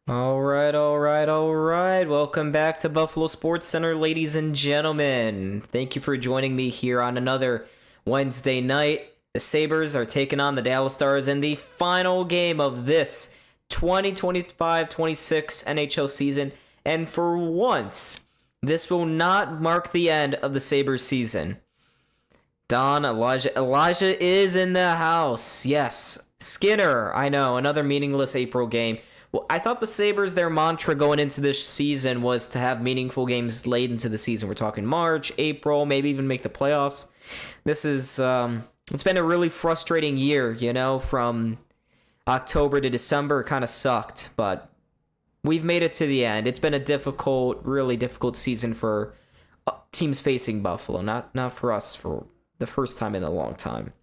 All right. Welcome back to Buffalo Sports Center, ladies and gentlemen. Thank you for joining me here on another Wednesday night. The Sabres are taking on the Dallas Stars in the final game of this 2025-26 NHL season. And for once, this will not mark the end of the Sabres season. Elijah is in the house. Yes, Skinner, I know, another meaningless April game. Well, I thought the Sabres, their mantra going into this season was to have meaningful games late into the season. We're talking March, April, maybe even make the playoffs. This is, it's been a really frustrating year, from October to December. It kind of sucked, but we've made it to the end. It's been a really difficult season for teams facing Buffalo, not for us for the first time in a long time.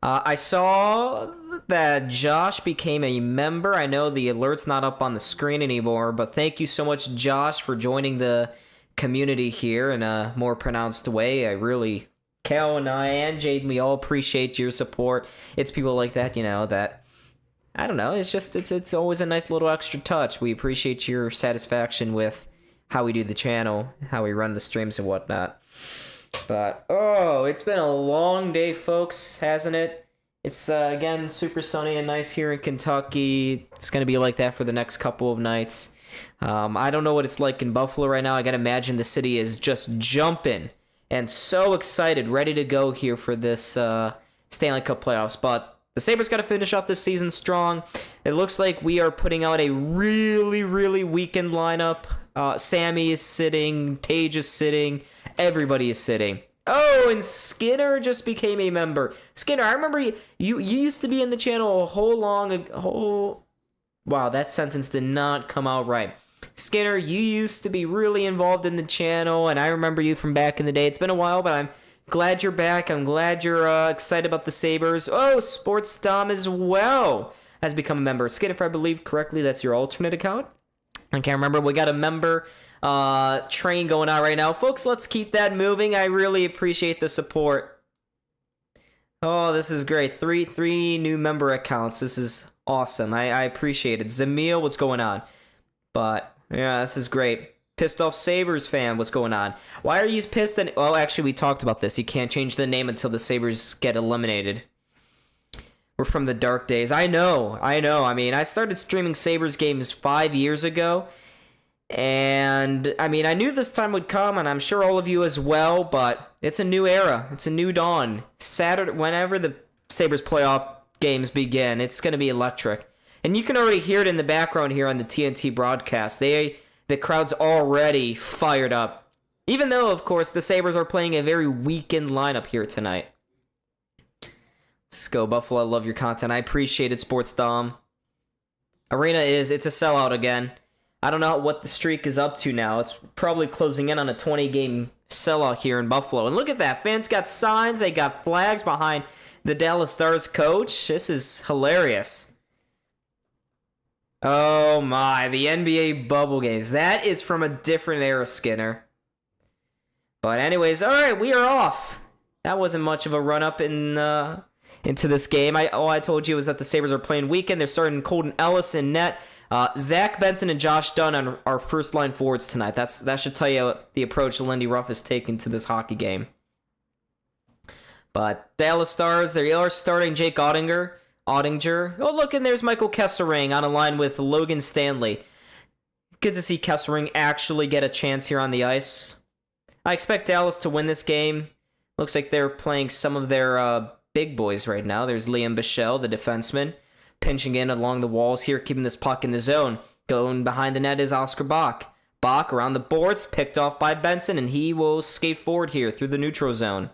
I saw that Josh became a member. I know the alert's not up on the screen anymore, but thank you so much, Josh, for joining the community here in a more pronounced way. Cal and I and Jaden, we all appreciate your support. It's people like that, that, I don't know, it's always a nice little extra touch. We appreciate your satisfaction with how we do the channel, how we run the streams and whatnot. But, it's been a long day, folks, hasn't it? It's, again, super sunny and nice here in Kentucky. It's going to be like that for the next couple of nights. I don't know what it's like in Buffalo right now. I got to imagine the city is just jumping and so excited, ready to go here for this Stanley Cup playoffs. But the Sabres got to finish up this season strong. It looks like we are putting out a really, really weakened lineup. Sammy is sitting, Tage is sitting, everybody is sitting. Oh, and Skinner just became a member. Skinner, I remember you used to be in the channel Wow, that sentence did not come out right. Skinner, you used to be really involved in the channel, and I remember you from back in the day. It's been a while, but I'm glad you're back. I'm glad you're excited about the Sabres. Oh, Sports Dom as well has become a member. Skinner, if I believe correctly, that's your alternate account. I can't remember. We got a member train going on right now. Folks, let's keep that moving. I really appreciate the support. Oh, this is great. Three new member accounts. This is awesome. I appreciate it. Zamil, what's going on? But, yeah, this is great. Pissed Off Sabres fan, what's going on? Why are you pissed? Well, actually, we talked about this. You can't change the name until the Sabres get eliminated. We're from the dark days. I know. I mean, I started streaming Sabres games 5 years ago. And, I mean, I knew this time would come, and I'm sure all of you as well, but it's a new era. It's a new dawn. Saturday, whenever the Sabres playoff games begin, it's going to be electric. And you can already hear it in the background here on the TNT broadcast. The crowd's already fired up. Even though, of course, the Sabres are playing a very weakened lineup here tonight. Let's go, Buffalo. I love your content. I appreciate it, Sports Dom. It's a sellout again. I don't know what the streak is up to now. It's probably closing in on a 20-game sellout here in Buffalo. And look at that. Fans got signs. They got flags behind the Dallas Stars coach. This is hilarious. Oh, my. The NBA bubble games. That is from a different era, Skinner. But anyways, all right. We are off. That wasn't much of a run-up into this game. All I told you was that the Sabres are playing weekend. They're starting Colton Ellis in net. Zach Benson and Josh Dunn on our first-line forwards tonight. That should tell you the approach Lindy Ruff has taken to this hockey game. But Dallas Stars, they are starting Jake Ottinger. Oh, look, and there's Michael Kesselring on a line with Logan Stanley. Good to see Kesselring actually get a chance here on the ice. I expect Dallas to win this game. Looks like they're playing some of their big boys right now. There's Liam Bichelle, the defenseman, pinching in along the walls here, keeping this puck in the zone. Going behind the net is Oscar Bach. Bach around the boards, picked off by Benson, and he will skate forward here through the neutral zone.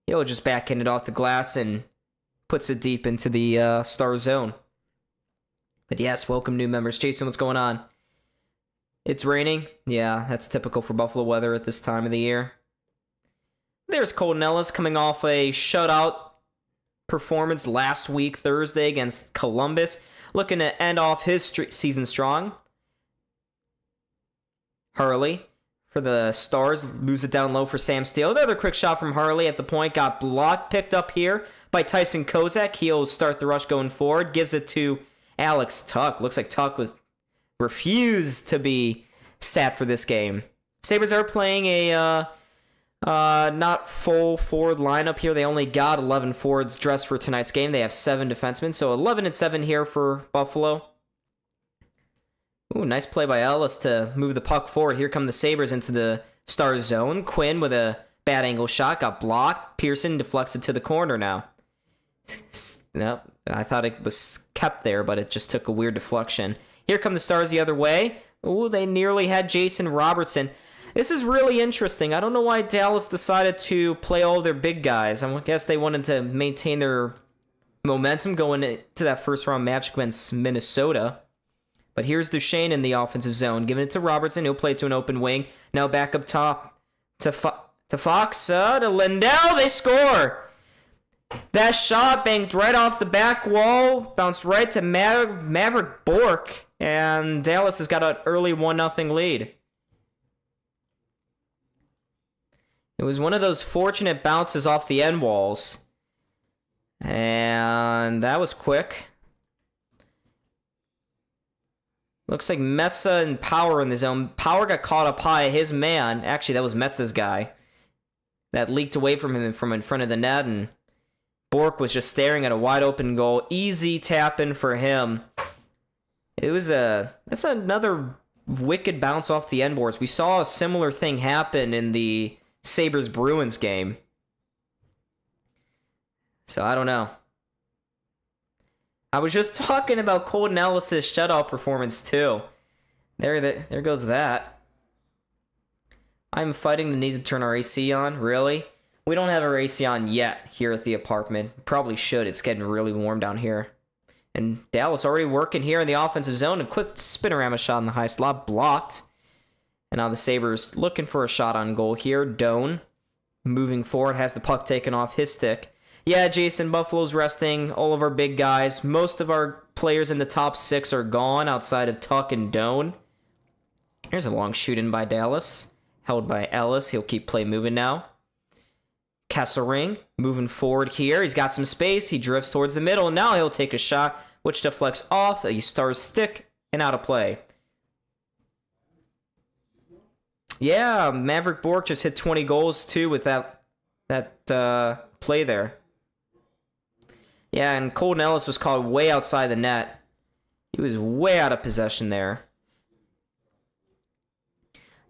He'll just backhand it off the glass and puts it deep into the Star zone. But yes, welcome new members. Jason, what's going on? It's raining? Yeah, that's typical for Buffalo weather at this time of the year. There's Colton Ellis coming off a shutout performance last week, Thursday, against Columbus. Looking to end off his season strong. Hurley for the Stars moves it down low for Sam Steele. Another quick shot from Hurley at the point. Got blocked, picked up here by Tyson Kozak. He'll start the rush going forward. Gives it to Alex Tuck. Looks like Tuck was refused to be sat for this game. Sabres are playing a not full forward lineup here. They only got 11 forwards dressed for tonight's game. They have 7 defensemen, so 11-7 here for Buffalo. Ooh, nice play by Ellis to move the puck forward. Here come the Sabres into the Stars zone. Quinn with a bad angle shot, got blocked. Pearson deflects it to the corner now. Nope, I thought it was kept there, but it just took a weird deflection. Here come the Stars the other way. Ooh, they nearly had Jason Robertson. This is really interesting. I don't know why Dallas decided to play all their big guys. I guess they wanted to maintain their momentum going into that first round match against Minnesota. But here's Duchesne in the offensive zone, giving it to Robertson. He'll play to an open wing. Now back up top to Fox, to Lindell. They score. That shot banked right off the back wall, bounced right to Maverick Bourque, and Dallas has got an early 1-0 lead. It was one of those fortunate bounces off the end walls, and that was quick. Looks like Metza and Power in the zone. Power got caught up high. His man, actually that was Metza's guy, that leaked away from him from in front of the net, and Bourque was just staring at a wide open goal. Easy tap in for him. That's another wicked bounce off the end boards. We saw a similar thing happen in the Sabres Bruins game. So I don't know. I was just talking about Colton Ellis' shutout performance too. There goes that. I'm fighting the need to turn our AC on. Really? We don't have our AC on yet here at the apartment. Probably should. It's getting really warm down here. And Dallas already working here in the offensive zone. A quick spinorama shot in the high slot. Blocked. And now the Sabres looking for a shot on goal here. Doan moving forward. Has the puck taken off his stick. Yeah, Jason, Buffalo's resting all of our big guys. Most of our players in the top 6 are gone outside of Tuck and Doan. Here's a long shoot in by Dallas. Held by Ellis. He'll keep play moving now. Kesselring moving forward here. He's got some space. He drifts towards the middle. And now he'll take a shot, which deflects off a Stars stick and out of play. Yeah, Maverick Bourque just hit 20 goals too with that play there. Yeah, and Colton Ellis was caught way outside the net. He was way out of possession there.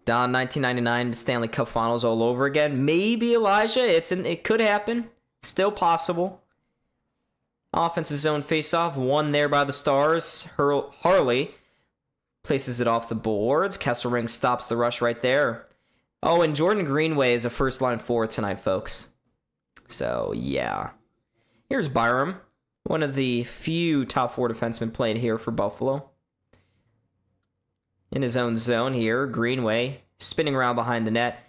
Down 1999 Stanley Cup Finals all over again. Maybe Elijah. It could happen. Still possible. Offensive zone faceoff. Won there by the Stars. Harley places it off the boards. Kesselring stops the rush right there. Oh, and Jordan Greenway is a first line forward tonight, folks. So, yeah. Here's Byram, one of the few top 4 defensemen playing here for Buffalo. In his own zone here, Greenway spinning around behind the net.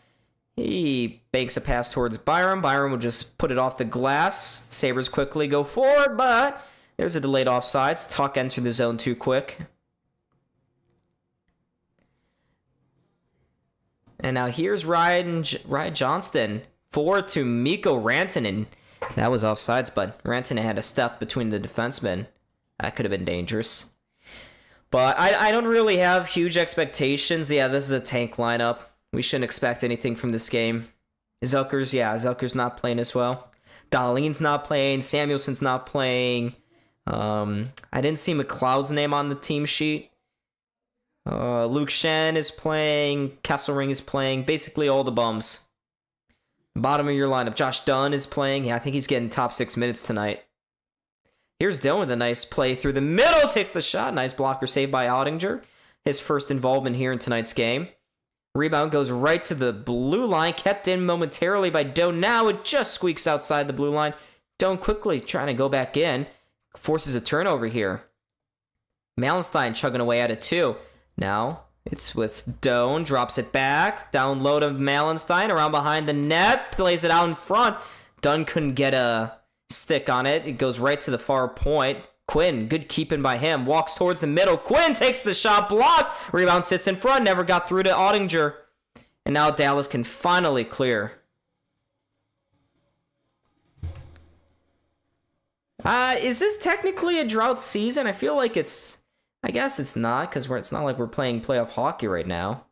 He banks a pass towards Byram. Byram will just put it off the glass. Sabres quickly go forward, but there's a delayed offsides. Tuck entered the zone too quick. And now here's Ryan Johnston. Forward to Mikko Rantanen. That was offsides, but Rantanen had a step between the defensemen. That could have been dangerous. But I don't really have huge expectations. Yeah, this is a tank lineup. We shouldn't expect anything from this game. Zucker's not playing as well. Dahlin's not playing. Samuelson's not playing. I didn't see McLeod's name on the team sheet. Luke Shen is playing. Kesselring is playing. Basically all the bums. Bottom of your lineup. Josh Dunn is playing. Yeah, I think he's getting top 6 minutes tonight. Here's Dunn with a nice play through the middle. Takes the shot. Nice blocker save by Ottinger. His first involvement here in tonight's game. Rebound goes right to the blue line. Kept in momentarily by Doan. Now it just squeaks outside the blue line. Doan quickly trying to go back in. Forces a turnover here. Malenstein chugging away at it too. Now it's with Doan. Drops it back. Down low to Malenstein. Around behind the net. Plays it out in front. Dunn couldn't get a stick on it. It goes right to the far point. Quinn, good keeping by him. Walks towards the middle. Quinn takes the shot. Blocked. Rebound sits in front. Never got through to Ottinger. And now Dallas can finally clear. Is this technically a drought season? I feel like it's... I guess it's not, because it's not like we're playing playoff hockey right now.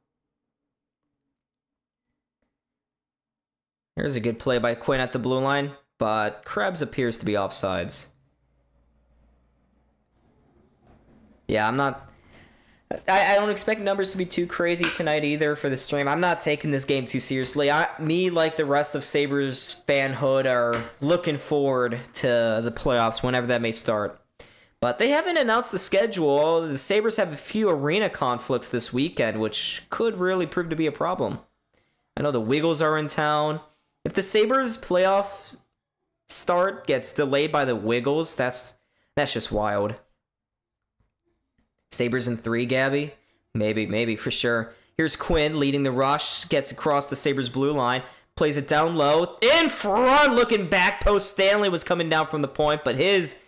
Here's a good play by Quinn at the blue line, but Krebs appears to be offsides. Yeah, I'm not... I don't expect numbers to be too crazy tonight either for the stream. I'm not taking this game too seriously. Me, like the rest of Sabres fanhood, are looking forward to the playoffs whenever that may start. But they haven't announced the schedule. The Sabres have a few arena conflicts this weekend, which could really prove to be a problem. I know the Wiggles are in town. If the Sabres playoff start gets delayed by the Wiggles, that's just wild. Sabres in 3, Gabby? Maybe, for sure. Here's Quinn leading the rush, gets across the Sabres blue line, plays it down low, in front, looking back post. Stanley was coming down from the point, but his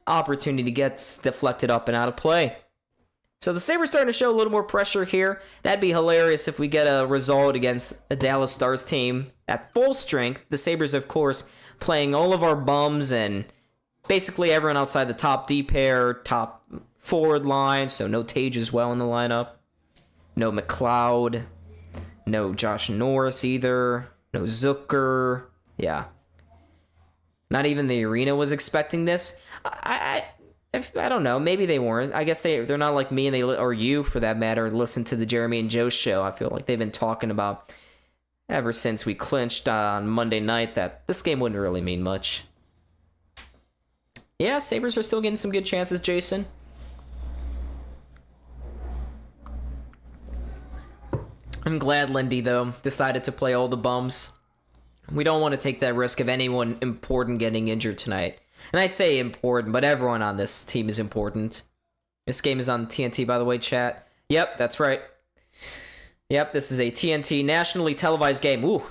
opportunity gets deflected up and out of play. So the Sabres starting to show a little more pressure here. That'd be hilarious if we get a result against a Dallas Stars team at full strength. The Sabres, of course, playing all of our bums and basically everyone outside the top D pair, top forward line, so no Tage as well in the lineup. No McLeod. No Josh Norris either. No Zucker. Yeah. Not even the arena was expecting this. I don't know. Maybe they weren't. I guess they're not like me, and or you, for that matter, listen to the Jeremy and Joe show. I feel like they've been talking about ever since we clinched on Monday night that this game wouldn't really mean much. Yeah, Sabres are still getting some good chances, Jason. I'm glad Lindy, though, decided to play all the bums. We don't want to take that risk of anyone important getting injured tonight. And I say important, but everyone on this team is important. This game is on TNT, by the way, chat. Yep, that's right. Yep, this is a TNT nationally televised game. Ooh,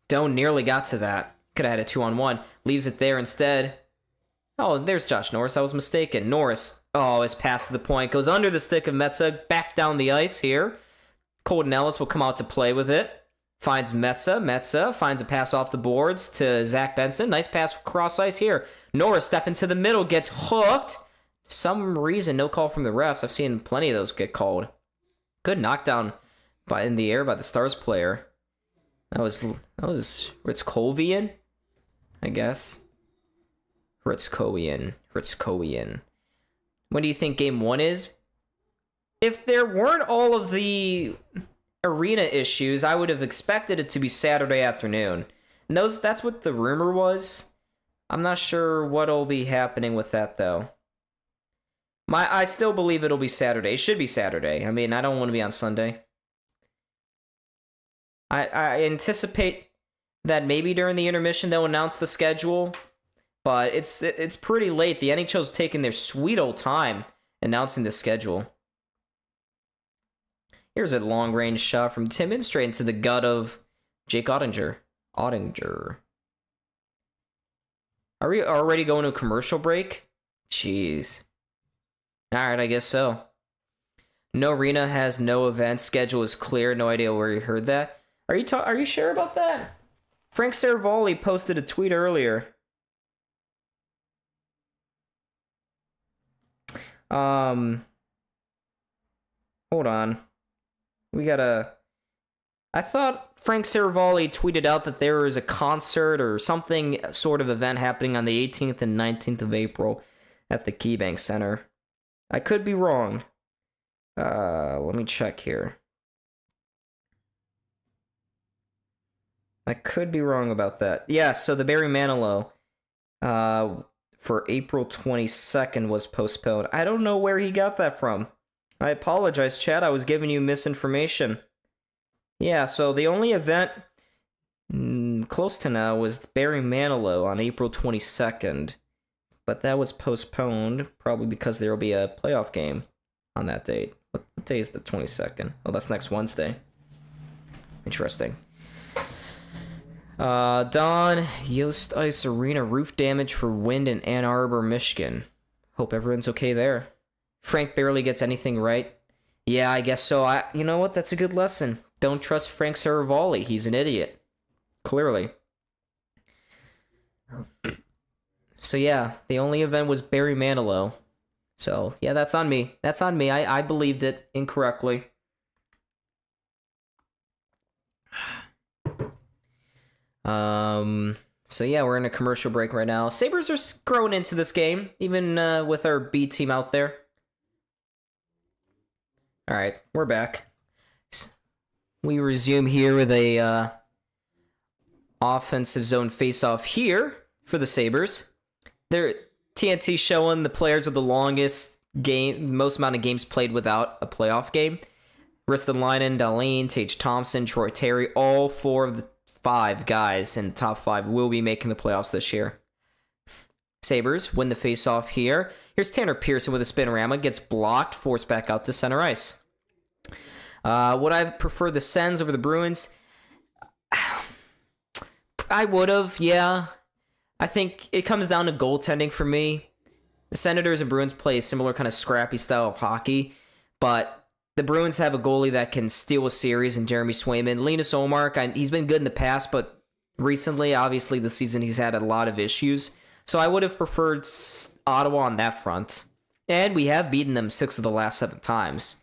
Doan nearly got to that. Could have had a 2-on-1. Leaves it there instead. Oh, there's Josh Norris. I was mistaken. Norris, his pass to the point. Goes under the stick of Metza. Back down the ice here. Colton Ellis will come out to play with it. Finds Metza. Metza finds a pass off the boards to Zach Benson. Nice pass cross ice here. Norris stepping to the middle. Gets hooked. Some reason, no call from the refs. I've seen plenty of those get called. Good knockdown in the air by the Stars player. That was Ritzkovian, I guess. Ritzkovian. When do you think game 1 is? If there weren't all of the arena issues, I would have expected it to be Saturday afternoon. And that's what the rumor was. I'm not sure what'll be happening with that, though. I still believe it'll be Saturday. It should be Saturday. I mean, I don't want to be on Sunday. I anticipate that maybe during the intermission they'll announce the schedule, but it's pretty late. The NHL's taking their sweet old time announcing the schedule. Here's a long-range shot from Timmins straight into the gut of Jake Ottinger. Are we already going to a commercial break? Jeez. Alright, I guess so. No arena has no event. Schedule is clear. No idea where you heard that. Are you sure about that? Frank Saravalli posted a tweet earlier. Hold on. I thought Frank Saravalli tweeted out that there is a concert or something sort of event happening on the 18th and 19th of April at the KeyBank Center. I could be wrong. Let me check here. I could be wrong about that. Yeah, so the Barry Manilow for April 22nd was postponed. I don't know where he got that from. I apologize, Chad. I was giving you misinformation. Yeah, so the only event close to now was Barry Manilow on April 22nd. But that was postponed, probably because there will be a playoff game on that date. What day is the 22nd? Oh, that's next Wednesday. Interesting. Don, Yost Ice Arena roof damage for wind in Ann Arbor, Michigan. Hope everyone's okay there. Frank barely gets anything right. Yeah, I guess so. You know what? That's a good lesson. Don't trust Frank Saravalli. He's an idiot. Clearly. So yeah, the only event was Barry Manilow. So yeah, that's on me. That's on me. I believed it incorrectly. So yeah, we're in a commercial break right now. Sabres are growing into this game, even with our B team out there. All right, we're back. We resume here with a offensive zone face-off here for the Sabres. They're TNT showing the players with the most amount of games played without a playoff game. Ristolainen, Dahlin, Tage Thompson, Troy Terry, all 4 of the 5 guys in the top 5 will be making the playoffs this year. Sabres win the face-off here. Here's Tanner Pearson with a spinorama. Gets blocked, forced back out to center ice. Would I prefer the Sens over the Bruins? I would have, yeah. I think it comes down to goaltending for me. The Senators and Bruins play a similar kind of scrappy style of hockey, but the Bruins have a goalie that can steal a series in Jeremy Swayman. Linus Ullmark, he's been good in the past, but recently, obviously, this season, he's had a lot of issues. So I would have preferred Ottawa on that front. And we have beaten them 6 of the last 7 times.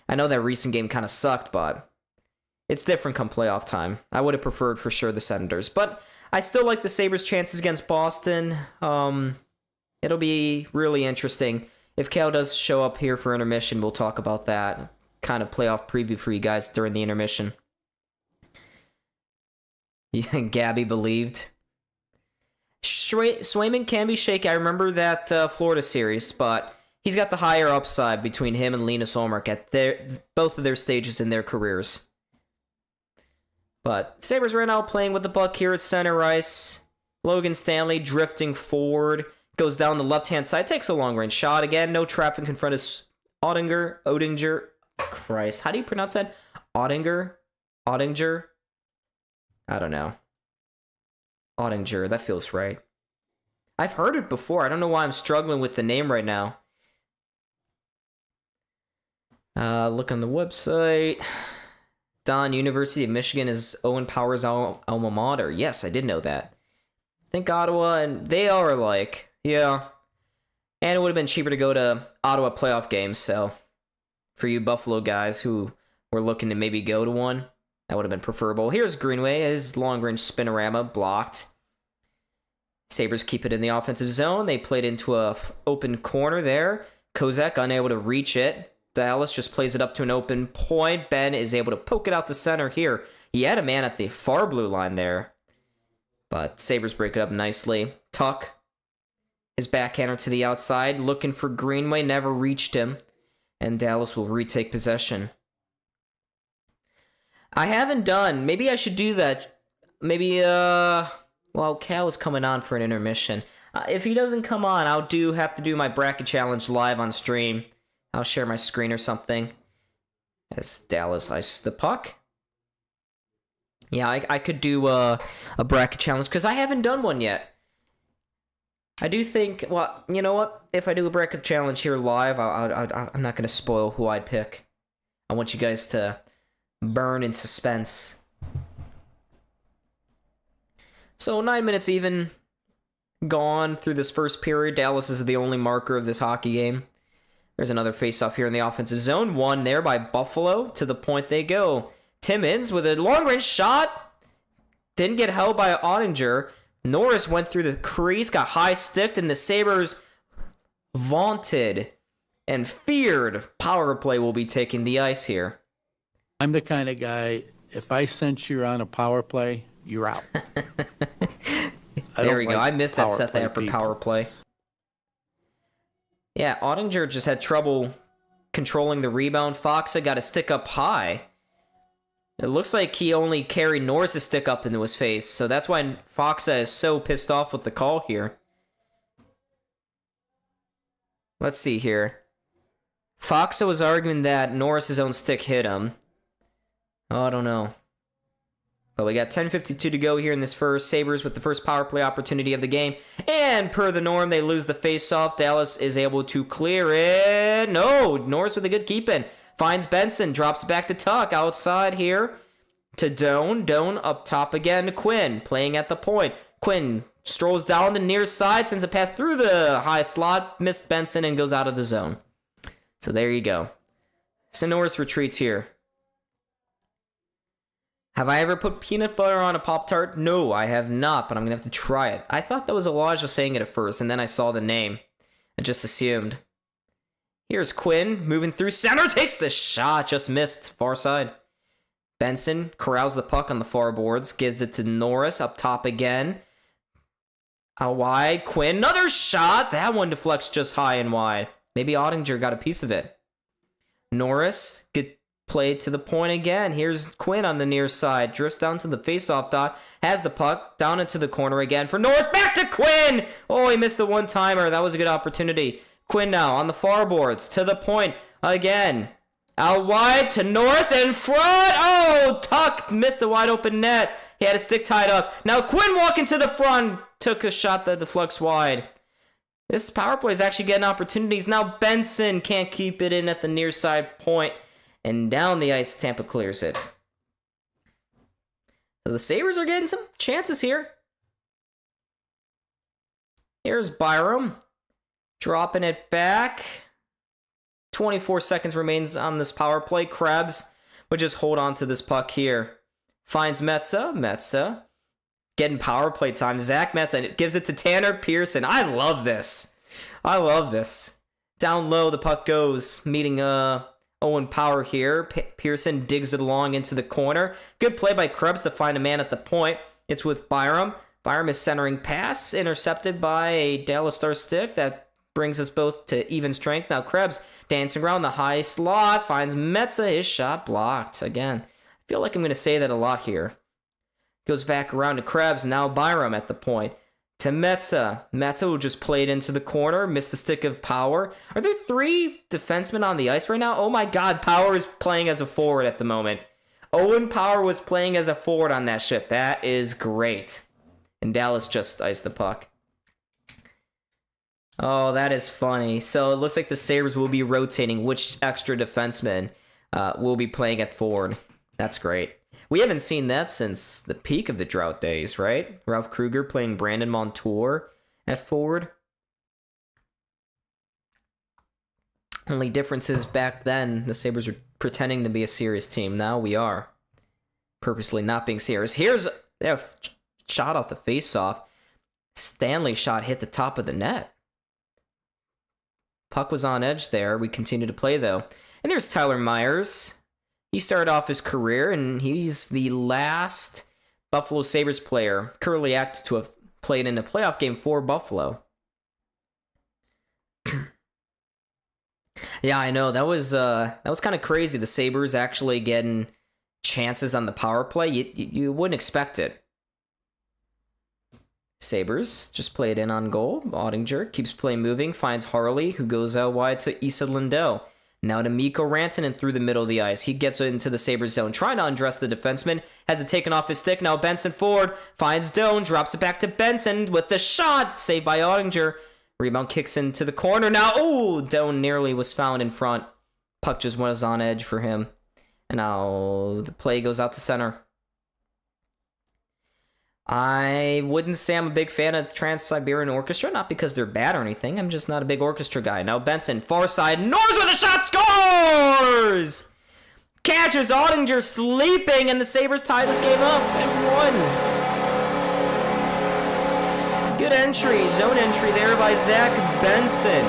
I know that recent game kind of sucked, but it's different come playoff time. I would have preferred for sure the Senators. But I still like the Sabres' chances against Boston. It'll be really interesting. If Cal does show up here for intermission, we'll talk about that. Kind of playoff preview for you guys during the intermission. Yeah, Gabby believed. Swayman can be shaky. I remember that Florida series, but he's got the higher upside between him and Linus Ullmark at both of their stages in their careers. But Sabres right now playing with the puck here at center ice. Logan Stanley drifting forward. Goes down the left-hand side. Takes a long-range shot. Again, no traffic in front of Oettinger. Christ, how do you pronounce that? Oettinger? I don't know. Oettinger, that feels right. I've heard it before. I don't know why I'm struggling with the name right now. Look on the website. Don, University of Michigan is Owen Power's alma mater. Yes, I did know that. I think Ottawa, and they are like, yeah. And it would have been cheaper to go to Ottawa playoff games, so for you Buffalo guys who were looking to maybe go to one, that would have been preferable. Here's Greenway, his long-range spinorama blocked. Sabres keep it in the offensive zone. They played into a open corner there. Kozak unable to reach it. Dallas just plays it up to an open point. Ben is able to poke it out to center here. He had a man at the far blue line there. But Sabres break it up nicely. Tuck, his backhander to the outside, looking for Greenway, never reached him. And Dallas will retake possession. I haven't done, maybe I should do that. Maybe, well, Cal is coming on for an intermission. If he doesn't come on, I'll have to do my bracket challenge live on stream. I'll share my screen or something. As Dallas ices the puck. Yeah, I could do a bracket challenge, because I haven't done one yet. I do think, well, you know what? If I do a bracket challenge here live, I'm not going to spoil who I'd pick. I want you guys to burn in suspense. So 9 minutes even gone through this first period. Dallas is the only marker of this hockey game. There's another faceoff here in the offensive zone. Won there by Buffalo. To the point they go. Timmins with a long-range shot. Didn't get held by Oettinger. Norris went through the crease, got high-sticked, and the Sabres vaunted and feared power play will be taking the ice here. I'm the kind of guy, if I sense you're on a power play, you're out. There we go. I missed that set there for power play. Yeah, Oettinger just had trouble controlling the rebound. Foxa got a stick up high. It looks like he only carried Norris' stick up into his face, so that's why Foxa is so pissed off with the call here. Let's see here. Foxa was arguing that Norris' own stick hit him. Oh, I don't know. But we got 10:52 to go here in this first. Sabres with the first power play opportunity of the game. And per the norm, they lose the face-off. Dallas is able to clear it. No, Norris with a good keep-in. Finds Benson, drops it back to Tuck. Outside here to Doan. Doan up top again to Quinn, playing at the point. Quinn strolls down the near side, sends a pass through the high slot, missed Benson, and goes out of the zone. So there you go. So Norris retreats here. Have I ever put peanut butter on a Pop-Tart? No, I have not, but I'm going to have to try it. I thought that was Elijah saying it at first, and then I saw the name. I just assumed. Here's Quinn, moving through center, takes the shot, just missed, far side. Benson corrals the puck on the far boards, gives it to Norris, up top again. Out wide, Quinn, another shot! That one deflects just high and wide. Maybe Ottinger got a piece of it. Norris, good play to the point again. Here's Quinn on the near side. Drifts down to the faceoff dot. Has the puck. Down into the corner again for Norris. Back to Quinn! Oh, he missed the one-timer. That was a good opportunity. Quinn now on the far boards. To the point again. Out wide to Norris in front. Oh, Tuck missed a wide open net. He had a stick tied up. Now Quinn walking to the front. Took a shot that deflects wide. This power play is actually getting opportunities. Now Benson can't keep it in at the near side point. And down the ice, Tampa clears it. So the Sabres are getting some chances here. Here's Byram. Dropping it back. 24 seconds remains on this power play. Krebs would just hold on to this puck here. Finds Metsa. Metsa getting power play time. Zach Metsa, and it gives it to Tanner Pearson. I love this. I love this. Down low, the puck goes, meeting Owen Power here. Pearson digs it along into the corner. Good play by Krebs to find a man at the point. It's with Byram. Byram is centering pass, intercepted by a Dallas Star stick. That brings us both to even strength. Now Krebs dancing around the high slot, finds Metsa, his shot blocked. Again, I feel like I'm going to say that a lot here. Goes back around to Krebs, now Byram at the point. To Metsa. Metsa will just play it into the corner, missed the stick of Power. Are there 3 defensemen on the ice right now? Oh my god, Power is playing as a forward at the moment. Owen Power was playing as a forward on that shift. That is great. And Dallas just iced the puck. Oh, that is funny. So it looks like the Sabres will be rotating which extra defenseman will be playing at forward. That's great. We haven't seen that since the peak of the drought days, right? Ralph Kruger playing Brandon Montour at forward. Only difference is back then, the Sabres were pretending to be a serious team. Now we are purposely not being serious. Here's a shot off the faceoff. Stanley shot hit the top of the net. Puck was on edge there. We continue to play, though. And there's Tyler Myers. He started off his career, and he's the last Buffalo Sabres player currently active to have played in a playoff game for Buffalo. Yeah, I know. That was kind of crazy. The Sabres actually getting chances on the power play. You wouldn't expect it. Sabres just play it in on goal. Ottinger keeps play moving, finds Harley, who goes out wide to Issa Lindell. Now to Mikko Rantanen through the middle of the ice. He gets into the Sabres zone, trying to undress the defenseman. Has it taken off his stick. Now Benson forward, finds Doan, drops it back to Benson with the shot. Saved by Ottinger. Rebound kicks into the corner. Now, oh, Doan nearly was found in front. Puck just was on edge for him. And now the play goes out to center. I wouldn't say I'm a big fan of Trans-Siberian Orchestra, not because they're bad or anything. I'm just not a big orchestra guy. Now Benson, far side, Norris with a shot, scores! Catches Ottinger sleeping, and the Sabres tie this game up and 1. Good entry, zone entry there by Zach Benson.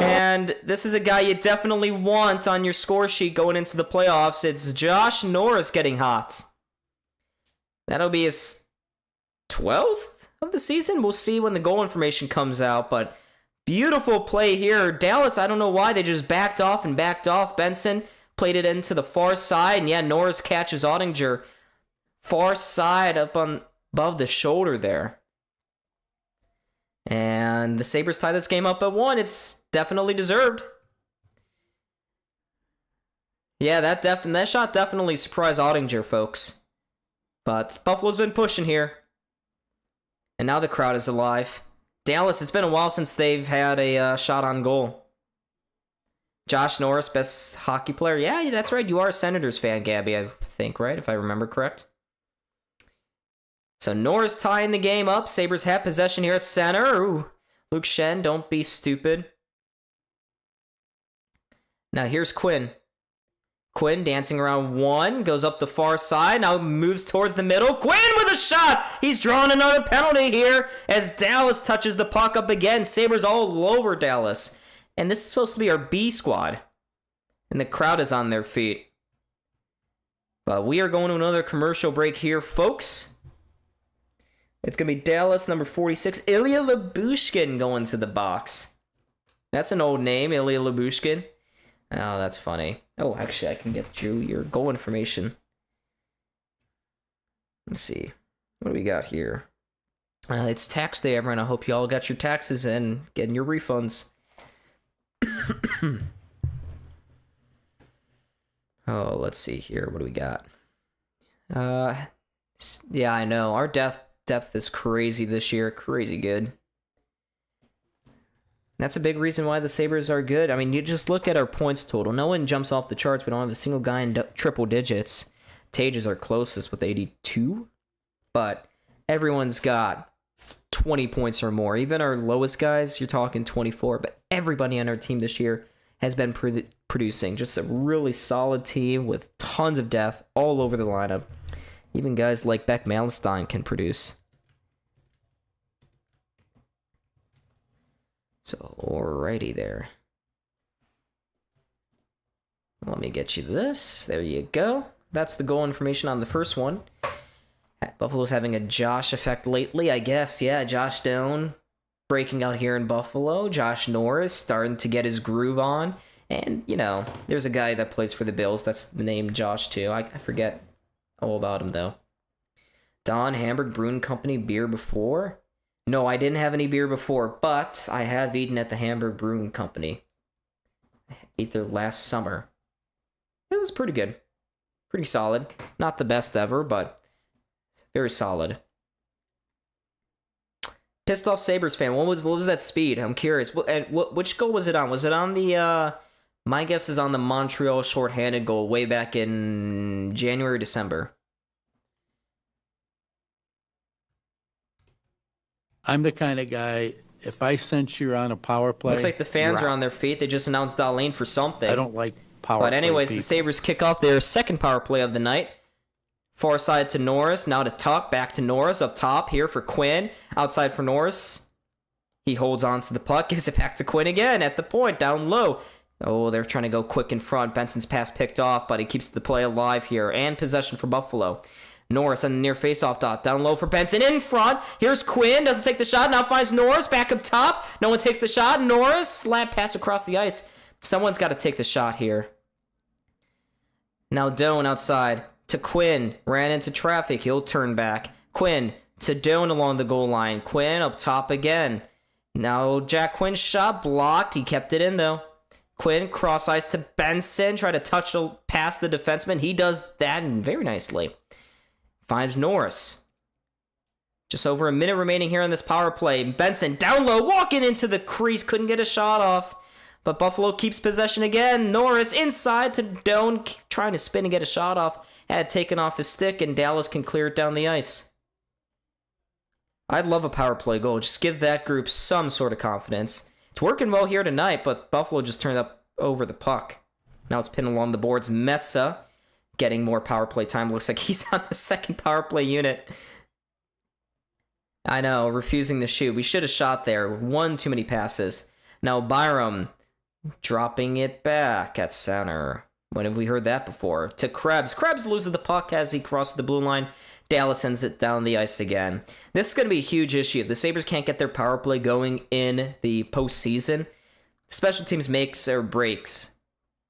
And this is a guy you definitely want on your score sheet going into the playoffs. It's Josh Norris getting hot. That'll be his 12th of the season. We'll see when the goal information comes out, but beautiful play here. Dallas, I don't know why they just backed off. Benson played it into the far side, and yeah, Norris catches Ottinger far side up on above the shoulder there. And the Sabres tie this game up at 1. It's definitely deserved. Yeah, that shot definitely surprised Ottinger, folks. But Buffalo's been pushing here. And now the crowd is alive. Dallas, it's been a while since they've had a shot on goal. Josh Norris, best hockey player. Yeah, that's right. You are a Senators fan, Gabby, I think, right? If I remember correct. So Norris tying the game up. Sabres have possession here at center. Ooh, Luke Schenn, don't be stupid. Now here's Quinn. Quinn dancing around one, goes up the far side, now moves towards the middle. Quinn with a shot! He's drawing another penalty here as Dallas touches the puck up again. Sabres all over Dallas. And this is supposed to be our B squad. And the crowd is on their feet. But we are going to another commercial break here, folks. It's going to be Dallas, number 46, Ilya Lyubushkin going to the box. That's an old name, Ilya Lyubushkin. Oh, that's funny. Oh, actually, I can get you your goal information. Let's see. What do we got here? It's tax day, everyone. I hope you all got your taxes in, getting your refunds. Oh, let's see here. What do we got? Yeah, I know. Our depth is crazy this year. Crazy good. That's a big reason why the Sabres are good. I mean, you just look at our points total. No one jumps off the charts. We don't have a single guy in triple digits. Tage is our closest with 82. But everyone's got 20 points or more. Even our lowest guys, you're talking 24. But everybody on our team this year has been producing. Just a really solid team with tons of depth all over the lineup. Even guys like Beck Malenstein can produce. So, alrighty there. Let me get you this. There you go. That's the goal information on the first one. Buffalo's having a Josh effect lately, I guess. Yeah, Josh Doan breaking out here in Buffalo. Josh Norris starting to get his groove on. And, you know, there's a guy that plays for the Bills. That's the name Josh, too. I forget all about him, though. Don Hamburg Brewing Company beer before? No, I didn't have any beer before, but I have eaten at the Hamburg Brewing Company. I ate there last summer. It was pretty good. Pretty solid. Not the best ever, but very solid. Pissed off Sabres fan. What was that speed? I'm curious. Which goal was it on? Was it on the, my guess is on the Montreal shorthanded goal way back in January, December. I'm the kind of guy, if I sense you're on a power play... Looks like the fans are on their feet. They just announced Darlene for something. I don't like power play. But anyways, people. The Sabres kick off their second power play of the night. Far side to Norris, now to Tuck, back to Norris, up top here for Quinn. Outside for Norris. He holds on to the puck, gives it back to Quinn again at the point, down low. Oh, they're trying to go quick in front. Benson's pass picked off, but he keeps the play alive here. And possession for Buffalo. Norris on the near faceoff dot. Down low for Benson. In front. Here's Quinn. Doesn't take the shot. Now finds Norris. Back up top. No one takes the shot. Norris. Slap pass across the ice. Someone's got to take the shot here. Now Doan outside. To Quinn. Ran into traffic. He'll turn back. Quinn to Doan along the goal line. Quinn up top again. Now Jack Quinn's shot blocked. He kept it in though. Quinn cross ice to Benson. Try to touch past the defenseman. He does that very nicely. Finds Norris. Just over a minute remaining here on this power play. Benson down low, walking into the crease. Couldn't get a shot off. But Buffalo keeps possession again. Norris inside to Doan, trying to spin and get a shot off. Had taken off his stick, and Dallas can clear it down the ice. I'd love a power play goal. Just give that group some sort of confidence. It's working well here tonight, but Buffalo just turned up over the puck. Now it's pinned along the boards. Metsa getting more power play time. Looks like he's on the second power play unit. I know, refusing to shoot. We should have shot there. One too many passes. Now Byram dropping it back at center. When have we heard that before? To Krebs. Krebs loses the puck as he crosses the blue line. Dallas sends it down the ice again. This is going to be a huge issue. If the Sabres can't get their power play going in the postseason, special teams makes or breaks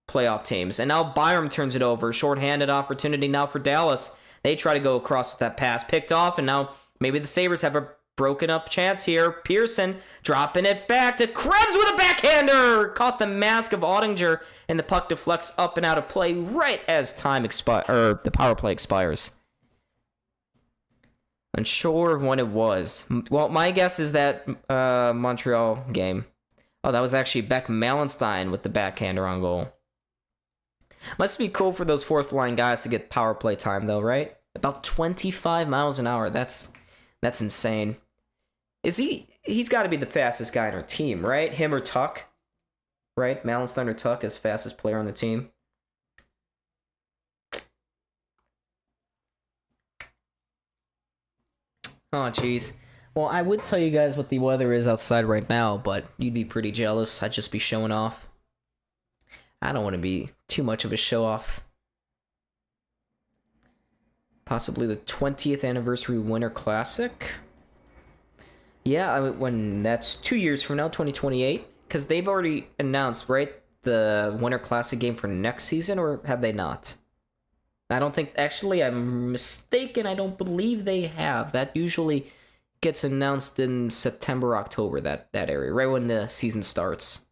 playoff teams. And now Byram turns it over. Shorthanded opportunity now for Dallas. They try to go across with that pass. Picked off, and now maybe the Sabres have a broken up chance here. Pearson dropping it back to Krebs with a backhander. Caught the mask of Ottinger, and the puck deflects up and out of play right as the power play expires. Unsure of when it was. Well, my guess is that Montreal game. Oh, that was actually Beck Malenstein with the backhander on goal. Must be cool for those fourth line guys to get power play time, though, right? About 25 miles an hour. That's That's insane. He's got to be the fastest guy on our team, right? Him or Tuck, right? Malenstein or Tuck is fastest player on the team. Oh, jeez. Well, I would tell you guys what the weather is outside right now, but you'd be pretty jealous. I'd just be showing off. I don't want to be too much of a show-off. Possibly the 20th anniversary Winter Classic. Yeah, when that's 2 years from now, 2028. Because they've already announced, right, the Winter Classic game for next season, or have they not? I don't think... Actually, I'm mistaken. I don't believe they have. That usually gets announced in September, October, that area, right when the season starts.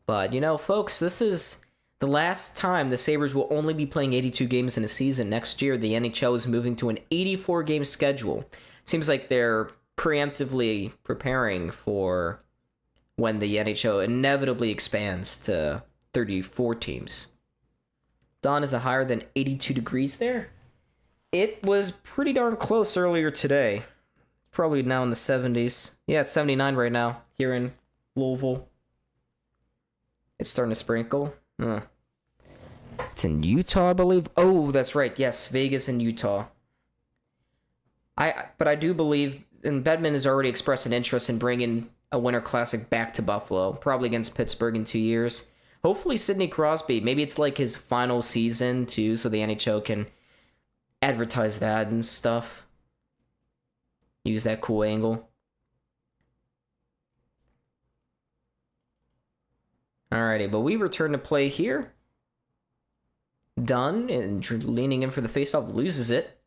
But, you know, folks, this is the last time the Sabres will only be playing 82 games in a season. Next year, the NHL is moving to an 84-game schedule. It seems like they're preemptively preparing for when the NHL inevitably expands to 34 teams. Dawn is a higher than 82 degrees there. It was pretty darn close earlier today. Probably now in the 70s. Yeah, it's 79 right now here in Louisville. It's starting to sprinkle. It's in Utah, I believe. Oh, that's right. Yes, Vegas and Utah. But I do believe, and Bedman has already expressed an interest in bringing a Winter Classic back to Buffalo, probably against Pittsburgh in 2 years. Hopefully Sidney Crosby. Maybe it's like his final season, too, so the NHL can advertise that and stuff. Use that cool angle. Alrighty, but we return to play here. Dunn, and leaning in for the faceoff, loses it.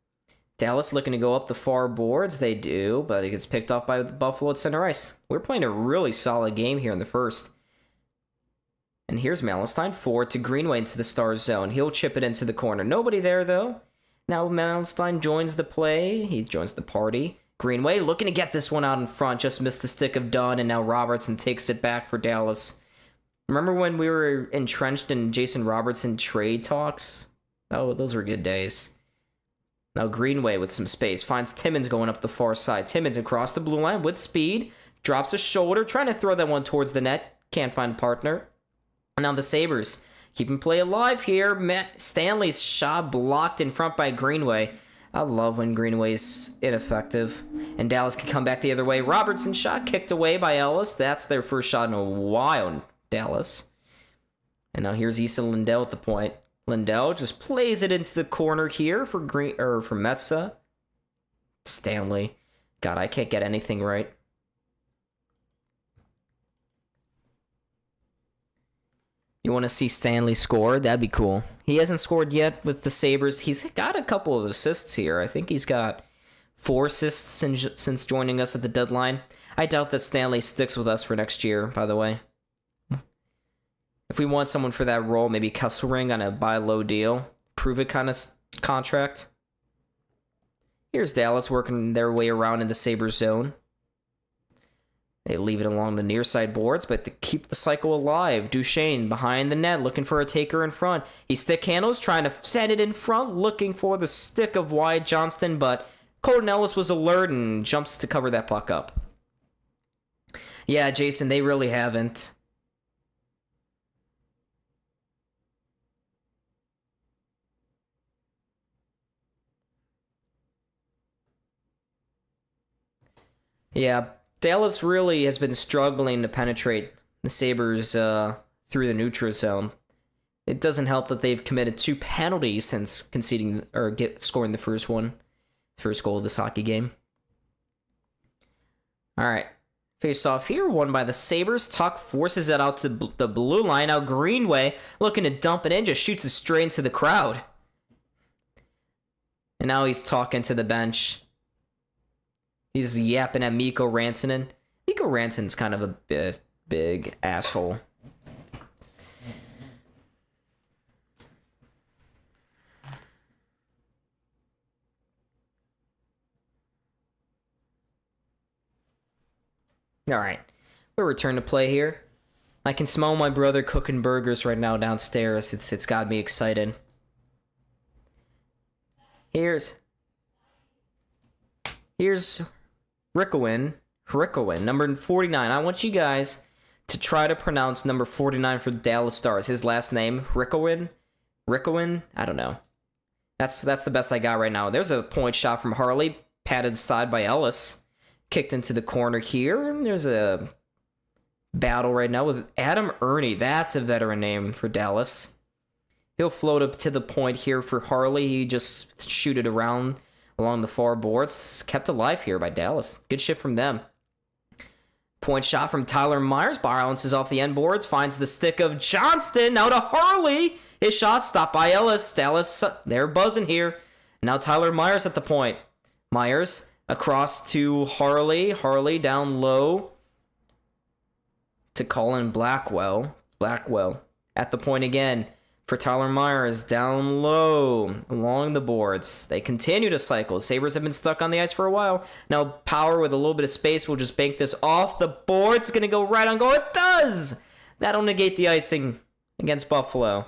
Dallas looking to go up the far boards. They do, but it gets picked off by Buffalo at center ice. We're playing a really solid game here in the first. And here's Malenstein, forward to Greenway into the Stars zone. He'll chip it into the corner. Nobody there, though. Now Malenstein joins the play. He joins the party. Greenway looking to get this one out in front. Just missed the stick of Dunn, and now Robertson takes it back for Dallas. Remember when we were entrenched in Jason Robertson trade talks? Oh, those were good days. Now Greenway with some space. Finds Timmins going up the far side. Timmins across the blue line with speed. Drops a shoulder. Trying to throw that one towards the net. Can't find a partner. And now the Sabres keeping play alive here. Matt Stanley's shot blocked in front by Greenway. I love when Greenway's ineffective. And Dallas can come back the other way. Robertson's shot kicked away by Ellis. That's their first shot in a while. Dallas. And now here's Issa Lindell at the point. Lindell just plays it into the corner here for for Metsa. Stanley. God, I can't get anything right. You want to see Stanley score? That'd be cool. He hasn't scored yet with the Sabres. He's got a couple of assists here. I think he's got 4 assists since joining us at the deadline. I doubt that Stanley sticks with us for next year, by the way. If we want someone for that role, maybe Kesselring on a buy low deal, prove it kind of contract. Here's Dallas working their way around in the Sabres zone. They leave it along the near side boards, but to keep the cycle alive, Duchesne behind the net, looking for a taker in front. He stick handles, trying to send it in front, looking for the stick of Wyatt Johnston, but Colton Ellis was alert and jumps to cover that puck up. Yeah, Jason, they really haven't. Yeah, Dallas really has been struggling to penetrate the Sabres through the neutral zone. It doesn't help that they've committed 2 penalties since conceding or scoring the first goal of this hockey game. All right, face off here, won by the Sabres. Tuck forces it out to the blue line. Now Greenway looking to dump it in, just shoots it straight into the crowd. And now he's talking to the bench. He's yapping at Mikko Rantanen. Mikko Rantanen's kind of a big asshole. Alright, we'll return to play here. I can smell my brother cooking burgers right now downstairs. It's got me excited. Here's Here's Rickowin, number 49. I want you guys to try to pronounce number 49 for the Dallas Stars. His last name, Rickowin? I don't know. That's the best I got right now. There's a point shot from Harley, patted aside by Ellis. Kicked into the corner here. There's a battle right now with Adam Ernie. That's a veteran name for Dallas. He'll float up to the point here for Harley. He just shoot it around along the far boards. Kept alive here by Dallas. Good shit from them. Point shot from Tyler Myers. Bounces off the end boards. Finds the stick of Johnston. Now to Harley. His shot stopped by Ellis. Dallas, they're buzzing here. Now Tyler Myers at the point. Myers across to Harley. Harley down low to Colin Blackwell. Blackwell at the point again for Tyler Myers. Down low along the boards. They continue to cycle. Sabres have been stuck on the ice for a while. Now Power with a little bit of space will just bank this off the boards. It's going to go right on goal. It does! That'll negate the icing against Buffalo.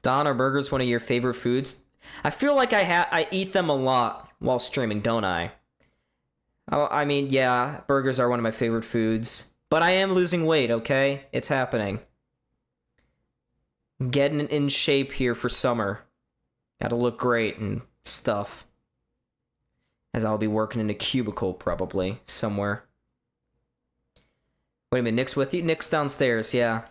Don, are burgers one of your favorite foods? I feel like I eat them a lot while streaming, don't I? I mean, yeah, burgers are one of my favorite foods. But I am losing weight, okay? It's happening. Getting in shape here for summer. Gotta look great and stuff. As I'll be working in a cubicle, probably, somewhere. Wait a minute, Nick's with you? Nick's downstairs, yeah.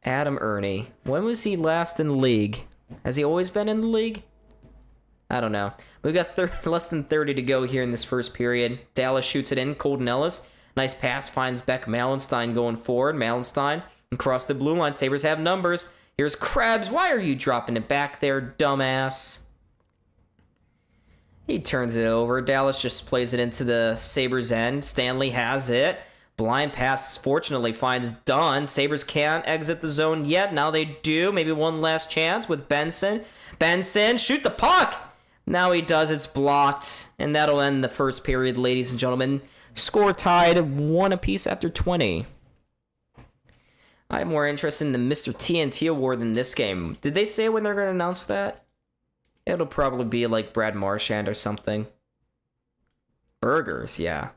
Adam Ernie. When was he last in the league? Has he always been in the league? I don't know. We've got less than 30 to go here in this first period. Dallas shoots it in. Colton Ellis. Nice pass. Finds Beck Malenstein going forward. Malenstein across the blue line. Sabres have numbers. Here's Krebs. Why are you dropping it back there, dumbass? He turns it over. Dallas just plays it into the Sabres end. Stanley has it. Blind pass, fortunately, finds Dunn. Sabres can't exit the zone yet. Now they do. Maybe one last chance with Benson. Benson, shoot the puck! Now he does. It's blocked. And that'll end the first period, ladies and gentlemen. Score tied 1 apiece after 20. I'm more interested in the Mr. TNT award than this game. Did they say when they're going to announce that? It'll probably be like Brad Marchand or something. Burgers, yeah.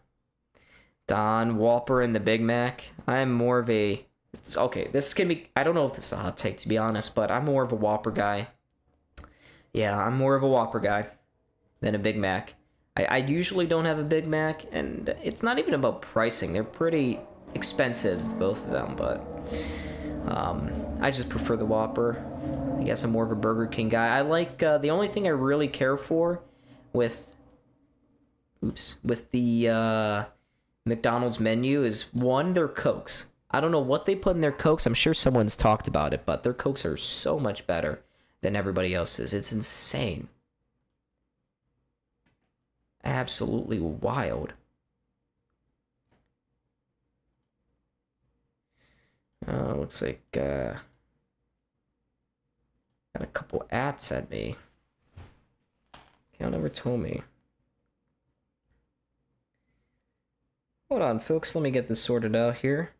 Don, Whopper, and the Big Mac. I'm more of a... Okay, this is going to be... I don't know if this is a hot take, to be honest, but I'm more of a Whopper guy. Yeah, I'm more of a Whopper guy than a Big Mac. I usually don't have a Big Mac, and it's not even about pricing. They're pretty expensive, both of them, but... I just prefer the Whopper. I guess I'm more of a Burger King guy. I like... the only thing I really care for with... With the... McDonald's menu is, one, their Cokes. I don't know what they put in their Cokes. I'm sure someone's talked about it, but their Cokes are so much better than everybody else's. It's insane. Absolutely wild. Looks like, got a couple ats at me. Cal never told me. Hold on, folks. Let me get this sorted out here.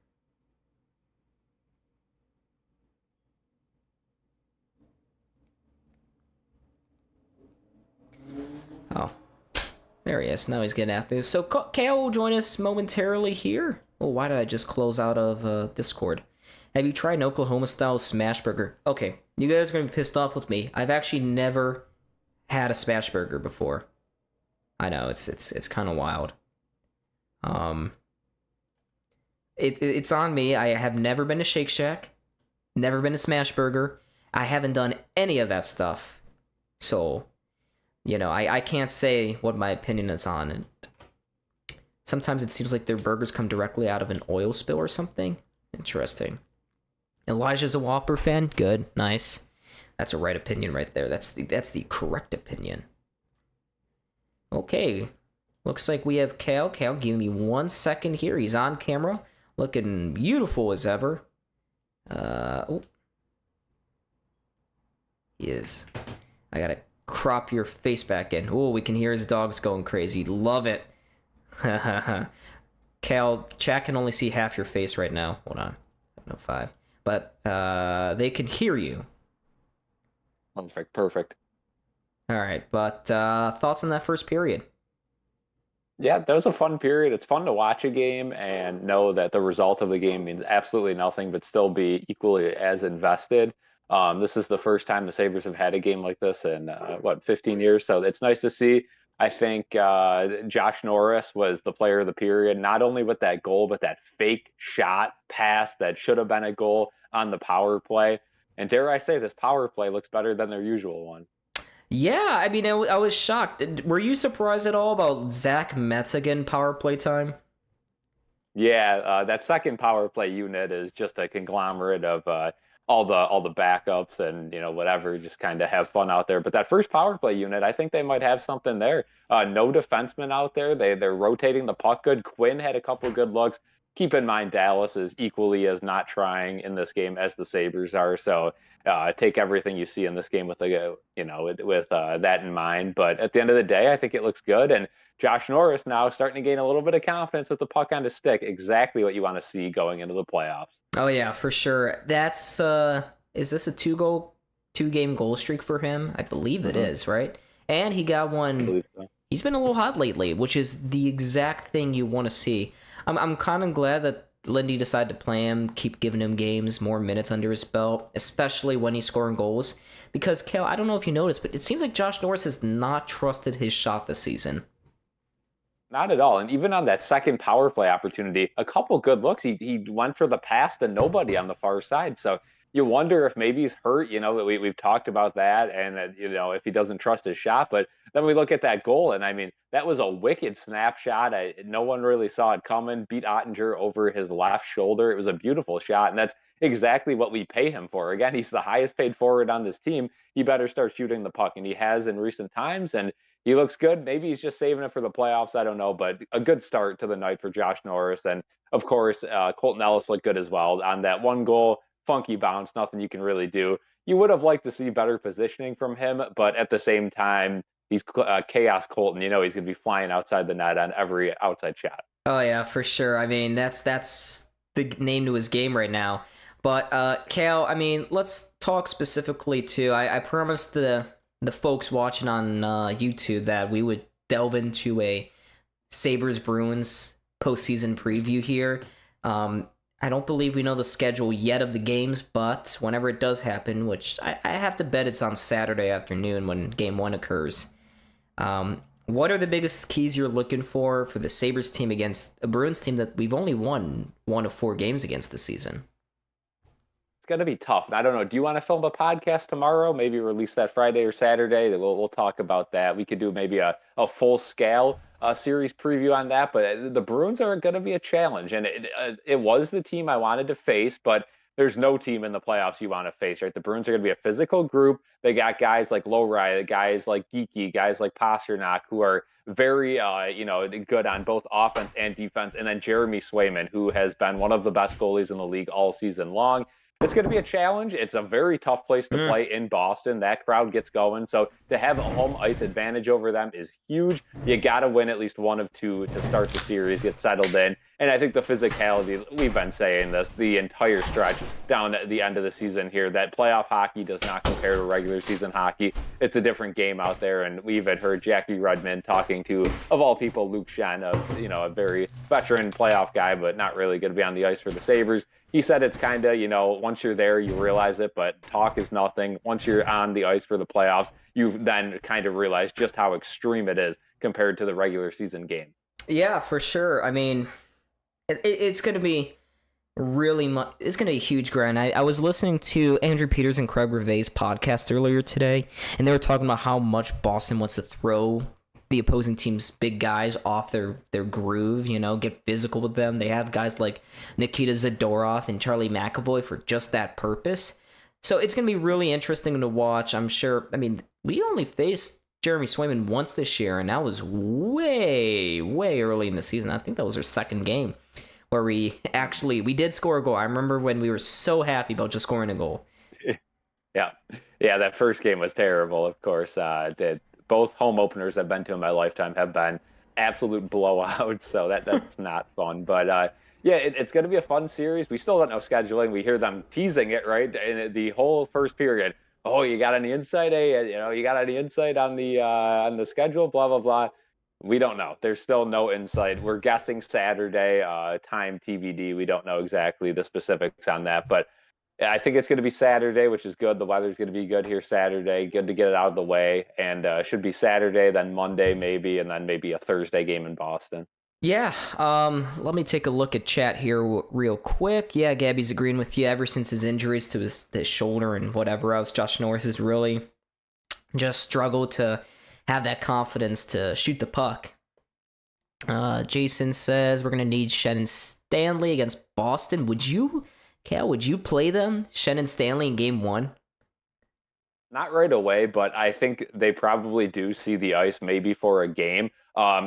Oh. There he is. Now he's getting active. So, Kale will join us momentarily here. Oh, why did I just close out of Discord? Have you tried an Oklahoma-style smash burger? Okay, you guys are going to be pissed off with me. I've actually never had a smash burger before. I know, it's kind of wild. It's on me. I have never been to Shake Shack, never been to Smash Burger. I haven't done any of that stuff. So, you know, I can't say what my opinion is on it. Sometimes it seems like their burgers come directly out of an oil spill or something. Interesting. Elijah's a Whopper fan. Good, nice. That's a right opinion right there. That's the correct opinion. Okay. Looks like we have Cal. Cal, give me 1 second here. He's on camera. Looking beautiful as ever. Oh. He is. I gotta crop your face back in. Oh, we can hear his dogs going crazy. Love it. Cal, chat can only see half your face right now. Hold on. 105. But they can hear you. Perfect. All right, but thoughts on that first period? Yeah, that was a fun period. It's fun to watch a game and know that the result of the game means absolutely nothing, but still be equally as invested. This is the first time the Sabres have had a game like this in 15 years. So it's nice to see. I think Josh Norris was the player of the period, not only with that goal, but that fake shot pass that should have been a goal on the power play. And dare I say, this power play looks better than their usual one. Yeah, I mean, I was shocked. Were you surprised at all about Zach Metzigan power play time? Yeah, that second power play unit is just a conglomerate of all the backups and whatever, just kind of have fun out there. But that first power play unit, I think they might have something there. No defensemen out there. They're rotating the puck good. Quinn had a couple good looks. Keep in mind Dallas is equally as not trying in this game as the Sabres are. So take everything you see in this game with that in mind. But at the end of the day, I think it looks good. And Josh Norris now starting to gain a little bit of confidence with the puck on his stick. Exactly what you want to see going into the playoffs. Oh yeah, for sure. That's is this a two game goal streak for him? I believe it is, right? And he got I one. believe so. He's been a little hot lately, which is the exact thing you want to see. I'm kind of glad that Lindy decided to play him, keep giving him games, more minutes under his belt, especially when he's scoring goals. Because Kale, I don't know if you noticed, but it seems like Josh Norris has not trusted his shot this season. Not at all. And even on that second power play opportunity, a couple good looks. He went for the pass to nobody on the far side. So you wonder if maybe he's hurt. We've talked about that, and if he doesn't trust his shot. But then we look at that goal, and I mean that was a wicked snapshot. No one really saw it coming. Beat Ottinger over his left shoulder. It was a beautiful shot, and that's exactly what we pay him for. Again, he's the highest paid forward on this team. He better start shooting the puck, and he has in recent times. And he looks good. Maybe he's just saving it for the playoffs. I don't know, but a good start to the night for Josh Norris. And of course, Colton Ellis looked good as well on that one goal. Funky bounce, nothing you can really do. You would have liked to see better positioning from him, but at the same time, he's chaos Colton. He's going to be flying outside the net on every outside shot. Oh yeah, for sure. I mean, that's the name to his game right now. But Kale, I mean, let's talk specifically to. I promised the folks watching on YouTube that we would delve into a Sabres Bruins postseason preview here. I don't believe we know the schedule yet of the games, but whenever it does happen, which I have to bet it's on Saturday afternoon when Game 1 occurs, what are the biggest keys you're looking for the Sabres team against a Bruins team that we've only won 1 of 4 games against this season? It's going to be tough. I don't know. Do you want to film a podcast tomorrow? Maybe release that Friday or Saturday. We'll talk about that. We could do maybe a full scale series preview on that. But the Bruins are going to be a challenge, and it was the team I wanted to face. But there's no team in the playoffs you want to face, right? The Bruins are going to be a physical group. They got guys like Lowry, guys like Geeky, guys like Pasternak, who are very, good on both offense and defense. And then Jeremy Swayman, who has been one of the best goalies in the league all season long. It's going to be a challenge. It's a very tough place to play in Boston. That crowd gets going. So to have a home ice advantage over them is huge. You got to win at least 1 of 2 to start the series, get settled in. And I think the physicality, we've been saying this the entire stretch down at the end of the season here, that playoff hockey does not compare to regular season hockey. It's a different game out there. And we even heard Jackie Rudman talking to, of all people, Luke Shen, a very veteran playoff guy, but not really going to be on the ice for the Sabres. He said it's kind of, once you're there, you realize it, but talk is nothing. Once you're on the ice for the playoffs, you then kind of realize just how extreme it is compared to the regular season game. Yeah, for sure. I mean, it's going to be really much. It's going to be a huge grind. I was listening to Andrew Peters and Craig Rivet's podcast earlier today, and they were talking about how much Boston wants to throw the opposing team's big guys off their groove, get physical with them. They have guys like Nikita Zadorov and Charlie McAvoy for just that purpose. So it's going to be really interesting to watch, I'm sure. I mean, we only faced Jeremy Swayman once this year, and that was way, way early in the season. I think that was our second game where we did score a goal. I remember when we were so happy about just scoring a goal. Yeah, that first game was terrible, of course. Both home openers I've been to in my lifetime have been absolute blowouts, so that's not fun. But it's going to be a fun series. We still don't know scheduling. We hear them teasing it, right? In the whole first period, oh, you got any insight? Hey, you got any insight on the schedule? Blah blah blah. We don't know. There's still no insight. We're guessing Saturday, time TBD. We don't know exactly the specifics on that, but yeah, I think it's going to be Saturday, which is good. The weather's going to be good here Saturday. Good to get it out of the way, and should be Saturday, then Monday maybe, and then maybe a Thursday game in Boston. Yeah, let me take a look at chat here real quick. Yeah, Gabby's agreeing with you. Ever since his injuries to his shoulder and whatever else, Josh Norris has really just struggled to have that confidence to shoot the puck. Jason says we're going to need Shen and Stanley against Boston. Cal, would you play them, Shen and Stanley, in game one? Not right away, but I think they probably do see the ice maybe for a game.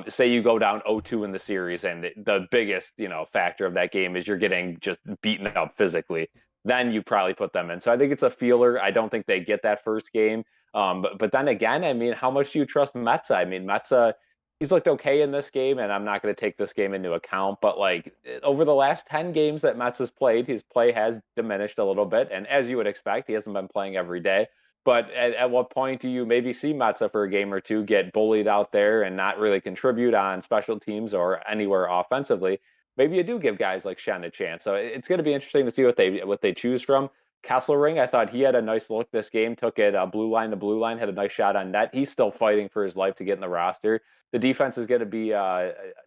Say you go down 0-2 in the series, and the biggest, factor of that game is you're getting just beaten up physically. Then you probably put them in. So I think it's a feeler. I don't think they get that first game. But then again, I mean, how much do you trust Metza? I mean, Metza, he's looked okay in this game, and I'm not going to take this game into account. But like over the last 10 games that Metza's played, his play has diminished a little bit. And as you would expect, he hasn't been playing every day. But at what point do you maybe see Matza for a game or two get bullied out there and not really contribute on special teams or anywhere offensively? Maybe you do give guys like Shen a chance. So it's going to be interesting to see what they choose from. Kesselring, I thought he had a nice look this game. Took it blue line to blue line, had a nice shot on net. He's still fighting for his life to get in the roster. The defense is going to be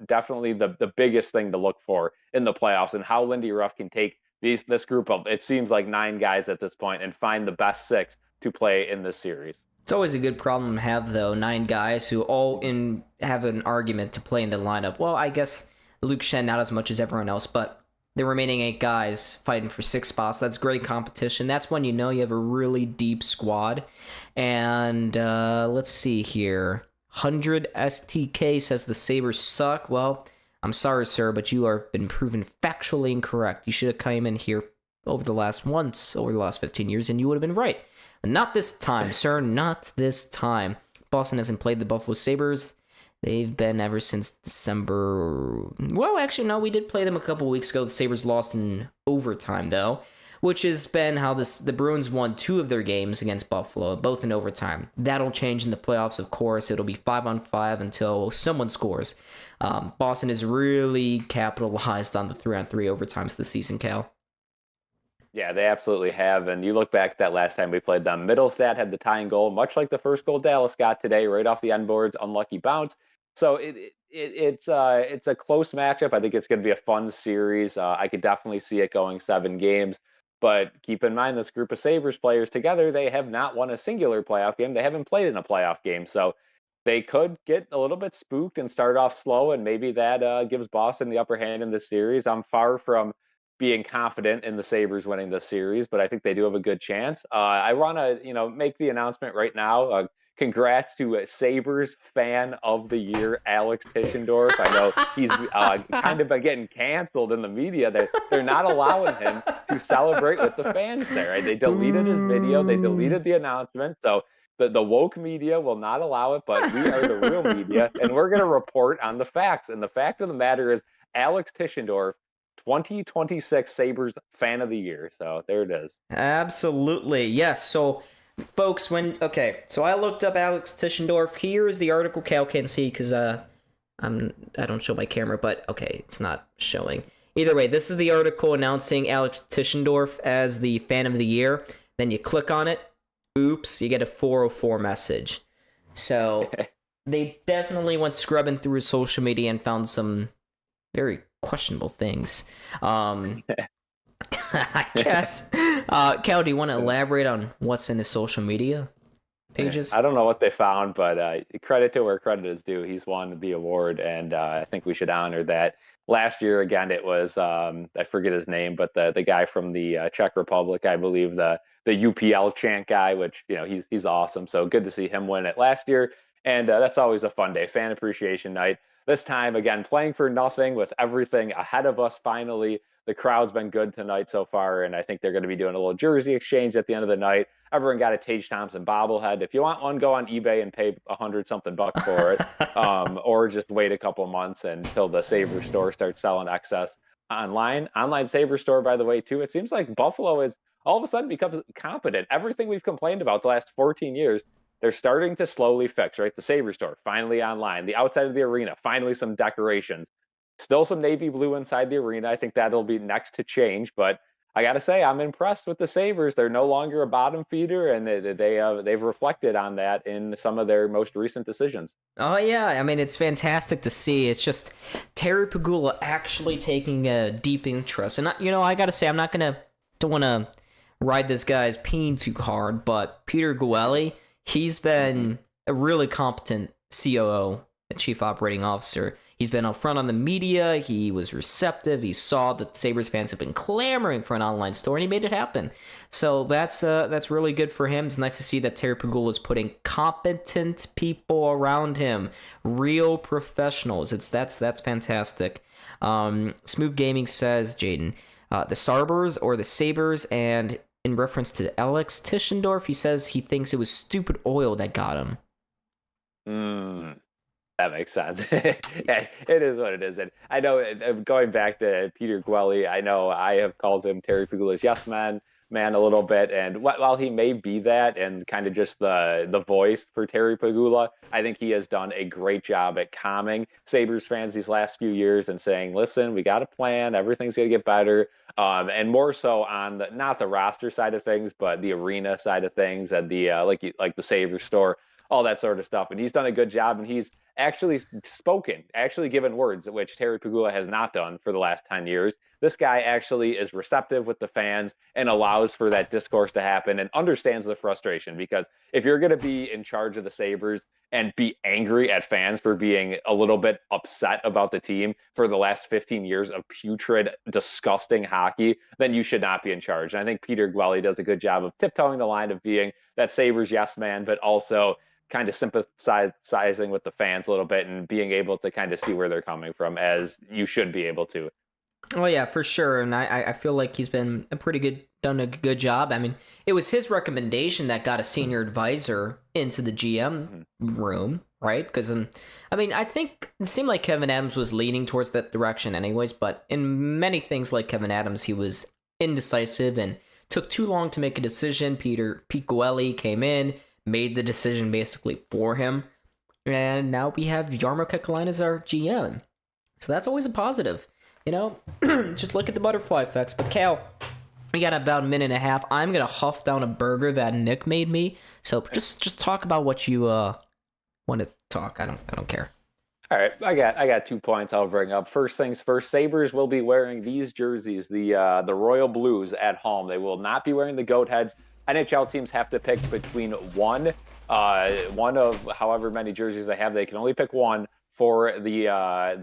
definitely the biggest thing to look for in the playoffs, and how Lindy Ruff can take this group of, it seems like 9 guys at this point, and find the best 6 to play in this series. It's always a good problem to have, though. 9 guys who all have an argument to play in the lineup. Well, I guess Luke Shen not as much as everyone else, but the remaining 8 guys fighting for 6 spots. That's great competition. That's when you know you have a really deep squad. And let's see here. 100 STK says the Sabres suck. Well, I'm sorry, sir, but you have been proven factually incorrect. You should have come in here over the last 15 years, and you would have been right. Not this time, sir. Not this time. Boston hasn't played the Buffalo Sabres. They've been ever since December. Well, actually, no, we did play them a couple weeks ago. The Sabres lost in overtime, though, which has been how the Bruins won 2 of their games against Buffalo, both in overtime. That'll change in the playoffs, of course. It'll be 5-on-5 until someone scores. Boston has really capitalized on the 3-on-3 overtimes this season, Cal. Yeah, they absolutely have. And you look back at that last time we played them, Middlestat had the tying goal, much like the first goal Dallas got today, right off the end boards, unlucky bounce. So it's a close matchup. I think it's going to be a fun series. I could definitely see it going 7 games. But keep in mind, this group of Sabres players together, they have not won a singular playoff game. They haven't played in a playoff game. So they could get a little bit spooked and start off slow, and maybe that gives Boston the upper hand in this series. I'm far from being confident in the Sabres winning this series, but I think they do have a good chance. I want to, make the announcement right now. Congrats to Sabres Fan of the Year, Alex Tischendorf. I know he's kind of been getting canceled in the media. They're not allowing him to celebrate with the fans there. Right? They deleted his video. They deleted the announcement. So the woke media will not allow it, but we are the real media, and we're going to report on the facts. And the fact of the matter is Alex Tischendorf, 2026 Sabres Fan of the Year. So there it is. Absolutely. Yes. So, folks, so I looked up Alex Tischendorf. Here is the article. Cal can't see because I don't show my camera, but okay, it's not showing. Either way, this is the article announcing Alex Tischendorf as the Fan of the Year. Then you click on it. Oops, you get a 404 message. So they definitely went scrubbing through his social media and found some very questionable things. I guess. Cal, do you want to elaborate on what's in the social media pages? I don't know what they found, but credit to where credit is due. He's won the award, and I think we should honor that. Last year, again, it was I forget his name, but the guy from the Czech Republic, I believe, the UPL chant guy, which he's awesome. So good to see him win it last year, and that's always a fun day, fan appreciation night. This time, again, playing for nothing with everything ahead of us. Finally, the crowd's been good tonight so far, and I think they're going to be doing a little jersey exchange at the end of the night. Everyone got a Tage Thompson bobblehead. If you want one, go on eBay and pay $100-something for it, or just wait a couple months until the Sabres store starts selling excess online. Online Sabres store, by the way, too. It seems like Buffalo is all of a sudden becomes competent. Everything we've complained about the last 14 years, they're starting to slowly fix, right? The Sabre store, finally online. The outside of the arena, finally some decorations. Still some navy blue inside the arena. I think that'll be next to change, but I got to say, I'm impressed with the Sabres. They're no longer a bottom feeder, and they've reflected on that in some of their most recent decisions. Oh yeah, I mean it's fantastic to see. It's just Terry Pagula actually taking a deep interest, and I gotta say don't want to ride this guy's peen too hard, but Peter Guelli, he's been a really competent COO, Chief Operating Officer. He's been up front on the media. He was receptive. He saw that Sabres fans have been clamoring for an online store, and he made it happen. So that's really good for him. It's nice to see that Terry Pagula is putting competent people around him, real professionals. That's fantastic. Smooth Gaming says, Jaden, the Sabres or the Sabres, and in reference to Alex Tischendorf, he says he thinks it was stupid oil that got him. That makes sense. It is what it is. And I know, going back to Peter Guelli, I know I have called him Terry Pagula's yes man a little bit. And while he may be that and kind of just the voice for Terry Pagula, I think he has done a great job at calming Sabres fans these last few years and saying, listen, we got a plan. Everything's going to get better. And more so on not the roster side of things, but the arena side of things and the like the Sabres store, all that sort of stuff. And he's done a good job, and he's actually given words, which Terry Pagula has not done for the last 10 years. This guy actually is receptive with the fans and allows for that discourse to happen and understands the frustration, because if you're going to be in charge of the Sabres and be angry at fans for being a little bit upset about the team for the last 15 years of putrid, disgusting hockey, then you should not be in charge. And I think Peter Guelli does a good job of tiptoeing the line of being that Sabres yes man, but also kind of sympathizing with the fans a little bit and being able to kind of see where they're coming from, as you should be able to. Oh yeah, for sure. And I feel like he's been done a good job. I mean, it was his recommendation that got a senior advisor into the GM room, right? Because I think it seemed like Kevin Adams was leaning towards that direction anyways, but in many things like Kevin Adams, he was indecisive and took too long to make a decision. Pete Guelli came in, made the decision basically for him, and now we have Jarmo Kekalainen as our GM. So that's always a positive. Just look at the butterfly effects. But Cal, we got about a minute and a half. I'm gonna huff down a burger that Nick made me. So just talk about what you want to talk. I don't care. All right, I got 2 points I'll bring up. First things first, Sabres will be wearing these jerseys, the Royal Blues at home. They will not be wearing the goat heads. NHL teams have to pick between one of however many jerseys they have. They can only pick one for the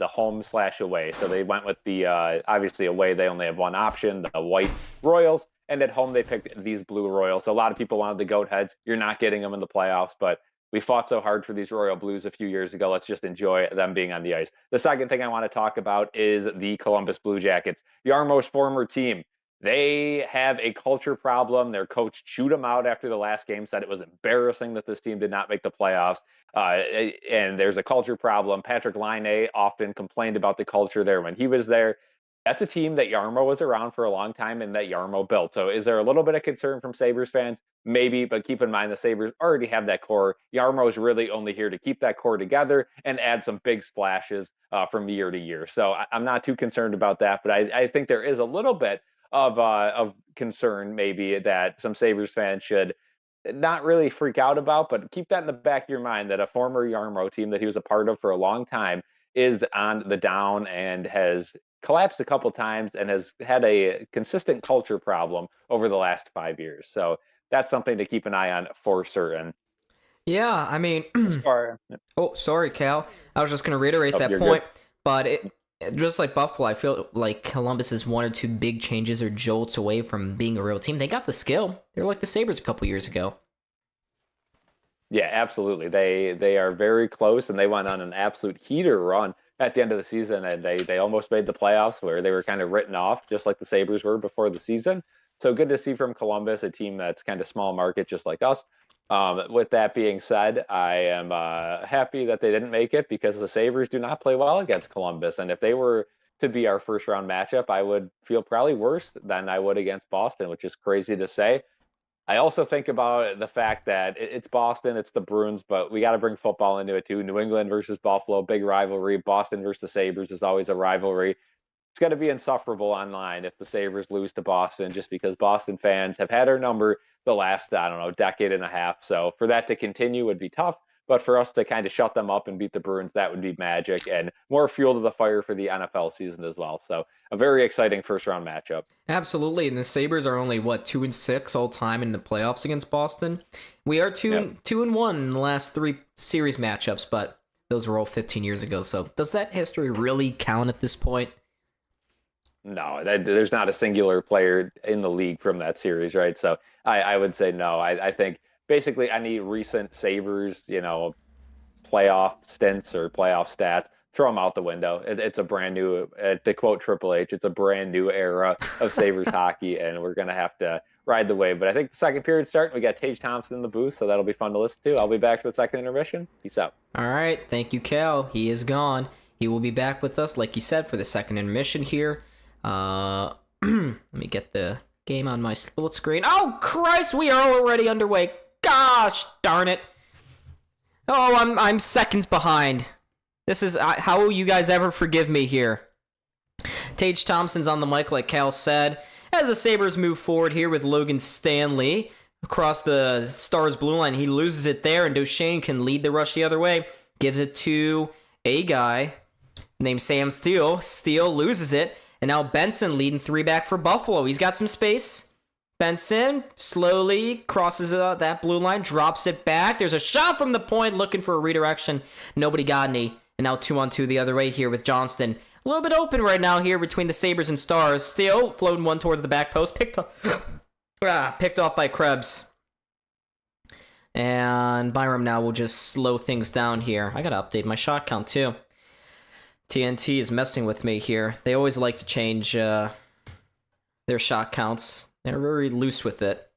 home/away. So they went with the obviously away. They only have one option, the white Royals, and at home they picked these blue Royals. So a lot of people wanted the goat heads. You're not getting them in the playoffs, but we fought so hard for these Royal Blues a few years ago. Let's just enjoy them being on the ice. The second thing I want to talk about is the Columbus Blue Jackets, Jarmo's former team. They have a culture problem. Their coach chewed them out after the last game, said it was embarrassing that this team did not make the playoffs. And there's a culture problem. Patrick Laine often complained about the culture there when he was there. That's a team that Jarmo was around for a long time and that Jarmo built. So is there a little bit of concern from Sabres fans? Maybe, but keep in mind the Sabres already have that core. Jarmo is really only here to keep that core together and add some big splashes from year to year. So I'm not too concerned about that, but I think there is a little bit of concern maybe that some Sabres fans should not really freak out about, but keep that in the back of your mind that a former Jarmo team that he was a part of for a long time is on the down and has collapsed a couple times and has had a consistent culture problem over the last 5 years. So that's something to keep an eye on for certain. Yeah, I mean, oh, sorry, Cal. I was just going to reiterate that point, good. But just like Buffalo, I feel like Columbus is one or two big changes or jolts away from being a real team. They got the skill. They're like the Sabres a couple years ago. Yeah, absolutely. They are very close, and they went on an absolute heater run at the end of the season, and they almost made the playoffs where they were kind of written off, just like the Sabres were before the season. So good to see from Columbus, a team that's kind of small market, just like us. With that being said, I am happy that they didn't make it because the Sabres do not play well against Columbus. And if they were to be our first round matchup, I would feel probably worse than I would against Boston, which is crazy to say. I also think about the fact that it's Boston, it's the Bruins, but we got to bring football into it too. New England versus Buffalo, big rivalry. Boston versus the Sabres is always a rivalry. It's going to be insufferable online if the Sabres lose to Boston, just because Boston fans have had our number the last, I don't know, decade and a half. So for that to continue would be tough. But for us to kind of shut them up and beat the Bruins, that would be magic and more fuel to the fire for the NFL season as well. So a very exciting first round matchup. Absolutely, and the Sabres are only 2-6 all time in the playoffs against Boston. We are 2-1 in the last 3 series matchups, but those were all 15 years ago. So does that history really count at this point? No, there's not a singular player in the league from that series, right? So I would say no. I think basically any recent Sabres, playoff stints or playoff stats, throw them out the window. It's a brand new, to quote Triple H, it's a brand new era of Sabres hockey, and we're going to have to ride the wave. But I think the second period starting, we got Tage Thompson in the booth, so that'll be fun to listen to. I'll be back for the second intermission. Peace out. All right. Thank you, Cal. He is gone. He will be back with us, like you said, for the second intermission here. Let me get the game on my split screen. Oh, Christ, we are already underway. Gosh darn it. Oh, I'm seconds behind. This is, how will you guys ever forgive me here? Tage Thompson's on the mic, like Cal said. As the Sabres move forward here with Logan Stanley across the Stars blue line, he loses it there, and Duchesne can lead the rush the other way. Gives it to a guy named Sam Steele. Steele loses it, and now Benson leading 3 back for Buffalo. He's got some space. Benson slowly crosses that blue line, drops it back. There's a shot from the point, looking for a redirection. Nobody got any. And now 2-on-2 the other way here with Johnston. A little bit open right now here between the Sabres and Stars. Still floating one towards the back post. Picked off by Krebs. And Byram now will just slow things down here. I got to update my shot count too. TNT is messing with me here. They always like to change their shot counts. They're very loose with it.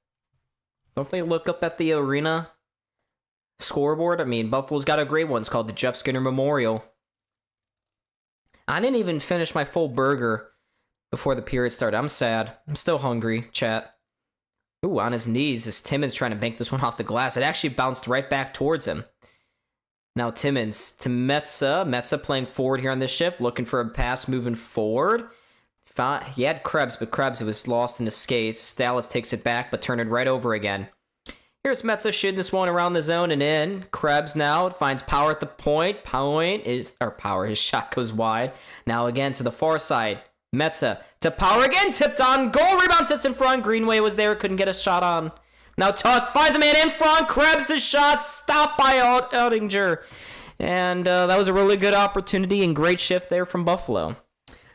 Don't they look up at the arena scoreboard? I mean, Buffalo's got a great one. It's called the Jeff Skinner Memorial. I didn't even finish my full burger before the period started. I'm sad. I'm still hungry, chat. Ooh, on his knees as Timmins trying to bank this one off the glass. It actually bounced right back towards him. Now Timmins to Metsa. Metsa playing forward here on this shift, looking for a pass moving forward. He had Krebs, but Krebs was lost in his skates. Dallas takes it back, but turned it right over again. Here's Metsa shooting this one around the zone and in. Krebs now finds Power at the point. His shot goes wide. Now again to the far side. Metsa to Power again, tipped on. Goal, rebound sits in front. Greenway was there, couldn't get a shot on. Now Tuck finds a man in front. Krebs' shot stopped by Oettinger. And that was a really good opportunity and great shift there from Buffalo.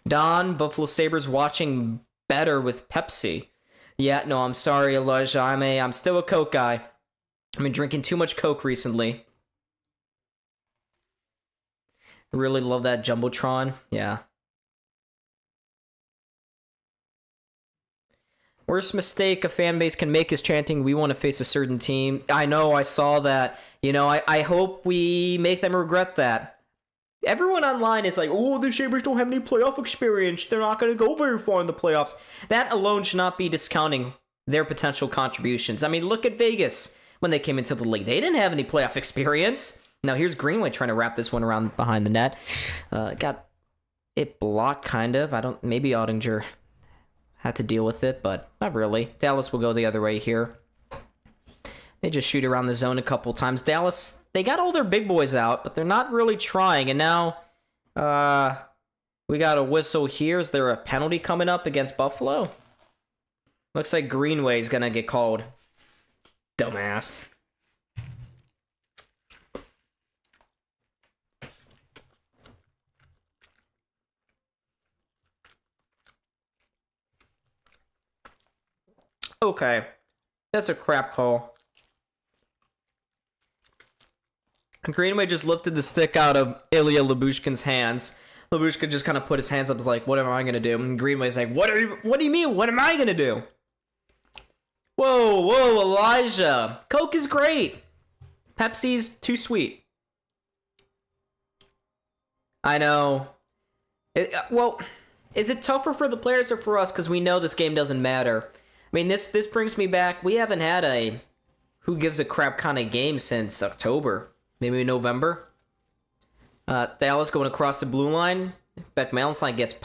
Don, Buffalo Sabres watching better with Pepsi. Yeah, no, I'm sorry, Elijah. I'm still a Coke guy. I've been drinking too much Coke recently. I really love that Jumbotron. Yeah. Worst mistake a fan base can make is chanting, "We want to face a certain team." I know, I saw that. I hope we make them regret that. Everyone online is like, oh, the Sabres don't have any playoff experience. They're not going to go very far in the playoffs. That alone should not be discounting their potential contributions. I mean, look at Vegas when they came into the league. They didn't have any playoff experience. Now here's Greenway trying to wrap this one around behind the net. Got it blocked, kind of. Maybe Oettinger had to deal with it, but not really. Dallas will go the other way here. They just shoot around the zone a couple times. Dallas, they got all their big boys out, but they're not really trying. And now we got a whistle here. Is there a penalty coming up against Buffalo? Looks like Greenway's going to get called. Dumbass. Okay. That's a crap call. Greenway just lifted the stick out of Ilya Lyubushkin's hands. Lyubushkin just kind of put his hands up, like, what am I going to do? And Greenway's like, what do you mean? What am I going to do? Whoa, Elijah. Coke is great. Pepsi's too sweet. I know. Well, is it tougher for the players or for us? Because we know this game doesn't matter. I mean, this brings me back. We haven't had a who gives a crap kind of game since October, maybe November. Dallas going across the blue line. Beck Malenstein gets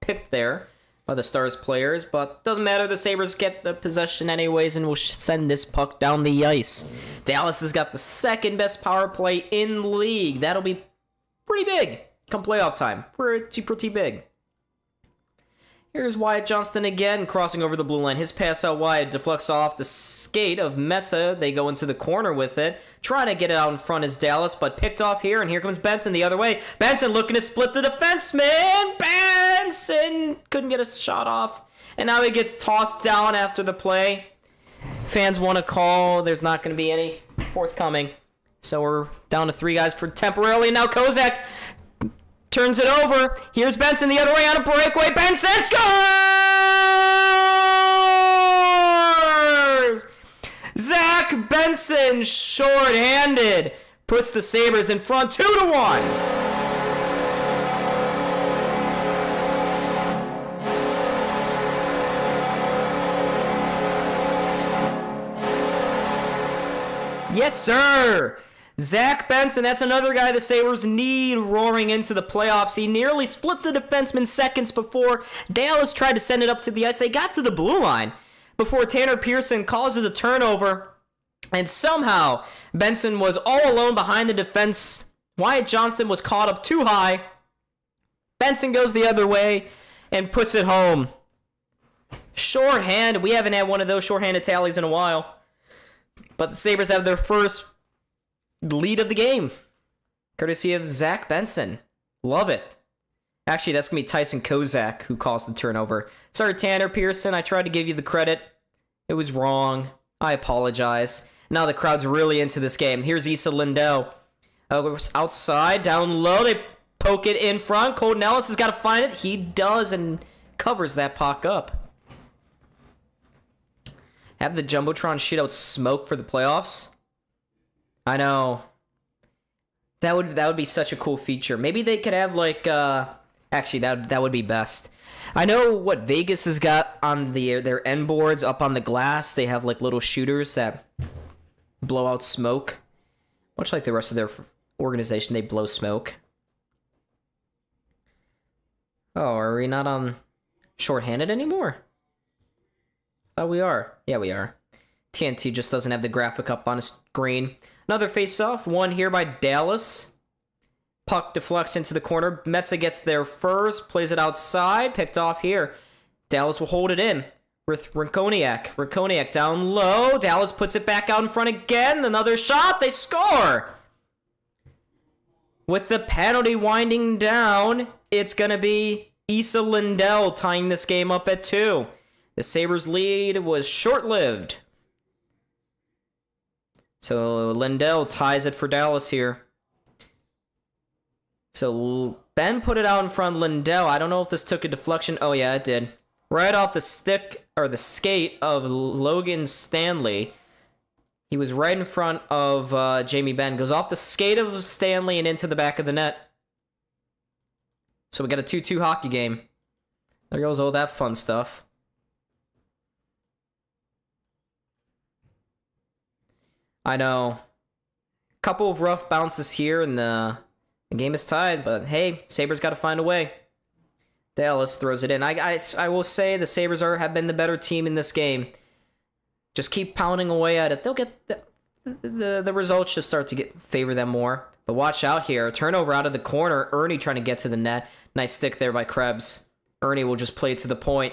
picked there by the Stars players, but doesn't matter. The Sabres get the possession anyways, and will send this puck down the ice. Dallas has got the second best power play in the league. That'll be pretty big come playoff time. Pretty big. Here's Wyatt Johnston again, crossing over the blue line. His pass out wide deflects off the skate of Metsä. They go into the corner with it. Trying to get it out in front is Dallas, but picked off here, and here comes Benson the other way. Benson looking to split the defenseman. Benson couldn't get a shot off, and now he gets tossed down after the play. Fans want to call. There's not going to be any forthcoming. So we're down to 3 guys for temporarily, and now Kozak turns it over. Here's Benson the other way on a breakaway. Benson scores! Zach Benson, short-handed, puts the Sabres in front 2-1. Yes, sir! Zach Benson, that's another guy the Sabres need roaring into the playoffs. He nearly split the defenseman seconds before Dallas tried to send it up to the ice. They got to the blue line before Tanner Pearson causes a turnover. And somehow, Benson was all alone behind the defense. Wyatt Johnston was caught up too high. Benson goes the other way and puts it home. Shorthanded. We haven't had one of those shorthanded tallies in a while. But the Sabres have their first lead of the game, courtesy of Zach Benson. Love it. Actually, that's going to be Tyson Kozak who caused the turnover. Sorry, Tanner Pearson. I tried to give you the credit. It was wrong. I apologize. Now the crowd's really into this game. Here's Esa Lindell. Outside, down low. They poke it in front. Colton Ellis has got to find it. He does and covers that puck up. Have the Jumbotron shootout smoke for the playoffs? I know. That would be such a cool feature. Maybe they could have like actually that would be best. I know what Vegas has got on their end boards up on the glass. They have like little shooters that blow out smoke. Much like the rest of their organization, they blow smoke. Oh, are we not on shorthanded anymore? Thought we are. Yeah, we are. TNT just doesn't have the graphic up on a screen. Another face-off, one here by Dallas. Puck deflects into the corner. Metsä gets there first, plays it outside, picked off here. Dallas will hold it in with Rinkoniak. Rinkoniak down low. Dallas puts it back out in front again. Another shot. They score! With the penalty winding down, it's going to be Esa Lindell tying this game up at 2. The Sabres' lead was short-lived. So Lindell ties it for Dallas here. So Ben put it out in front of Lindell. I don't know if this took a deflection. Oh, yeah, it did. Right off the stick, or the skate of Logan Stanley. He was right in front of Jamie Benn. Goes off the skate of Stanley and into the back of the net. So we got a 2-2 hockey game. There goes all that fun stuff. I know. Couple of rough bounces here, and the game is tied. But hey, Sabres got to find a way. Dallas throws it in. I will say the Sabres have been the better team in this game. Just keep pounding away at it. They'll get the results should start to favor them more. But watch out here. Turnover out of the corner. Ernie trying to get to the net. Nice stick there by Krebs. Ernie will just play it to the point.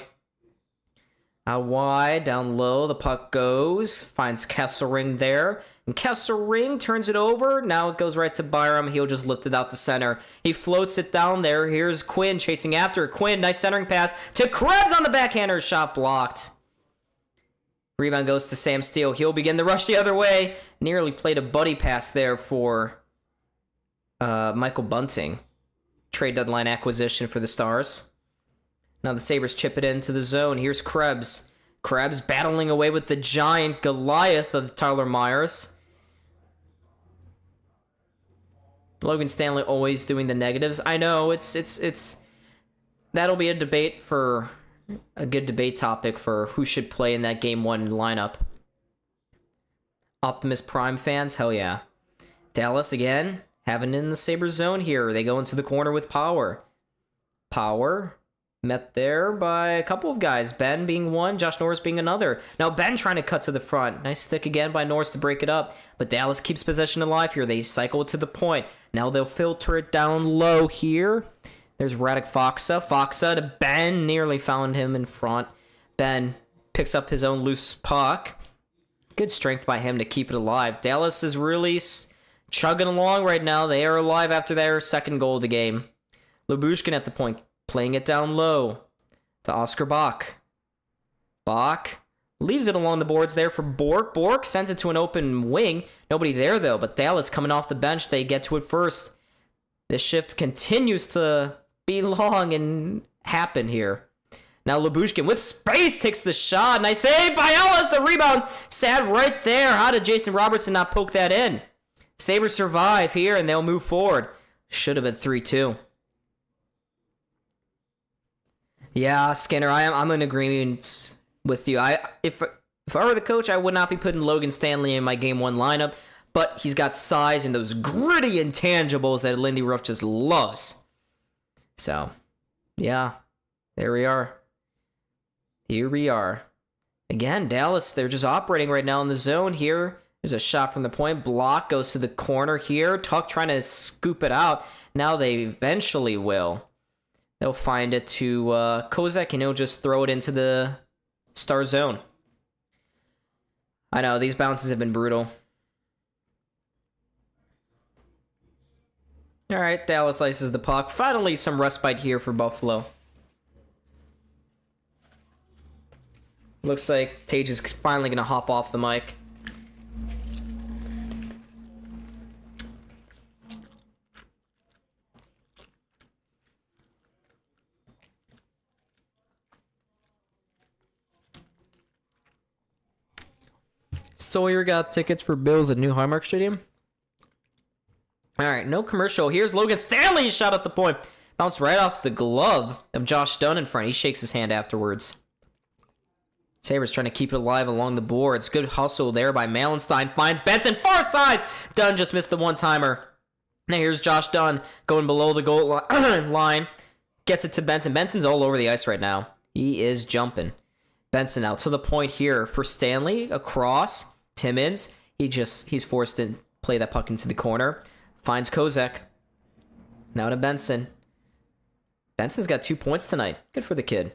Out wide, down low, the puck goes, finds Kesselring there, and Kesselring turns it over, now it goes right to Byram, he'll just lift it out to center. He floats it down there, here's Quinn chasing after. Quinn, nice centering pass to Krebs on the backhander, shot blocked. Rebound goes to Sam Steele, he'll begin the rush the other way, nearly played a buddy pass there for Michael Bunting. Trade deadline acquisition for the Stars. Now the Sabres chip it into the zone. Here's Krebs. Krebs battling away with the giant Goliath of Tyler Myers. Logan Stanley always doing the negatives. I know, it's that'll be a good debate topic for who should play in that Game 1 lineup. Optimus Prime fans, hell yeah. Dallas again, having it in the Sabres zone here. They go into the corner with Power. Power met there by a couple of guys. Ben being one, Josh Norris being another. Now Ben trying to cut to the front. Nice stick again by Norris to break it up. But Dallas keeps possession alive here. They cycle it to the point. Now they'll filter it down low here. There's Radek Faksa. Faksa to Ben. Nearly found him in front. Ben picks up his own loose puck. Good strength by him to keep it alive. Dallas is really chugging along right now. They are alive after their second goal of the game. Lyubushkin at the point, playing it down low to Oscar Bach. Bach leaves it along the boards there for Bork. Bork sends it to an open wing. Nobody there, though, but Dallas coming off the bench. They get to it first. This shift continues to be long and happen here. Now Lyubushkin with space takes the shot. Nice save by Ellis. The rebound sat right there. How did Jason Robertson not poke that in? Sabres survive here, and they'll move forward. Should have been 3-2. Yeah, Skinner, I'm in agreement with you. If I were the coach, I would not be putting Logan Stanley in my Game 1 lineup, but he's got size and those gritty intangibles that Lindy Ruff just loves. So, yeah, there we are. Here we are. Again, Dallas, they're just operating right now in the zone here. There's a shot from the point. Block goes to the corner here. Tuck trying to scoop it out. Now they eventually will. They'll find it to Kozak, and he'll just throw it into the star zone. I know, these bounces have been brutal. All right, Dallas ices the puck. Finally, some respite here for Buffalo. Looks like Tage is finally going to hop off the mic. Sawyer got tickets for Bills at New Highmark Stadium. All right, no commercial. Here's Logan Stanley shot at the point. Bounced right off the glove of Josh Dunn in front. He shakes his hand afterwards. Sabres trying to keep it alive along the boards. Good hustle there by Malenstein. Finds Benson. Far side. Dunn just missed the one-timer. Now here's Josh Dunn going below the goal line. Gets it to Benson. Benson's all over the ice right now. He is jumping. Benson out to the point here for Stanley. Across. Timmins. He's forced to play that puck into the corner. Finds Kozak. Now to Benson. Benson's got 2 points tonight. Good for the kid.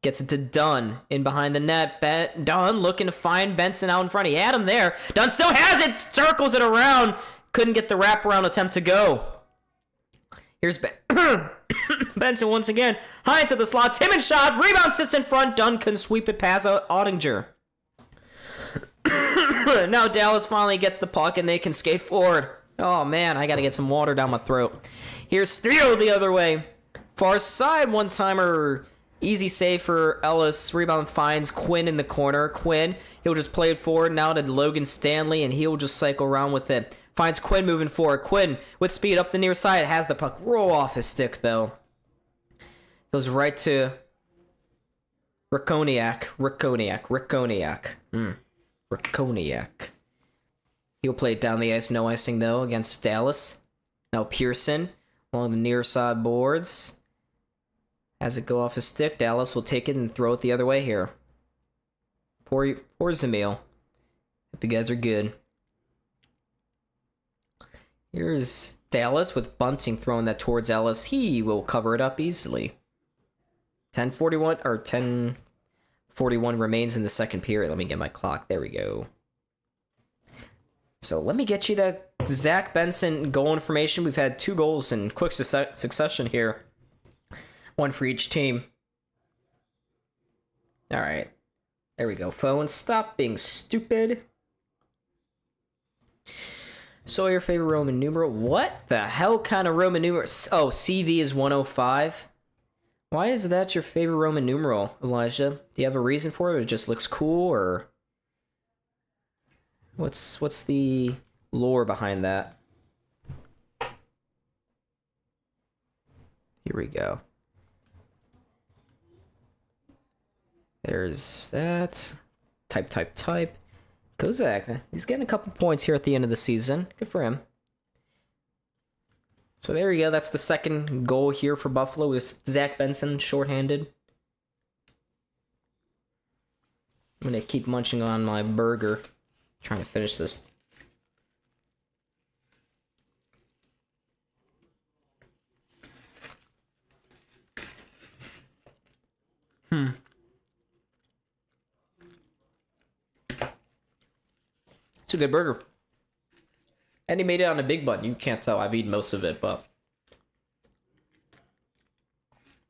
Gets it to Dunn in behind the net. Dunn looking to find Benson out in front. He had him there. Dunn still has it. Circles it around. Couldn't get the wraparound attempt to go. Here's Benson once again. High into the slot. Timmins shot. Rebound sits in front. Dunn can sweep it past Ottinger. Now Dallas finally gets the puck and they can skate forward. Oh man, I gotta get some water down my throat. Here's Steele the other way. Far side one-timer. Easy save for Ellis. Rebound finds Quinn in the corner. Quinn, he'll just play it forward now to Logan Stanley, and he'll just cycle around with it. Finds Quinn moving forward. Quinn, with speed up the near side, has the puck roll off his stick, though. Goes right to Rakoniak. He'll play it down the ice. No icing, though, against Dallas. Now Pearson along the near side boards. As it go off his stick, Dallas will take it and throw it the other way here. Poor Zamil. Hope you guys are good. Here's Dallas with Bunting throwing that towards Ellis. He will cover it up easily. 10:41 remains in the second period. Let me get my clock. There we go. So let me get you that Zach Benson goal information. We've had 2 goals in quick succession here. 1 for each team. All right. There we go, phone. Stop being stupid. So your favorite Roman numeral? What the hell kind of Roman numeral? Oh, CV is 105. Why is that your favorite Roman numeral, Elijah? Do you have a reason for it, or it just looks cool, or what's the lore behind that? Here we go. There's that. Type. Kozak, he's getting a couple points here at the end of the season. Good for him. So there you go. That's the second goal here for Buffalo, with Zach Benson shorthanded. I'm going to keep munching on my burger, trying to finish this. It's a good burger. And he made it on a big bun. You can't tell. I've eaten most of it, but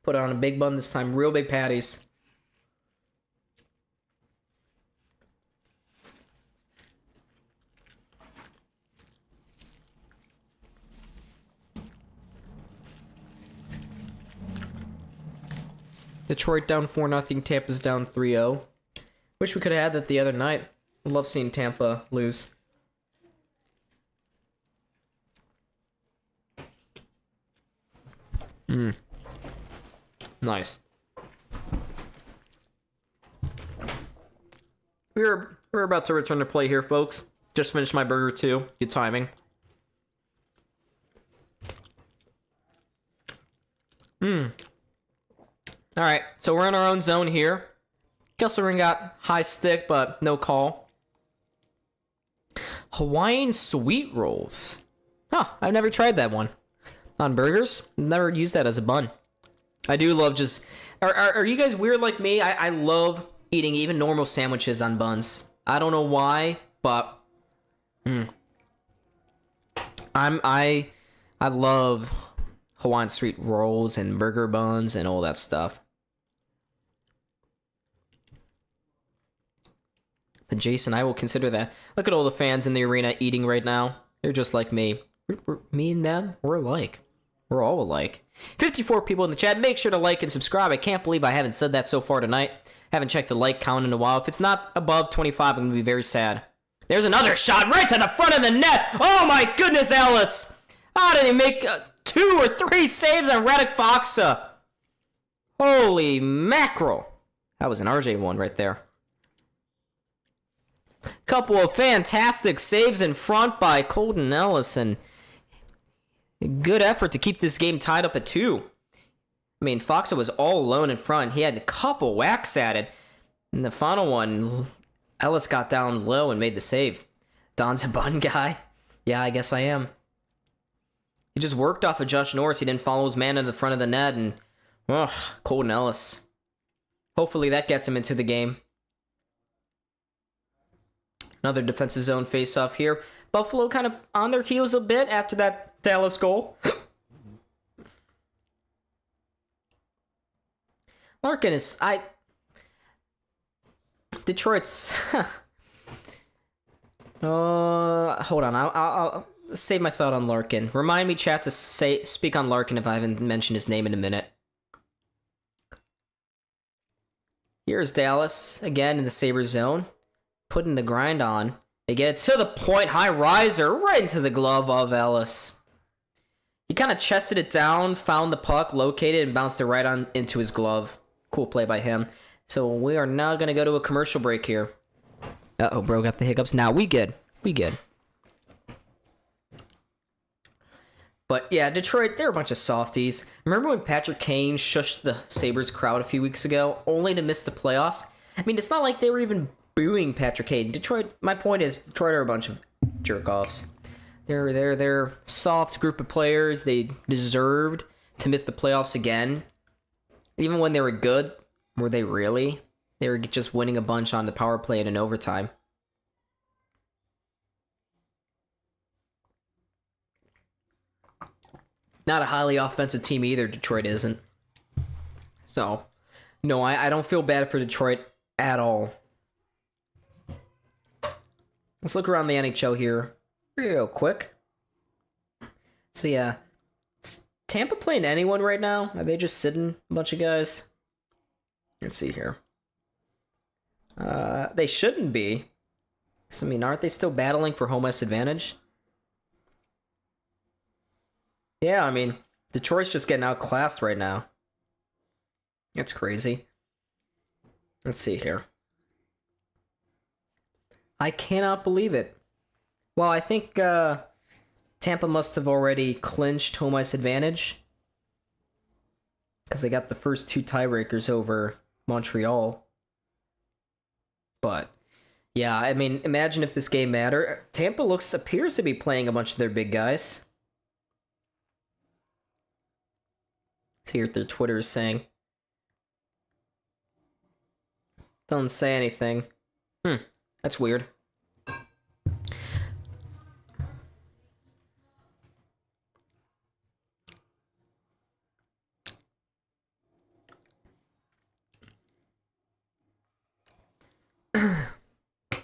put it on a big bun this time. Real big patties. Detroit down 4-0. Tampa's down 3-0. Wish we could have had that the other night. I love seeing Tampa lose. Nice. We're about to return to play here, folks. Just finished my burger too. Good timing. Alright, so we're in our own zone here. Kesselring got high stick, but no call. Hawaiian sweet rolls. Huh, I've never tried that one. On burgers? Never used that as a bun. I do love just... Are you guys weird like me? I love eating even normal sandwiches on buns. I don't know why, but... I love Hawaiian sweet rolls and burger buns and all that stuff. But Jason, I will consider that. Look at all the fans in the arena eating right now. They're just like me. Me and them, we're alike. We're all alike. 54 people in the chat. Make sure to like and subscribe. I can't believe I haven't said that so far tonight. Haven't checked the like count in a while. If it's not above 25, I'm going to be very sad. There's another shot right to the front of the net. Oh my goodness, Ellis. How did he make 2 or 3 saves on Radek Faksa? Holy mackerel. That was an RJ one right there. Couple of fantastic saves in front by Colton Ellis, and good effort to keep this game tied up at 2. I mean, Faksa was all alone in front. He had a couple whacks at it. In the final one, Ellis got down low and made the save. Don's a bun guy. Yeah, I guess I am. He just worked off of Josh Norris. He didn't follow his man in the front of the net, and Colton Ellis. Hopefully that gets him into the game. Another defensive zone face-off here. Buffalo kind of on their heels a bit after that Dallas goal. Larkin is... Detroit's... hold on. I'll save my thought on Larkin. Remind me, chat, to speak on Larkin if I haven't mentioned his name in a minute. Here's Dallas, again in the Sabres zone. Putting the grind on. They get it to the point. High riser right into the glove of Ellis. He kind of chested it down, found the puck, located, and bounced it right on into his glove. Cool play by him. So we are now going to go to a commercial break here. Uh-oh, bro, got the hiccups. Now we good. We good. But yeah, Detroit, they're a bunch of softies. Remember when Patrick Kane shushed the Sabres crowd a few weeks ago, only to miss the playoffs? I mean, it's not like they were even booing Patrick Kane. Detroit, my point is, Detroit are a bunch of jerk-offs. They're soft group of players. They deserved to miss the playoffs again. Even when they were good, were they really? They were just winning a bunch on the power play and in overtime. Not a highly offensive team either, Detroit isn't. So, no, I don't feel bad for Detroit at all. Let's look around the NHL here real quick. So yeah, is Tampa playing anyone right now? Are they just sitting a bunch of guys? Let's see here. They shouldn't be. So, I mean, aren't they still battling for home ice advantage? Yeah, I mean, Detroit's just getting outclassed right now. That's crazy. Let's see here. I cannot believe it. Well, I think Tampa must have already clinched home ice advantage, because they got the first 2 tiebreakers over Montreal. But yeah, I mean, imagine if this game mattered. Tampa appears to be playing a bunch of their big guys. Let's hear what their Twitter is saying. Doesn't say anything. That's weird.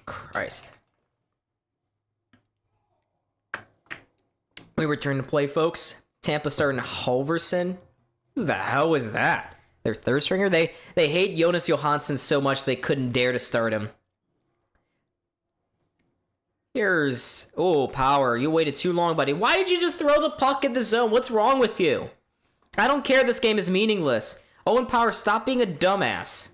Christ. We return to play, folks. Tampa starting Halverson. Who the hell is that? Their third stringer? They hate Jonas Johansson so much they couldn't dare to start him. Here's... Oh, Power. You waited too long, buddy. Why did you just throw the puck in the zone? What's wrong with you? I don't care. This game is meaningless. Owen Power, stop being a dumbass.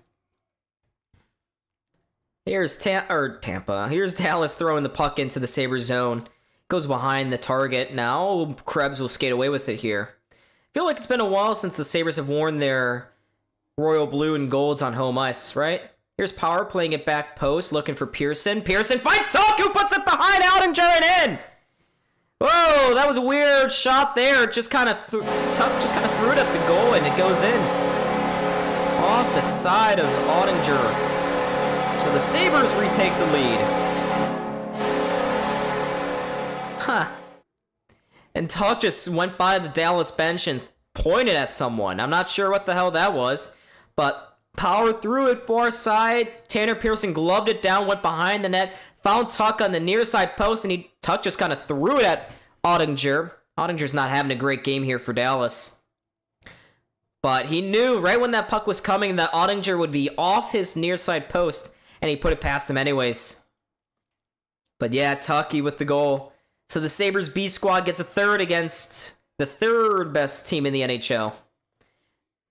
Here's Tampa. Here's Dallas throwing the puck into the Sabres zone. Goes behind the target. Now Krebs will skate away with it here. I feel like it's been a while since the Sabres have worn their royal blue and golds on home ice, right? Here's Power playing it back post, looking for Pearson. Pearson finds Tuck, who puts it behind Aldinger and in! Whoa, that was a weird shot there. Tuck just kind of threw it at the goal, and it goes in. Off the side of Aldinger. So the Sabres retake the lead. Huh. And Tuck just went by the Dallas bench and pointed at someone. I'm not sure what the hell that was, but Power threw it far side. Tanner Pearson gloved it down, went behind the net, found Tuck on the near side post, and Tuck just kind of threw it at Ottinger. Ottinger's not having a great game here for Dallas. But he knew right when that puck was coming that Ottinger would be off his near side post, and he put it past him anyways. But yeah, Tucky with the goal. So the Sabres B squad gets a third against the third best team in the NHL.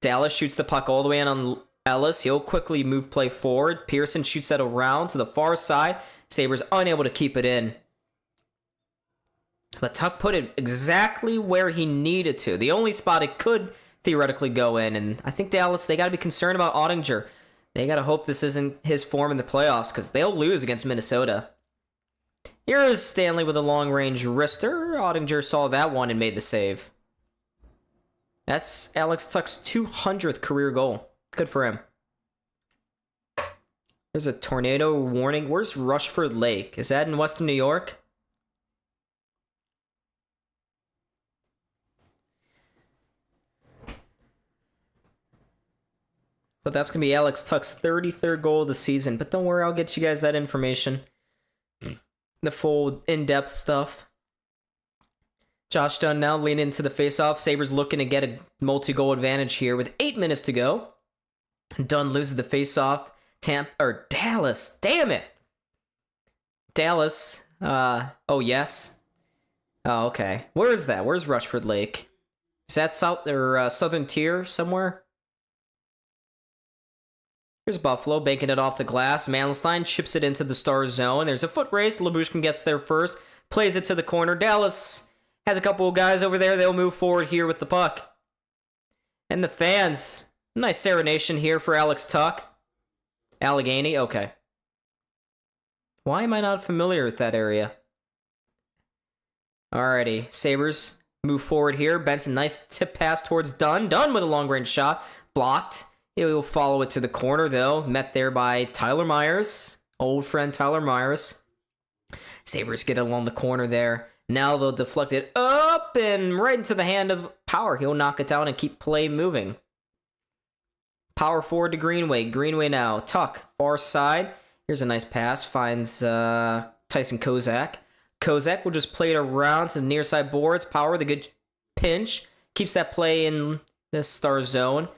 Dallas shoots the puck all the way in on Ellis. He'll quickly move play forward. Pearson shoots that around to the far side. Sabres unable to keep it in. But Tuck put it exactly where he needed to. The only spot it could theoretically go in. And I think Dallas, they got to be concerned about Ottinger. They got to hope this isn't his form in the playoffs, because they'll lose against Minnesota. Here's Stanley with a long-range wrister. Ottinger saw that one and made the save. That's Alex Tuck's 200th career goal. Good for him. There's a tornado warning. Where's Rushford Lake? Is that in Western New York? But that's going to be Alex Tuck's 33rd goal of the season. But don't worry, I'll get you guys that information. The full in-depth stuff. Josh Dunn now leaning into the faceoff. Sabres looking to get a multi-goal advantage here with 8 minutes to go. Dunn loses the faceoff. Dallas. Damn it. Dallas. Oh, yes. Oh, okay. Where is that? Where's Rushford Lake? Is that south or southern tier somewhere? Here's Buffalo, banking it off the glass. Mandelstein chips it into the Stars zone. There's a foot race. Lyubushkin gets there first. Plays it to the corner. Dallas has a couple of guys over there. They'll move forward here with the puck. And the fans. Nice serenation here for Alex Tuck. Allegheny, okay. Why am I not familiar with that area? Alrighty, Sabres move forward here. Benson, nice tip pass towards Dunn. Dunn with a long-range shot. Blocked. He'll follow it to the corner, though. Met there by Tyler Myers. Old friend Tyler Myers. Sabres get it along the corner there. Now they'll deflect it up and right into the hand of Power. He'll knock it down and keep play moving. Power forward to Greenway. Greenway now. Tuck, far side. Here's a nice pass. Finds Tyson Kozak. Kozak will just play it around to the near side boards. Power with a good pinch. Keeps that play in the Star zone.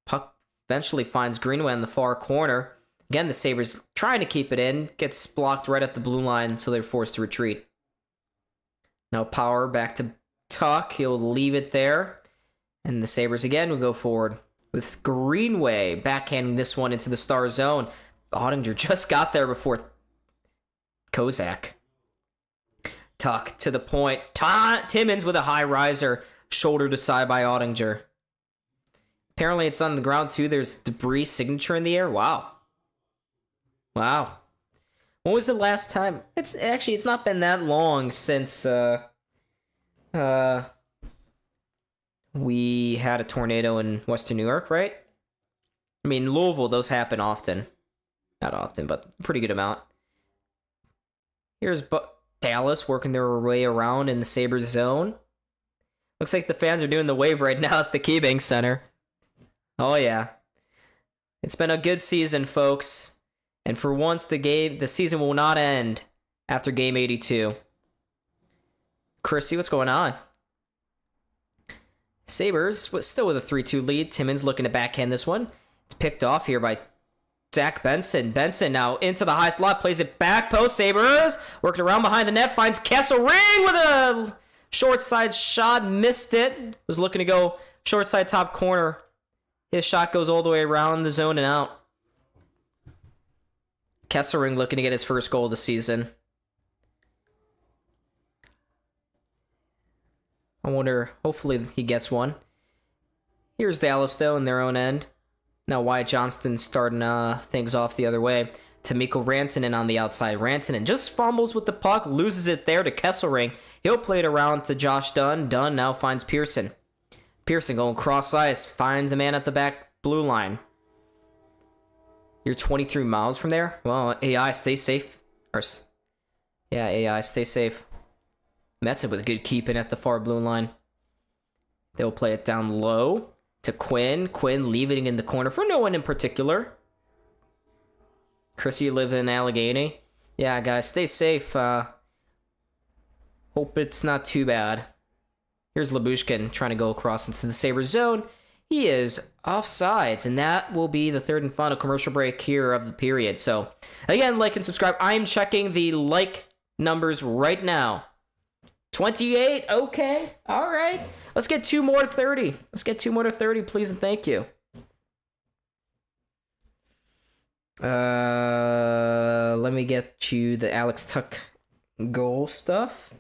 Puck eventually finds Greenway in the far corner. Again, the Sabres trying to keep it in. Gets blocked right at the blue line, so they're forced to retreat. Now Power back to Tuck. He'll leave it there. And the Sabres again will go forward. with Greenway backhanding this one into the star zone. Ottinger just got there before Kozak. Tuck to the point. Timmins with a high riser, shoulder to side by Ottinger. Apparently it's on the ground too. There's debris signature in the air. Wow. When was the last time? It's not been that long since we had a tornado in Western New York, right? I mean, Louisville, those happen often. Not often, but a pretty good amount. Here's Dallas working their way around in the Sabres zone. Looks like the fans are doing the wave right now at the KeyBank Center. Oh, yeah. It's been a good season, folks. And for once, the season will not end after Game 82. Chrissy, what's going on? Sabres still with a 3-2 lead. Timmins looking to backhand this one. It's picked off here by Zach Benson. Benson now into the high slot, plays it back post. Sabres working around behind the net, finds Kesselring with a short side shot, missed it. Was looking to go short side top corner. His shot goes all the way around the zone and out. Kesselring looking to get his first goal of the season. I wonder, hopefully he gets one. Here's Dallas, though, in their own end. Now Wyatt Johnston starting things off the other way. To Mikko Rantanen on the outside. Rantanen just fumbles with the puck, loses it there to Kesselring. He'll play it around to Josh Dunn. Dunn now finds Pearson. Pearson going cross ice, finds a man at the back blue line. You're 23 miles from there? Well, AI, stay safe. Yeah, AI, stay safe. Mets with a good keeping at the far blue line. They'll play it down low to Quinn. Quinn leaving it in the corner for no one in particular. Chris, you live in Allegheny? Yeah, guys, stay safe. Hope it's not too bad. Here's Lyubushkin trying to go across into the Sabres zone. He is offsides, and that will be the third and final commercial break here of the period. So, again, like and subscribe. I'm checking the like numbers right now. 28? Okay. All right. Let's get 2 more to 30. Let's get 2 more to 30, please and thank you. Let me get you the Alex Tuck goal stuff.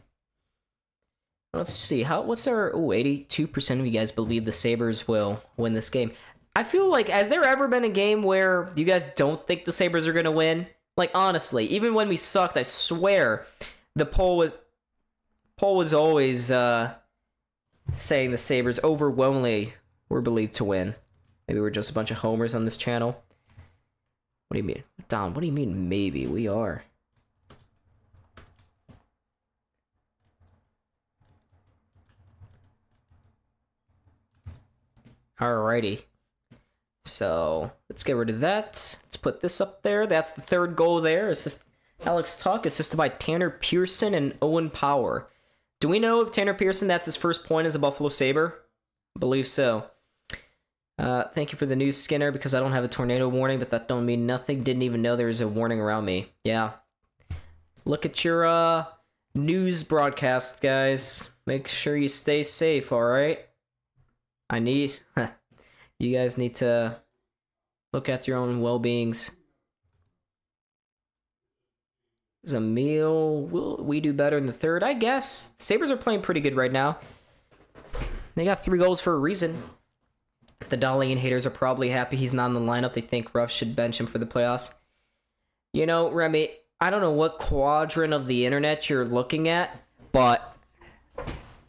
Let's see. What's our... 82% of you guys believe the Sabres will win this game. I feel like, has there ever been a game where you guys don't think the Sabres are going to win? Like, honestly, even when we sucked, I swear, the poll was always saying the Sabres overwhelmingly were believed to win. Maybe we're just a bunch of homers on this channel. What do you mean? Don, what do you mean maybe? We are. Alrighty. So, let's get rid of that. Let's put this up there. That's the third goal there. Assist Alex Tuck, assisted by Tanner Pearson and Owen Power. Do we know if Tanner Pearson, that's his first point as a Buffalo Sabre? I believe so. Thank you for the news, Skinner, because I don't have a tornado warning, but that don't mean nothing. Didn't even know there was a warning around me. Yeah. Look at your news broadcast, guys. Make sure you stay safe, alright? You guys need to look at your own well-beings. Zamil, will we do better in the third? I guess. Sabres are playing pretty good right now. They got 3 goals for a reason. The Dahlin haters are probably happy he's not in the lineup. They think Ruff should bench him for the playoffs. You know, Remy, I don't know what quadrant of the internet you're looking at, but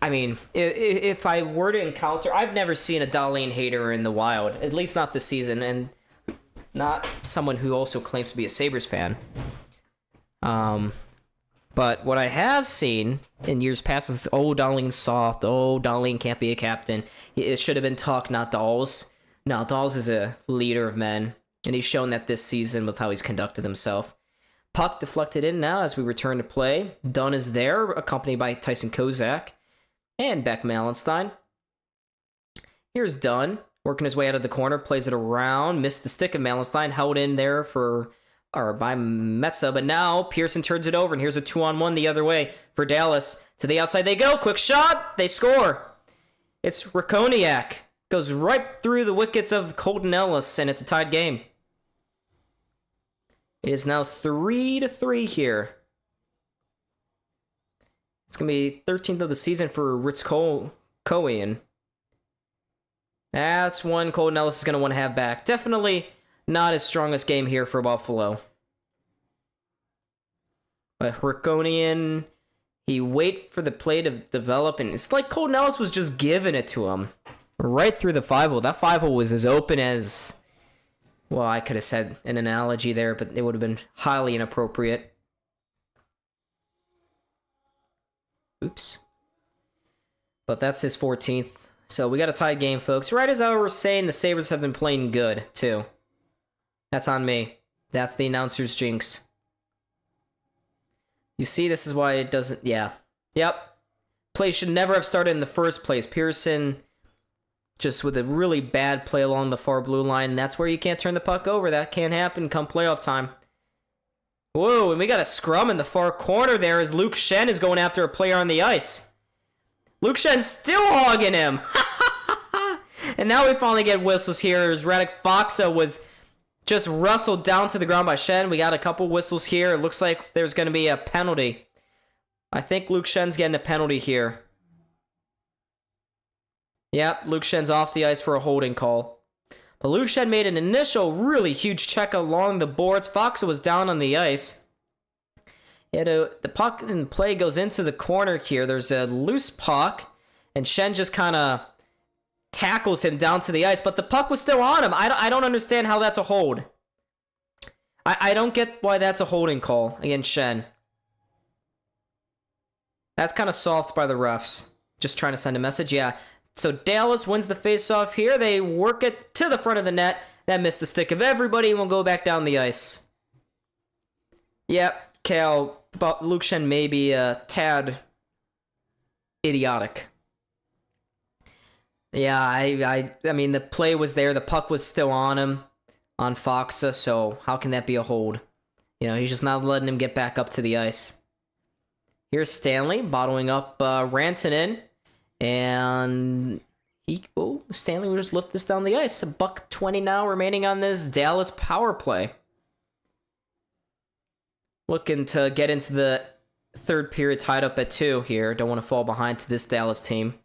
I mean, if I were to encounter... I've never seen a Dahlin hater in the wild, at least not this season, and not someone who also claims to be a Sabres fan. But what I have seen in years past is, oh, Dahlin's soft. Oh, Dahlin can't be a captain. It should have been Tuck, not Dahls. No, Dahls is a leader of men, and he's shown that this season with how he's conducted himself. Puck deflected in now as we return to play. Dunn is there, accompanied by Tyson Kozak and Beck Malenstein. Here's Dunn, working his way out of the corner, plays it around, missed the stick of Malenstein, held in there by Metza, but now Pearson turns it over, and here's a 2-on-1 the other way for Dallas. To the outside they go, quick shot, they score. It's Rakoniak Goes right through the wickets of Colton Ellis, and it's a tied game. It is now 3-3 here. It's going to be 13th of the season for Ritz Cohen. That's one Colton Ellis is going to want to have back. Definitely not his strongest game here for Buffalo. But Riconian, he wait for the play to develop, and it's like Colton Ellis was just giving it to him. Right through the 5-hole. That 5-hole was as open as... Well, I could have said an analogy there, but it would have been highly inappropriate. Oops. But that's his 14th. So we got a tied game, folks. Right as I was saying, the Sabres have been playing good, too. That's on me. That's the announcer's jinx. You see, this is why it doesn't... Yeah. Yep. Play should never have started in the first place. Pearson just with a really bad play along the far blue line. And that's where you can't turn the puck over. That can't happen come playoff time. Whoa, and we got a scrum in the far corner there as Luke Schenn is going after a player on the ice. Luke Schenn's still hogging him. And now we finally get whistles here as Radek Faksa was just wrestled down to the ground by Schenn. We got a couple whistles here. It looks like there's going to be a penalty. I think Luke Schenn's getting a penalty here. Yep, Luke Schenn's off the ice for a holding call. But Luke Schenn made an initial really huge check along the boards. Faksa was down on the ice. The puck in play goes into the corner here. There's a loose puck, and Schenn just kind of tackles him down to the ice, but the puck was still on him. I don't understand how that's a hold. I don't get why that's a holding call against Schenn. That's kind of soft by the refs. Just trying to send a message. Yeah. So Dallas wins the faceoff here. They work it to the front of the net. That missed the stick of everybody and will go back down the ice. Yep, Cal, but Luke Schenn may be a tad idiotic. Yeah, I mean, the play was there. The puck was still on him, on Faksa, so how can that be a hold? You know, he's just not letting him get back up to the ice. Here's Stanley bottling up Rantanen, and Stanley will just lift this down the ice. $1:20 now remaining on this Dallas power play. Looking to get into the third period tied up at 2 here. Don't want to fall behind to this Dallas team.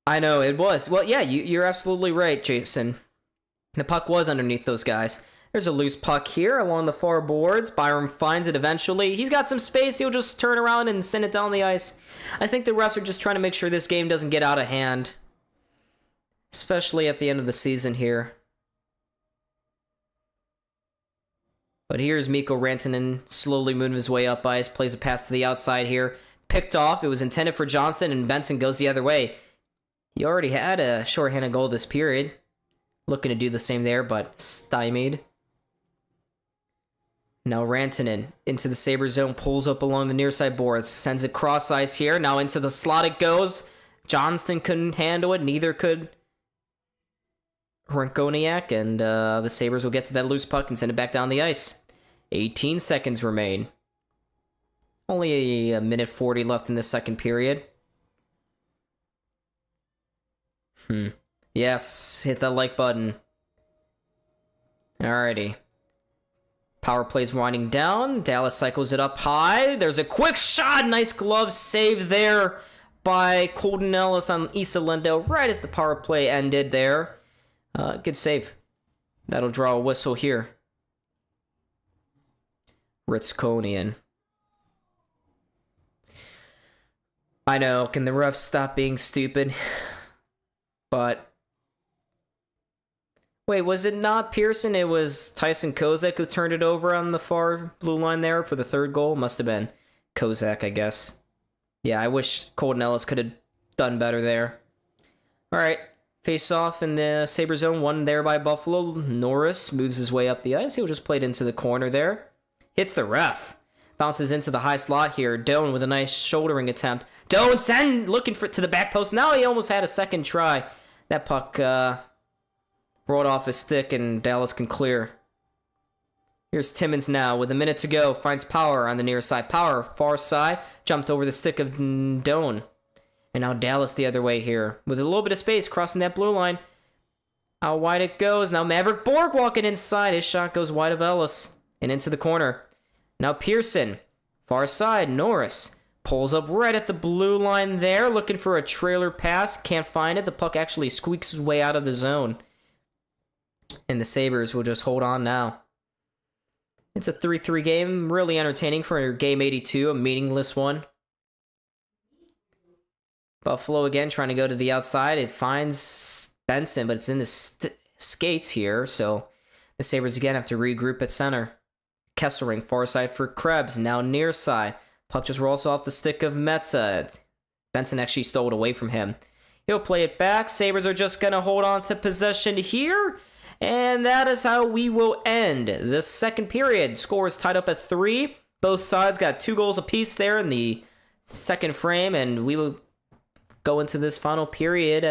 I know, it was. Well, yeah, you're absolutely right, Jason. The puck was underneath those guys. There's a loose puck here along the far boards. Byram finds it eventually. He's got some space. He'll just turn around and send it down the ice. I think the refs are just trying to make sure this game doesn't get out of hand. Especially at the end of the season here. But here's Mikko Rantanen slowly moving his way up ice. Plays a pass to the outside here. Picked off. It was intended for Johnston, and Benson goes the other way. He already had a shorthanded goal this period. Looking to do the same there, but stymied. Now Rantanen into the Sabre zone, pulls up along the near side boards, sends it cross ice here. Now into the slot it goes. Johnston couldn't handle it, neither could Hronkoniak, and the Sabres will get to that loose puck and send it back down the ice. 18 seconds remain. Only a minute 40 left in the second period. Yes, hit that like button. Alrighty. Power play's winding down. Dallas cycles it up high. There's a quick shot. Nice glove save there by Colton Ellis on Issa Lindell right as the power play ended there. Good save. That'll draw a whistle here. Ritz-Konian. I know. Can the refs stop being stupid? But wait, was it not Pearson? It was Tyson Kozak who turned it over on the far blue line there for the third goal. Must have been Kozak, I guess. Yeah, I wish Colton Ellis could have done better there. All right, face off in the Sabre zone, one there by Buffalo. Norris moves his way up the ice. He'll just play it into the corner there. Hits the ref. Bounces into the high slot here. Doan with a nice shouldering attempt. Doan looking to the back post. Now he almost had a second try. That puck rolled off his stick and Dallas can clear. Here's Timmins now with a minute to go. Finds Power on the near side. Power, far side. Jumped over the stick of Doan. And now Dallas the other way here. With a little bit of space crossing that blue line. How wide it goes. Now Maverick Borg walking inside. His shot goes wide of Ellis. And into the corner. Now Pearson. Far side. Norris. Pulls up right at the blue line there. Looking for a trailer pass. Can't find it. The puck actually squeaks his way out of the zone. And the Sabres will just hold on now. It's a 3-3 game. Really entertaining for game 82. A meaningless one. Buffalo again trying to go to the outside. It finds Benson, but it's in the skates here. So the Sabres again have to regroup at center. Kesselring far side for Krebs. Now near side. Puck just rolls off the stick of Metza. Benson actually stole it away from him. He'll play it back. Sabres are just going to hold on to possession here. And that is how we will end the second period. Score is tied up at 3. Both sides got 2 goals apiece there in the second frame. And we will go into this final period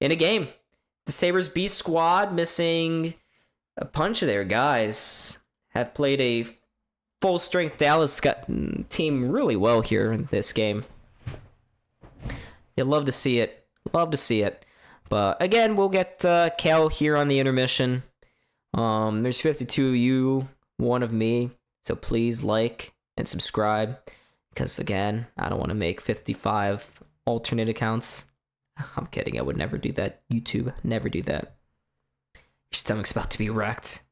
in a game. The Sabres B squad, missing a bunch of their guys, have played a full-strength Dallas team really well here in this game. You'd love to see it. Love to see it. But again, we'll get Cal here on the intermission. There's 52 of you, 1 of me. So please like and subscribe. Because again, I don't want to make 55 alternate accounts. I'm kidding. I would never do that. YouTube, never do that. Your stomach's about to be wrecked.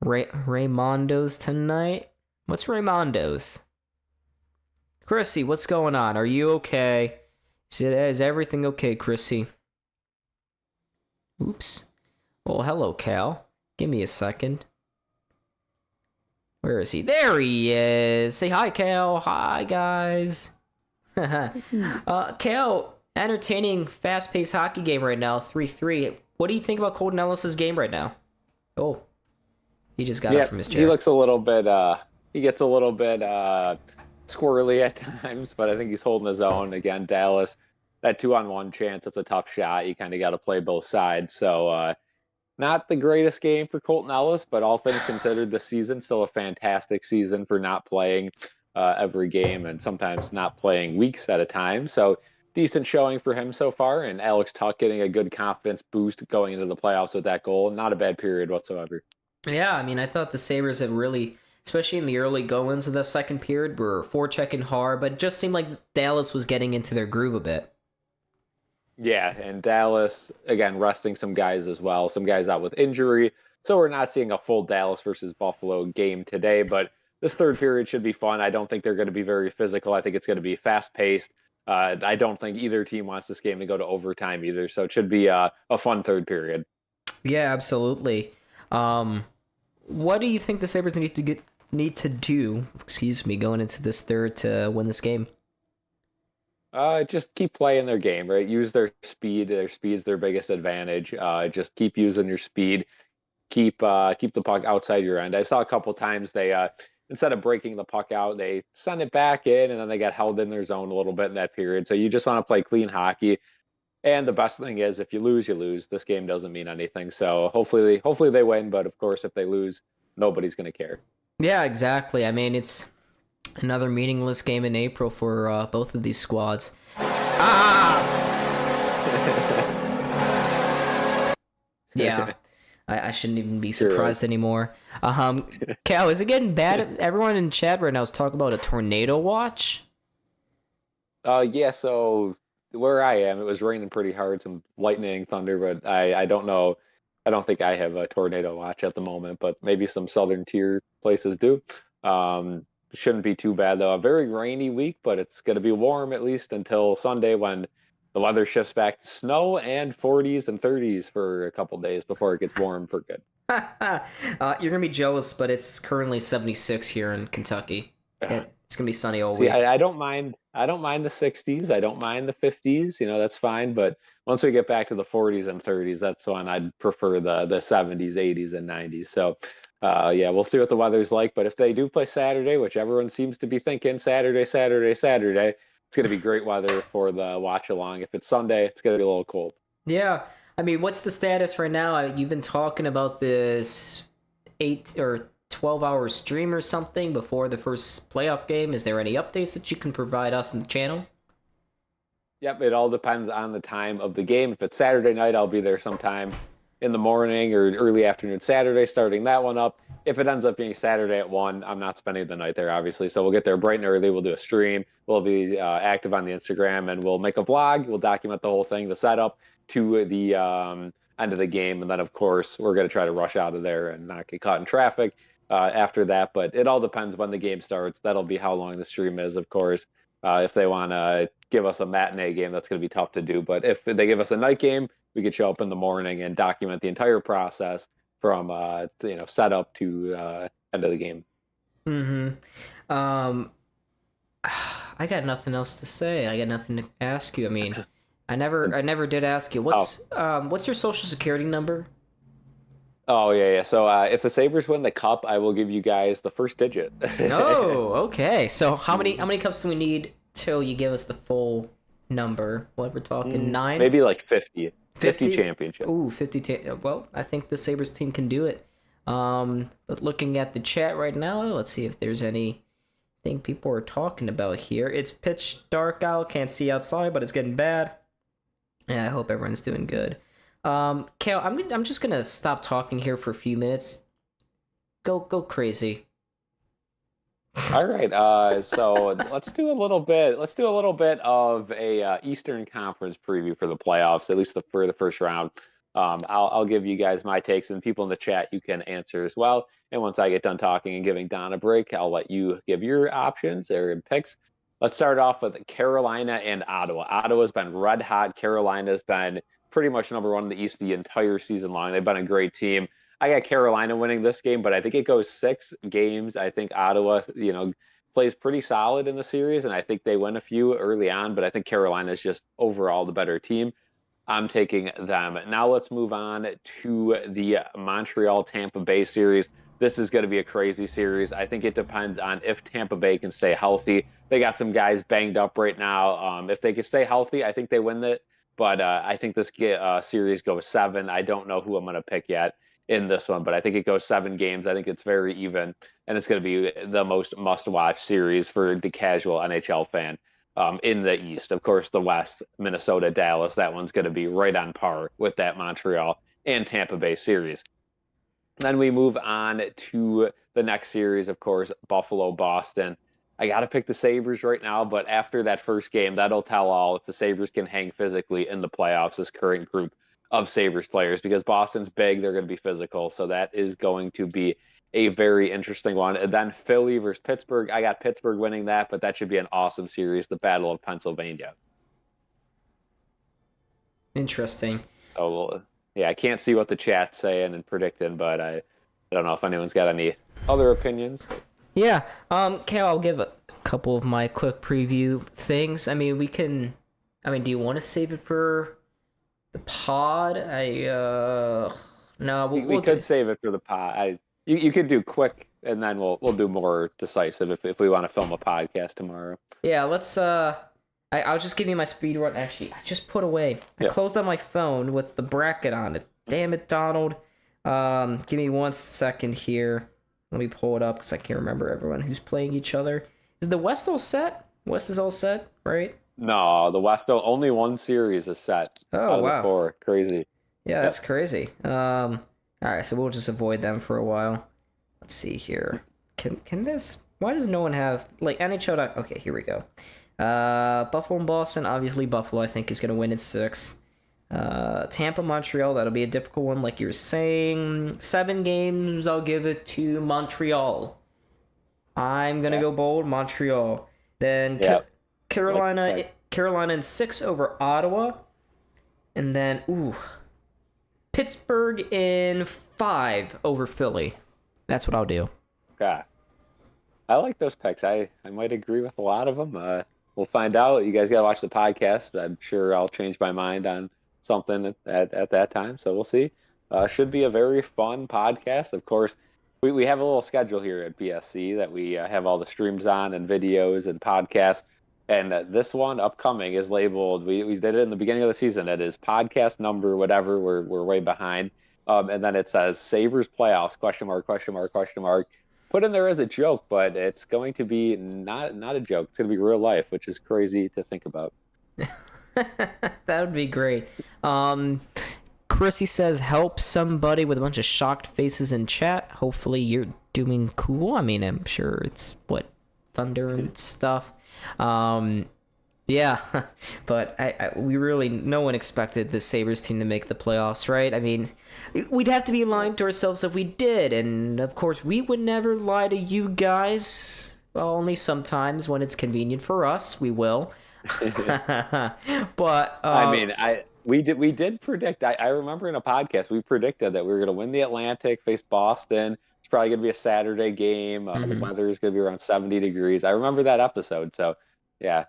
Raymondo's tonight? What's Raymondo's? Chrissy, what's going on? Are you okay? Is everything okay, Chrissy? Oops. Well, hello, Cal. Give me a second. Where is he? There he is. Say hi, Cal. Hi, guys. Cal, entertaining, fast-paced hockey game right now, 3-3. What do you think about Colton Ellis' game right now? Oh, he just got up from his chair. He looks a little bit, he gets a little bit squirrely at times, but I think he's holding his own. Again, Dallas, that 2-on-1 chance, that's a tough shot. You kind of got to play both sides. So not the greatest game for Colton Ellis, but all things considered, this season, still a fantastic season for not playing every game and sometimes not playing weeks at a time. So decent showing for him so far. And Alex Tuck getting a good confidence boost going into the playoffs with that goal. Not a bad period whatsoever. Yeah, I mean, I thought the Sabres had really, especially in the early go-ins of the second period, were forechecking hard, but it just seemed like Dallas was getting into their groove a bit. Yeah, and Dallas, again, resting some guys as well. Some guys out with injury. So we're not seeing a full Dallas versus Buffalo game today, but this third period should be fun. I don't think they're going to be very physical. I think it's going to be fast-paced. I don't think either team wants this game to go to overtime either, so it should be a fun third period. Yeah, absolutely. What do you think the Sabres need to do, going into this third to win this game? Just keep playing their game, right? Use their speed. Their speed's their biggest advantage. Just keep using your speed. Keep the puck outside your end. I saw a couple times they instead of breaking the puck out, they sent it back in, and then they got held in their zone a little bit in that period. So you just want to play clean hockey. And the best thing is, if you lose, you lose. This game doesn't mean anything. So hopefully they win. But of course, if they lose, nobody's going to care. Yeah, exactly. I mean, it's another meaningless game in April for both of these squads. Yeah, I shouldn't even be surprised anymore. Cal, is it getting bad? Everyone in chat right now is talking about a tornado watch. Yeah, so where I am, it was raining pretty hard, some lightning, thunder, but I don't know. I don't think I have a tornado watch at the moment, but maybe some southern tier places do. Shouldn't be too bad, though. A very rainy week, but it's going to be warm at least until Sunday when the weather shifts back to snow and 40s and 30s for a couple days before it gets warm for good. You're going to be jealous, but it's currently 76 here in Kentucky. It's going to be sunny all week. I don't mind the 60s. I don't mind the 50s. That's fine. But once we get back to the 40s and 30s, that's when I'd prefer the 70s, 80s, and 90s. So, yeah, we'll see what the weather's like. But if they do play Saturday, which everyone seems to be thinking Saturday, it's going to be great weather for the watch along. If it's Sunday, it's going to be a little cold. Yeah. I mean, what's the status right now? You've been talking about this 8 or 12-hour stream or something before the first playoff game. Is there any updates that you can provide us in the channel? Yep, it all depends on the time of the game. If it's Saturday night, I'll be there sometime in the morning or early afternoon Saturday, starting that one up. If it ends up being Saturday at 1, I'm not spending the night there, obviously. So we'll get there bright and early. We'll do a stream. We'll be active on the Instagram, and we'll make a vlog. We'll document the whole thing, the setup to the end of the game. And then, of course, we're going to try to rush out of there and not get caught in traffic after that. But it all depends when the game starts. That'll be how long the stream is, of course. If they want to give us a matinee game, that's going to be tough to do. But if they give us a night game, we could show up in the morning and document the entire process from setup to end of the game. Mm-hmm. I got nothing else to say. I got nothing to ask you. I mean, I never did ask you. What's your social security number? Oh yeah. So if the Sabres win the cup, I will give you guys the first digit. Oh, okay. So how many cups do we need till you give us the full number? What we're talking 9? Maybe like 50. 50 championship. Ooh, 50. Well, I think the Sabres team can do it. But looking at the chat right now, let's see if there's anything people are talking about here. It's pitch dark out. Can't see outside, but it's getting bad. Yeah, I hope everyone's doing good. Kale, I'm just gonna stop talking here for a few minutes. Go crazy. All right. So let's do a little bit. Let's do a little bit of a Eastern Conference preview for the playoffs, at least for the first round. I'll give you guys my takes, and people in the chat you can answer as well. And once I get done talking and giving Don a break, I'll let you give your options or picks. Let's start off with Carolina and Ottawa. Ottawa's been red hot. Carolina's been pretty much number one in the East the entire season long. They've been a great team. I got Carolina winning this game, but I think it goes 6 games. I think Ottawa, plays pretty solid in the series, and I think they win a few early on, but I think Carolina is just overall the better team. I'm taking them. Now let's move on to the Montreal-Tampa Bay series. This is going to be a crazy series. I think it depends on if Tampa Bay can stay healthy. They got some guys banged up right now. If they can stay healthy, I think they win it. But I think this series goes 7. I don't know who I'm going to pick yet in this one, but I think it goes 7 games. I think it's very even, and it's going to be the most must-watch series for the casual NHL fan. In the East, of course, the West, Minnesota, Dallas, that one's going to be right on par with that Montreal and Tampa Bay series. Then we move on to the next series, of course, Buffalo, Boston. I got to pick the Sabres right now, but after that first game, that'll tell all if the Sabres can hang physically in the playoffs, this current group of Sabres players, because Boston's big, they're going to be physical, so that is going to be a very interesting one. And then Philly versus Pittsburgh. I got Pittsburgh winning that, but that should be an awesome series, the Battle of Pennsylvania. Interesting. So, yeah, I can't see what the chat's saying and predicting, but I don't know if anyone's got any other opinions. Yeah, Kale, I'll give a couple of my quick preview things. I mean, do you want to save it for the pod? No, we could save it for the pod. You could do quick, and then we'll do more decisive if we want to film a podcast tomorrow. Yeah, let's. I'll just give you my speed run. Actually, I just put away. I closed on my phone with the bracket on it. Damn it, Donald. Give me 1 second here. Let me pull it up because I can't remember everyone who's playing each other. Is the West all set? West is all set, right? No, the West only one series is set. Oh, wow. 4. Crazy. Yeah, that's crazy. All right, so we'll just avoid them for a while. Let's see here. Can this? Why does no one have like NHL? Okay, here we go. Buffalo and Boston. Obviously, Buffalo I think is gonna win in 6. Tampa, Montreal. That'll be a difficult one, like you're saying. 7 games. I'll give it to Montreal. I'm gonna go bold, Montreal. Then Carolina in 6 over Ottawa, and then Pittsburgh in 5 over Philly. That's what I'll do. Okay. I like those picks. I might agree with a lot of them. We'll find out. You guys got to watch the podcast. I'm sure I'll change my mind on something at that time. So we'll see. Should be a very fun podcast. Of course, we have a little schedule here at BSC that we have all the streams on and videos and podcasts. And this one upcoming is labeled, we did it in the beginning of the season. It is podcast number, whatever, we're way behind. And then it says Sabres playoffs, question mark, question mark, question mark. Put in there as a joke, but it's going to be not a joke. It's going to be real life, which is crazy to think about. That would be great. Chrissy says, help somebody with a bunch of shocked faces in chat. Hopefully you're doing cool. I mean, I'm sure it's thunder and stuff. Yeah, but we really, no one expected the Sabres team to make the playoffs, right? I mean, we'd have to be lying to ourselves if we did, and of course, we would never lie to you guys. Well, only sometimes when it's convenient for us, we will. But I mean, we did predict. I remember in a podcast we predicted that we were going to win the Atlantic, face Boston. It's probably going to be a Saturday game. The weather is going to be around 70 degrees. I remember that episode. So, yeah.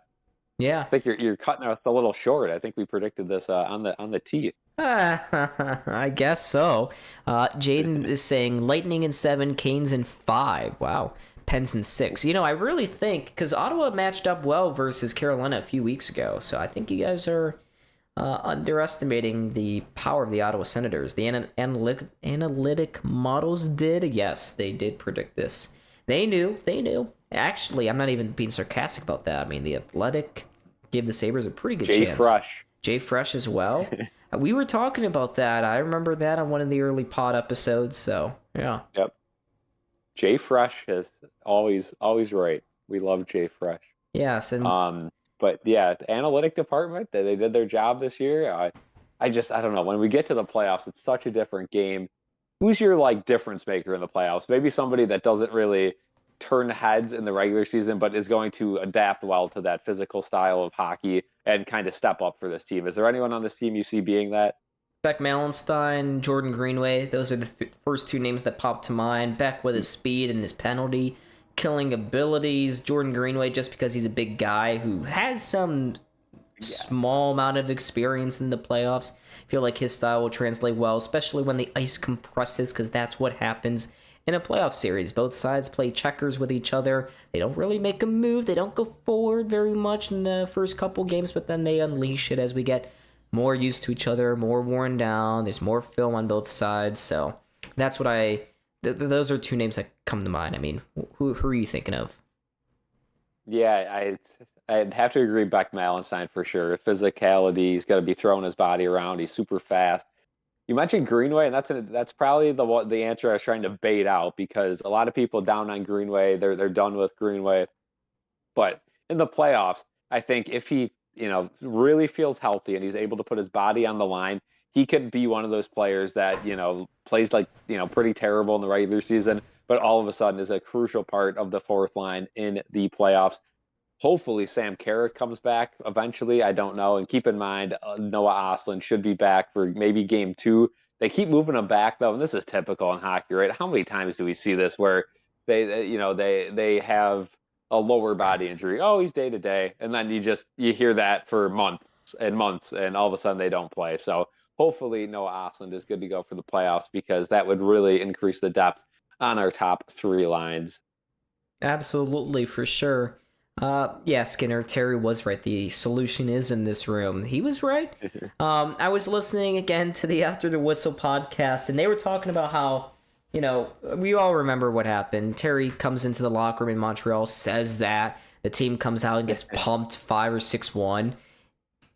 Yeah. I think you're cutting us a little short. I think we predicted this on the tee. I guess so. Jaden is saying Lightning in 7, Canes in 5. Wow. Pens in 6. You know, I really think, because Ottawa matched up well versus Carolina a few weeks ago, so I think you guys are underestimating the power of the Ottawa Senators. The analytic models did. Yes, they did predict this. They knew. Actually, I'm not even being sarcastic about that. I mean, the Athletic gave the Sabres a pretty good chance. Jay Fresh as well. We were talking about that. I remember that on one of the early pod episodes, so yeah. Yep. Jay Fresh is always right. We love Jay Fresh. Yes, and but yeah, the analytic department, they did their job this year. I don't know. When we get to the playoffs, it's such a different game. Who's your difference maker in the playoffs? Maybe somebody that doesn't really turn heads in the regular season, but is going to adapt well to that physical style of hockey and kind of step up for this team. Is there anyone on this team you see being that? Beck Malenstein, Jordan Greenway, those are the first two names that pop to mind. Beck with his speed and his penalty killing abilities. Jordan Greenway just because he's a big guy who has some small amount of experience in the playoffs. I feel like his style will translate well, especially when the ice compresses, because that's what happens in a playoff series. Both sides play checkers with each other. They don't really make a move. They don't go forward very much in the first couple games, but then they unleash it as we get more used to each other, more worn down. There's more film on both sides. So that's what those are two names that come to mind. I mean, who are you thinking of? Yeah, I'd have to agree. Beck Malenstein for sure. Physicality, he's got to be throwing his body around. He's super fast. You mentioned Greenway, and that's probably the answer I was trying to bait out, because a lot of people down on Greenway, they're done with Greenway. But in the playoffs, I think if he really feels healthy and he's able to put his body on the line, he could be one of those players that plays pretty terrible in the regular season, but all of a sudden is a crucial part of the fourth line in the playoffs. Hopefully Sam Carrick comes back eventually. I don't know. And keep in mind, Noah Ostlund should be back for maybe game 2. They keep moving him back, though, and this is typical in hockey, right? How many times do we see this where they have a lower body injury? Oh, he's day to day. And then you hear that for months, and all of a sudden they don't play. So hopefully Noah Ostlund is good to go for the playoffs, because that would really increase the depth on our top 3 lines. Absolutely, for sure. Yeah, Skinner, Terry was right. The solution is in this room. He was right. I was listening again to the After the Whistle podcast, and they were talking about how, we all remember what happened. Terry comes into the locker room in Montreal, says that. The team comes out and gets pumped 5 or 6-1.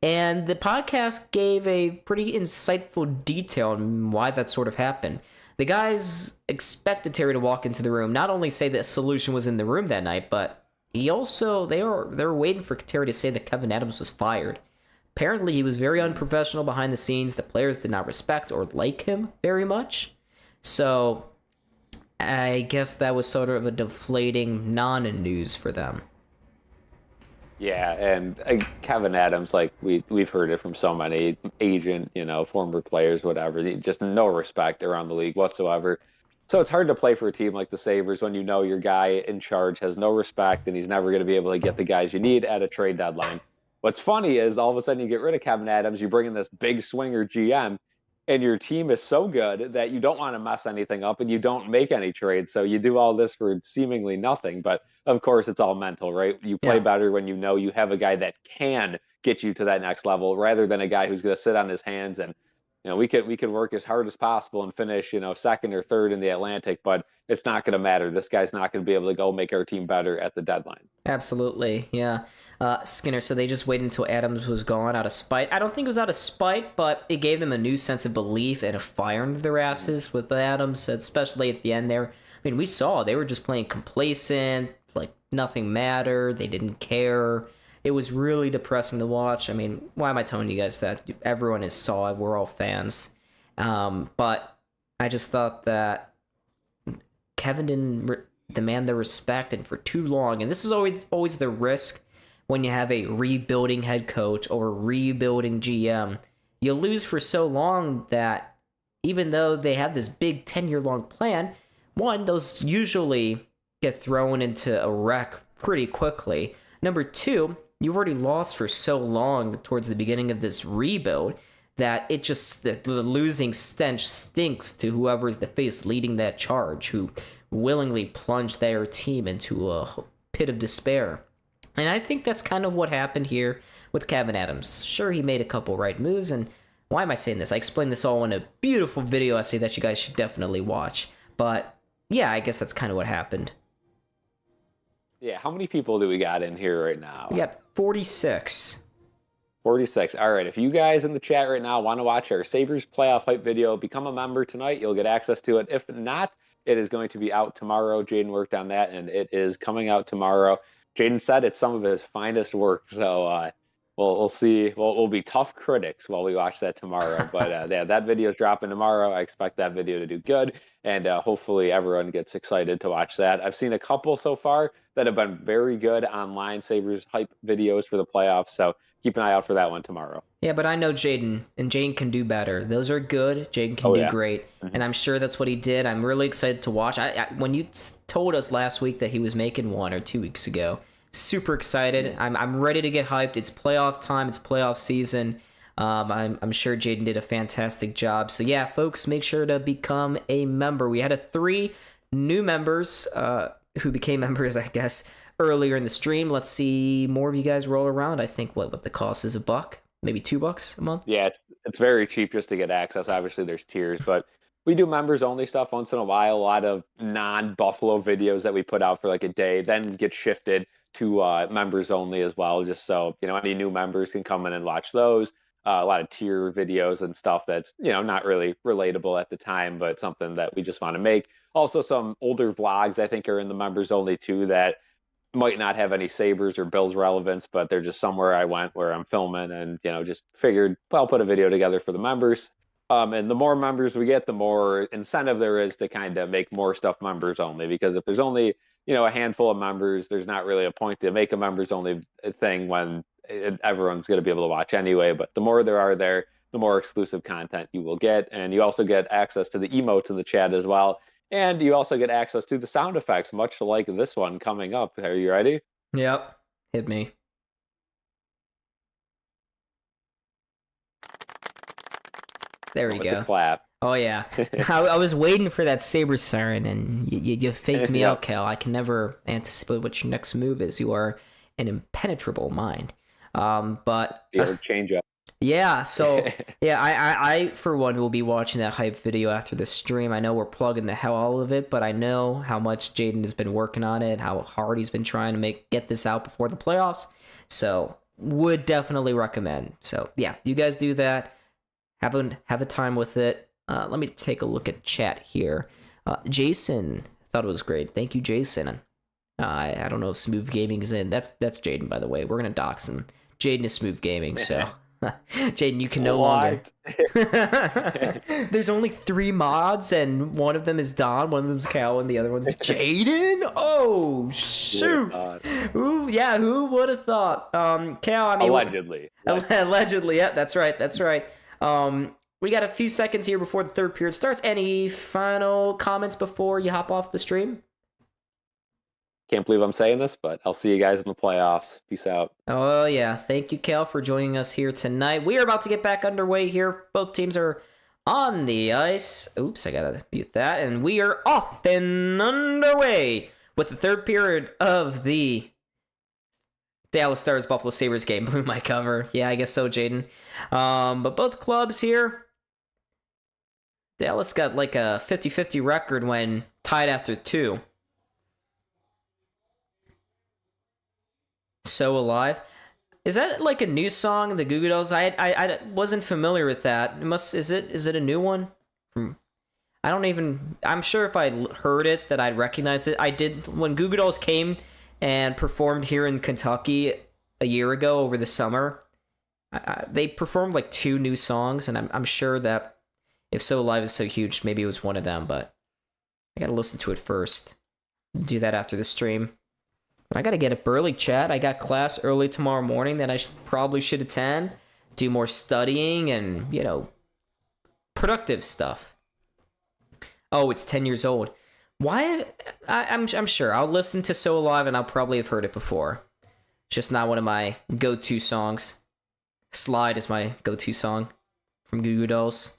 And the podcast gave a pretty insightful detail on why that sort of happened. The guys expected Terry to walk into the room, not only say the solution was in the room that night, but they were waiting for Terry to say that Kevin Adams was fired. Apparently, he was very unprofessional behind the scenes. The players did not respect or like him very much. So, I guess that was sort of a deflating non-news for them. Yeah, and Kevin Adams, we've heard it from so many agent, former players, whatever. Just no respect around the league whatsoever. So it's hard to play for a team like the Sabres when your guy in charge has no respect and he's never going to be able to get the guys you need at a trade deadline. What's funny is all of a sudden you get rid of Kevin Adams, you bring in this big swinger GM, and your team is so good that you don't want to mess anything up and you don't make any trades. So you do all this for seemingly nothing. But of course, it's all mental, right? You play better when you have a guy that can get you to that next level rather than a guy who's going to sit on his hands and we could work as hard as possible and finish, second or third in the Atlantic, but it's not going to matter. This guy's not going to be able to go make our team better at the deadline. Absolutely, yeah. Skinner, so they just waited until Adams was gone out of spite. I don't think it was out of spite, but it gave them a new sense of belief and a fire under their asses with Adams, especially at the end there. I mean, we saw they were just playing complacent, like nothing mattered, they didn't care. It was really depressing to watch. I mean, why am I telling you guys that? Everyone saw it, we're all fans. But I just thought that Kevin didn't demand the respect, and for too long, and this is always the risk when you have a rebuilding head coach or a rebuilding GM. You lose for so long that even though they have this big 10-year long plan, one, those usually get thrown into a wreck pretty quickly. Number two, you've already lost for so long towards the beginning of this rebuild that it just, the losing stench stinks to whoever is the face leading that charge, who willingly plunged their team into a pit of despair. And I think that's kind of what happened here with Kevin Adams. Sure, he made a couple right moves, and why am I saying this? I explained this all in a beautiful video essay that you guys should definitely watch. But yeah, I guess that's kind of what happened. Yeah, how many people do we got in here right now? We got 46. 46. All right, if you guys in the chat right now want to watch our Sabres playoff hype video, become a member tonight. You'll get access to it. If not, it is going to be out tomorrow. Jaden worked on that, and it is coming out tomorrow. Jaden said it's some of his finest work, so we'll see. We'll be tough critics while we watch that tomorrow. But yeah, that video is dropping tomorrow. I expect that video to do good, and hopefully everyone gets excited to watch that. I've seen a couple so far that have been very good online Sabres hype videos for the playoffs, so keep an eye out for that one tomorrow. Yeah, but I know Jaden, and Jaden can do better. Those are good. Jaden can do great, and I'm sure that's what he did. I'm really excited to watch. When you told us last week that he was making one, or 2 weeks ago, super excited. I'm ready to get hyped. It's playoff time. It's playoff season. I'm sure Jaden did a fantastic job. So yeah, folks, make sure to become a member. We had 3 new members who became members, I guess, earlier in the stream. Let's see more of you guys roll around. I think what the cost is $1, maybe $2 a month. Yeah, it's very cheap just to get access. Obviously, there's tiers, but we do members only stuff once in a while. A lot of non-Buffalo videos that we put out for like a day then get shifted to members only as well, just so any new members can come in and watch those. A lot of tier videos and stuff that's not really relatable at the time, but something that we just want to make. Also, some older vlogs I think are in the members only too that might not have any Sabres or Bills relevance, but they're just somewhere I went where I'm filming, and just figured I'll put a video together for the members. And the more members we get, the more incentive there is to kind of make more stuff members only, because if there's only a handful of members, there's not really a point to make a members only thing when everyone's going to be able to watch anyway. But the more there are there, the more exclusive content you will get, and you also get access to the emotes in the chat as well. And you also get access to the sound effects, much like this one coming up. Are you ready? Yep. Hit me. There we go. The clap. Oh, yeah. I was waiting for that Sabre siren, and you faked me out, Cal. I can never anticipate what your next move is. You are an impenetrable mind. But the old change up. Yeah, so yeah, I for one will be watching that hype video after the stream. I know we're plugging the hell out of it, but I know how much Jaden has been working on it, how hard he's been trying to get this out before the playoffs. So would definitely recommend. So yeah, you guys do that. Have a time with it. Let me take a look at chat here. Jason thought it was great. Thank you, Jason. I don't know if Smooth Gaming is in. That's Jaden, by the way. We're gonna dox him. Jaden is Smooth Gaming, so. Jaden, you can no longer. There's only 3 mods, and one of them is Don, one of them's Cal, and the other one's Jaden. Oh shoot! Who would have thought? Cal, I mean, allegedly. Allegedly, yeah, that's right. We got a few seconds here before the third period starts. Any final comments before you hop off the stream? Can't believe I'm saying this, but I'll see you guys in the playoffs. Peace out. Oh, yeah. Thank you, Cal, for joining us here tonight. We are about to get back underway here. Both teams are on the ice. Oops, I gotta mute that. And we are off and underway with the third period of the Dallas Stars Buffalo Sabres game. Blew my cover. Yeah, I guess so, Jaden. But both clubs here Dallas got like a 50-50 record when tied after 2. So Alive. Is that like a new song, the Goo Goo Dolls? I wasn't familiar with that. Is it a new one? I'm sure if I heard it that I'd recognize it. I did when Goo Goo Dolls came and performed here in Kentucky a year ago over the summer. They performed like 2 new songs, and I'm sure that if So Alive is so huge, maybe it was one of them, but I gotta listen to it first. Do that after the stream. I gotta get up early, chat. I got class early tomorrow morning that I probably should attend. Do more studying and, productive stuff. Oh, it's 10 years old. Why? I'm sure. I'll listen to So Alive and I'll probably have heard it before. It's just not one of my go-to songs. Slide is my go-to song from Goo Goo Dolls.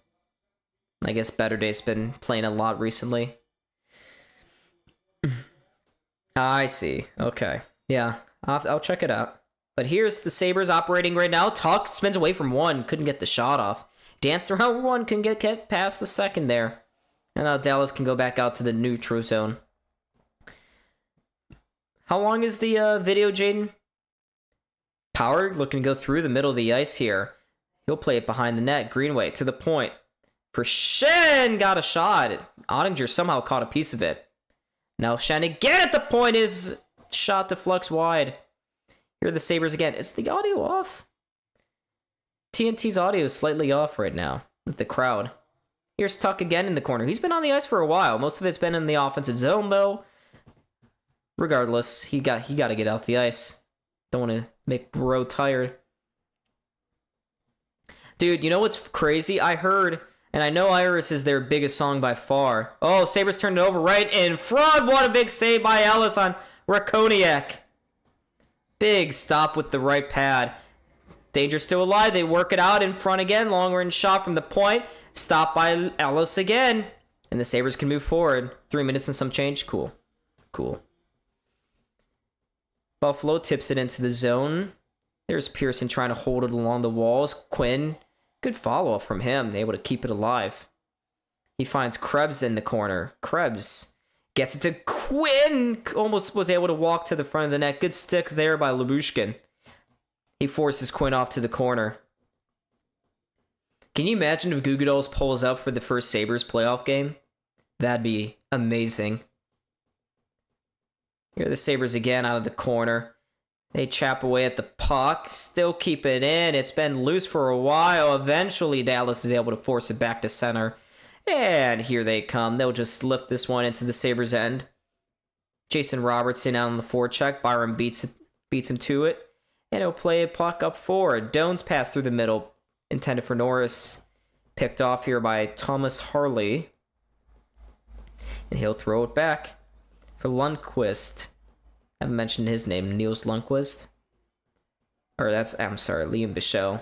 I guess Better Day's been playing a lot recently. I see. Okay. Yeah, I'll check it out. But here's the Sabres operating right now. Tuck spins away from 1. Couldn't get the shot off. Danced around 1. Couldn't get past the second there. And now Dallas can go back out to the neutral zone. How long is the video, Jaden? Power looking to go through the middle of the ice here. He'll play it behind the net. Greenway to the point. For Shen got a shot. Ottinger somehow caught a piece of it. Now Shen again at the point. Is shot deflects wide. Here are the Sabres again. Is the audio off? TNT's audio is slightly off right now with the crowd. Here's Tuck again in the corner. He's been on the ice for a while. Most of it's been in the offensive zone though. Regardless, he got to get out the ice. Don't want to make Bro tired. Dude, you know what's crazy? I heard, and I know Iris is their biggest song by far. Oh, Sabres turned it over right in front. What a big save by Ellis on Rakoniak. Big stop with the right pad. Danger still alive. They work it out in front again. Long range shot from the point. Stop by Ellis again. And the Sabres can move forward. 3 minutes and some change. Cool. Cool. Buffalo tips it into the zone. There's Pearson trying to hold it along the walls. Quinn. Good follow-up from him. Able to keep it alive. He finds Krebs in the corner. Krebs gets it to Quinn. Almost was able to walk to the front of the net. Good stick there by Lyubushkin. He forces Quinn off to the corner. Can you imagine if Goo Goo Dolls pulls up for the first Sabres playoff game? That'd be amazing. Here are the Sabres again out of the corner. They chap away at the puck. Still keep it in. It's been loose for a while. Eventually, Dallas is able to force it back to center. And here they come. They'll just lift this one into the Sabres' end. Jason Robertson out on the forecheck. Byron beats him to it. And he'll play a puck up forward. Doan's pass through the middle. Intended for Norris. Picked off here by Thomas Harley. And he'll throw it back for Lundqvist. I haven't mentioned his name. Niels Lundqvist. Liam Bichot.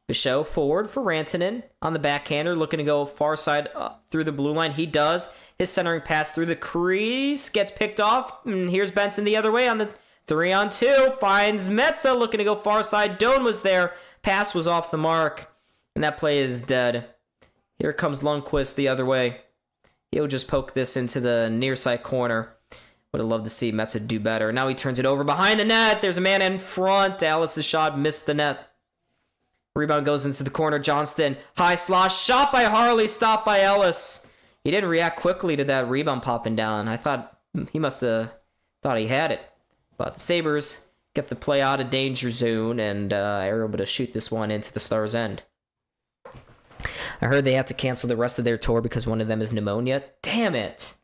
Bichot forward for Rantanen. On the backhander. Looking to go far side through the blue line. He does. His centering pass through the crease. Gets picked off. And here's Benson the other way on the 3-on-2. Finds Metza. Looking to go far side. Doan was there. Pass was off the mark. And that play is dead. Here comes Lundqvist the other way. He'll just poke this into the near side corner. Would have loved to see Metza do better. Now he turns it over behind the net. There's a man in front. Dallas' shot missed the net. Rebound goes into the corner. Johnston. High slosh. Shot by Harley. Stopped by Ellis. He didn't react quickly to that rebound popping down. I thought he must have thought he had it. But the Sabres get the play out of danger zone and are able to shoot this one into the Stars' end. I heard they have to cancel the rest of their tour because one of them is pneumonia. Damn it.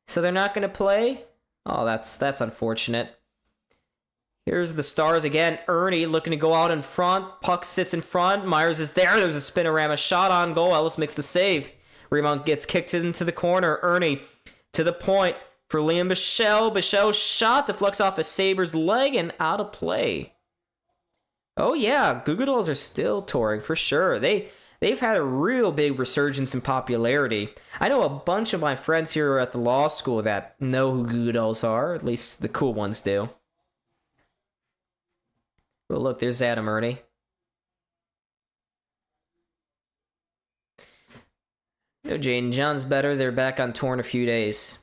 So they're not going to play? Oh, that's unfortunate. Here's the Stars again. Ernie looking to go out in front. Puck sits in front. Myers is there. There's a spinorama shot on goal. Ellis makes the save. Rebound gets kicked into the corner. Ernie to the point for Liam Bichot. Bichot shot deflects off a Sabres leg and out of play. Oh yeah, Goo Goo Dolls are still touring for sure. They've had a real big resurgence in popularity. I know a bunch of my friends here at the law school that know who Goo Goo Dolls are. At least the cool ones do. Well, look, there's Adam Ernie. No, Jaden John's better. They're back on tour in a few days.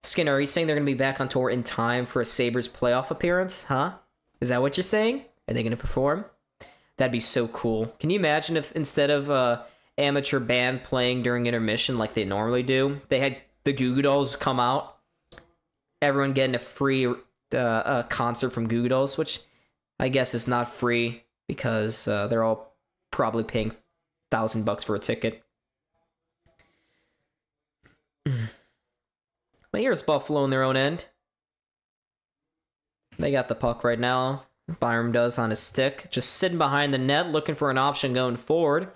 Skinner, are you saying they're going to be back on tour in time for a Sabres playoff appearance? Huh? Is that what you're saying? Are they going to perform? That'd be so cool. Can you imagine if instead of amateur band playing during intermission like they normally do, they had the Goo Goo Dolls come out? Everyone getting a free concert from Goo Goo Dolls, which I guess is not free because they're all probably paying $1,000 for a ticket. But here's Buffalo in their own end. They got the puck right now. Byram does on his stick. Just sitting behind the net, looking for an option going forward.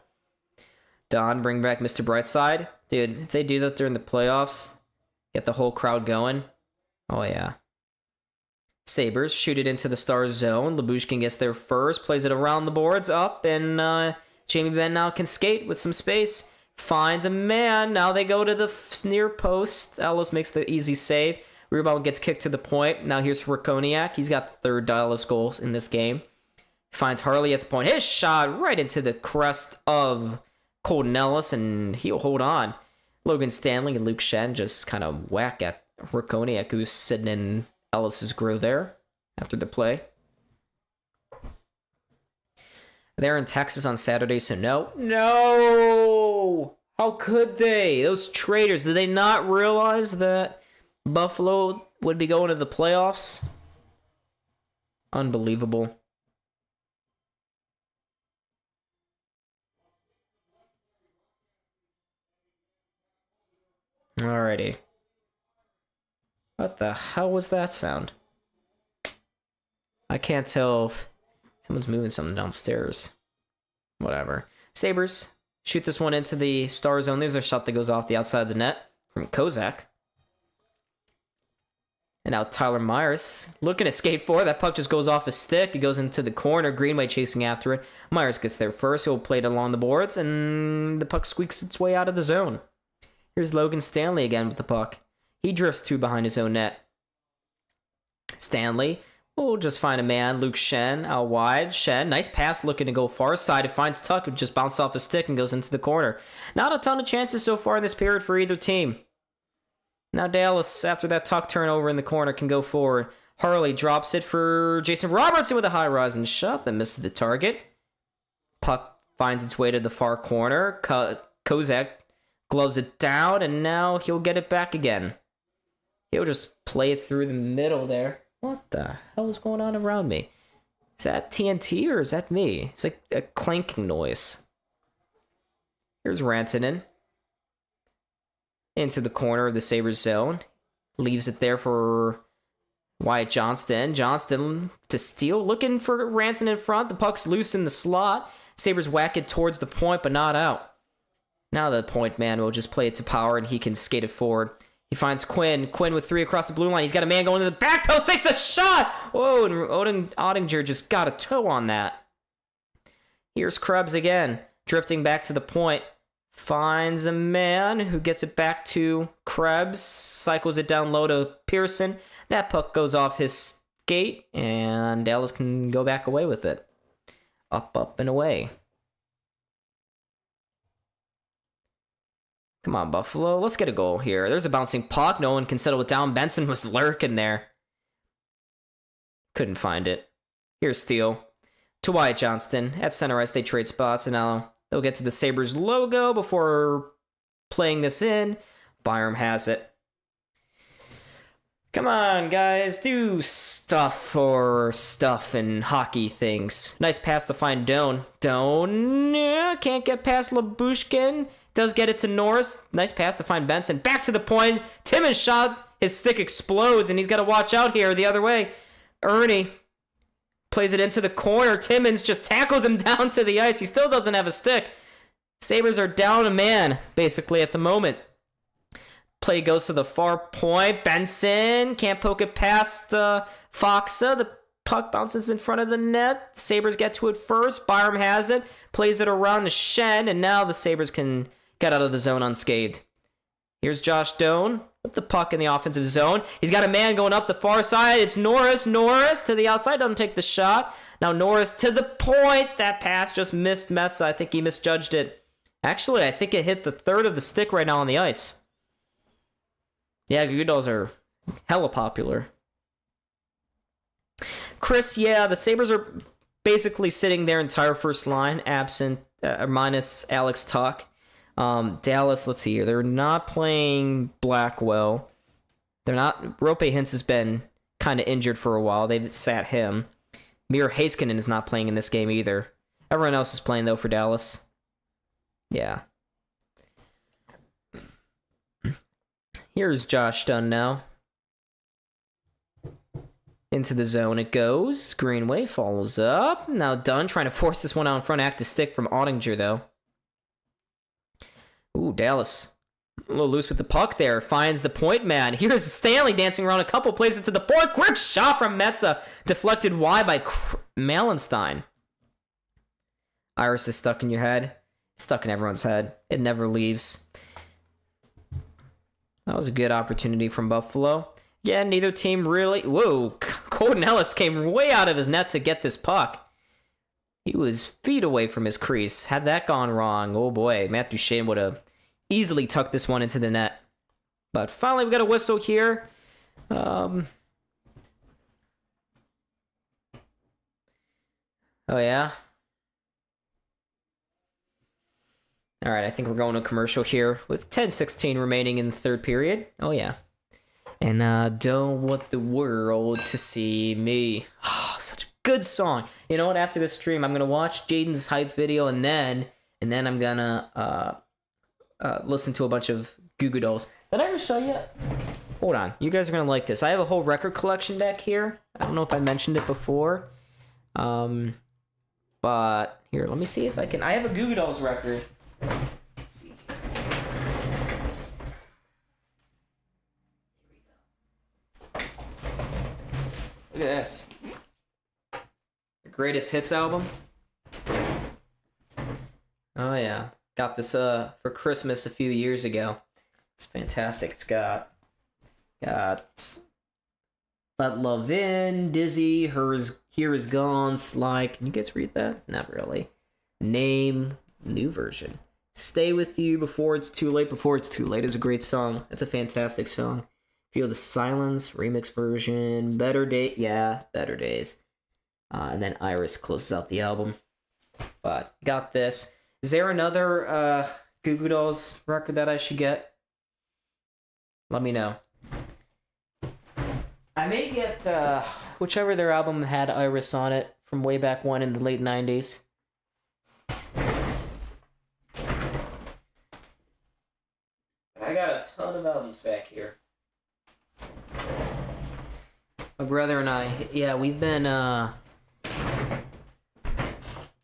Don, bring back Mr. Brightside. Dude, if they do that during the playoffs, get the whole crowd going. Oh, yeah. Sabres shoot it into the Stars zone. Lyubushkin gets there first, plays it around the boards, up, and Jamie Benn now can skate with some space. Finds a man. Now they go to the near post. Ellis makes the easy save. Rebound gets kicked to the point. Now here's Rakoniak. He's got the third Dallas goal in this game. Finds Harley at the point. His shot right into the crest of Colton Ellis, and he'll hold on. Logan Stanley and Luke Shen just kind of whack at Rakoniak, who's sitting in Ellis's grill there after the play. They're in Texas on Saturday, so no. How could they? Those traitors, did they not realize that Buffalo would be going to the playoffs? Unbelievable. Alrighty. What the hell was that sound? I can't tell if someone's moving something downstairs. Whatever. Sabres shoot this one into the Star zone. There's a shot that goes off the outside of the net from Kozak. And now Tyler Myers looking to skate forward. That puck just goes off his stick. It goes into the corner. Greenway chasing after it. Myers gets there first. He'll play it along the boards, and the puck squeaks its way out of the zone. Here's Logan Stanley again with the puck. He drifts two behind his own net. Stanley will just find a man. Luke Shen out wide. Shen, nice pass looking to go far side. It finds Tuck, who just bounced off his stick and goes into the corner. Not a ton of chances so far in this period for either team. Now Dallas, after that Tuck turnover in the corner, can go forward. Harley drops it for Jason Robertson with a high rising shot that misses the target. Puck finds its way to the far corner. Kozak gloves it down, and now he'll get it back again. He'll just play it through the middle there. What the hell is going on around me? Is that TNT or is that me? It's like a clanking noise. Here's Rantanen. Into the corner of the Sabres zone. Leaves it there for Wyatt Johnston. Johnston to steal. Looking for Rantanen in front. The puck's loose in the slot. Sabres whack it towards the point, but not out. Now the point man will just play it to Power, and he can skate it forward. He finds Quinn. Quinn with three across the blue line. He's got a man going to the back post. Takes a shot. Whoa, and Ottinger just got a toe on that. Here's Krebs again. Drifting back to the point. Finds a man who gets it back to Krebs. Cycles it down low to Pearson. That puck goes off his skate, and Dallas can go back away with it. Up, and away. Come on, Buffalo. Let's get a goal here. There's a bouncing puck. No one can settle it down. Benson was lurking there. Couldn't find it. Here's Steele. To Wyatt Johnston. At center ice, they trade spots, and now they'll get to the Sabres logo before playing this in. Byram has it. Come on, guys. Do stuff and hockey things. Nice pass to find Doan. Doan can't get past Lyubushkin. Does get it to Norris. Nice pass to find Benson. Back to the point. Timmins shot. His stick explodes, and he's got to watch out here the other way. Ernie plays it into the corner. Timmins just tackles him down to the ice. He still doesn't have a stick. Sabres are down a man, basically, at the moment. Play goes to the far point. Benson can't poke it past Foxa. The puck bounces in front of the net. Sabres get to it first. Byram has it. Plays it around to Shen, and now the Sabres can get out of the zone unscathed. Here's Josh Doan with the puck in the offensive zone. He's got a man going up the far side. It's Norris. Norris to the outside. Doesn't take the shot. Now Norris to the point. That pass just missed Metza. I think he misjudged it. Actually, I think it hit the third of the stick right now on the ice. Yeah, Goo Goo Dolls are hella popular. Chris, yeah, the Sabres are basically sitting their entire first line, absent, minus Alex Tuck. Dallas, let's see here. They're not playing Blackwell. They're not. Rope Hintz has been kind of injured for a while. They've sat him. Miro Heiskanen is not playing in this game either. Everyone else is playing, though, for Dallas. Yeah. Here's Josh Dunn now. Into the zone it goes. Greenway follows up. Now Dunn trying to force this one out in front. Active stick from Ottinger, though. Ooh, Dallas. A little loose with the puck there. Finds the point man. Here's Stanley dancing around a couple, plays it to the point. Quick shot from Metza. Deflected wide by Malenstein. Iris is stuck in your head. It's stuck in everyone's head. It never leaves. That was a good opportunity from Buffalo. Yeah, neither team really... Whoa, Colton Ellis came way out of his net to get this puck. He was feet away from his crease. Had that gone wrong, oh boy, Matt Duchene would have easily tucked this one into the net. But finally, we got a whistle here. Oh, yeah? All right, I think we're going to commercial here with 10:16 remaining in the third period. Oh, yeah. And don't want the world to see me. Oh, such a good song. You know what? After this stream, I'm gonna watch Jaden's hype video, and then I'm gonna listen to a bunch of Goo Goo Dolls. Did I ever show you? Hold on, you guys are gonna like this. I have a whole record collection back here. I don't know if I mentioned it before. But here, let me see if I can. I have a Goo Goo Dolls record. Let's see. Look at this. The Greatest Hits album. Oh yeah. Got this for Christmas a few years ago. It's fantastic. It's got Let Love In, Dizzy, Here Is Gone, Sly. Can you guys read that? Not really. Name, new version. Stay With You, Before It's Too Late. Before It's Too Late is a great song. It's a fantastic song. Feel the Silence, remix version. Better Day, yeah, Better Days. And then Iris closes out the album. But got this. Is there another Goo Goo Dolls record that I should get? Let me know. I may get whichever their album had Iris on it from way back when in the late 90s. I got a ton of albums back here. My brother and I, yeah, we've been, me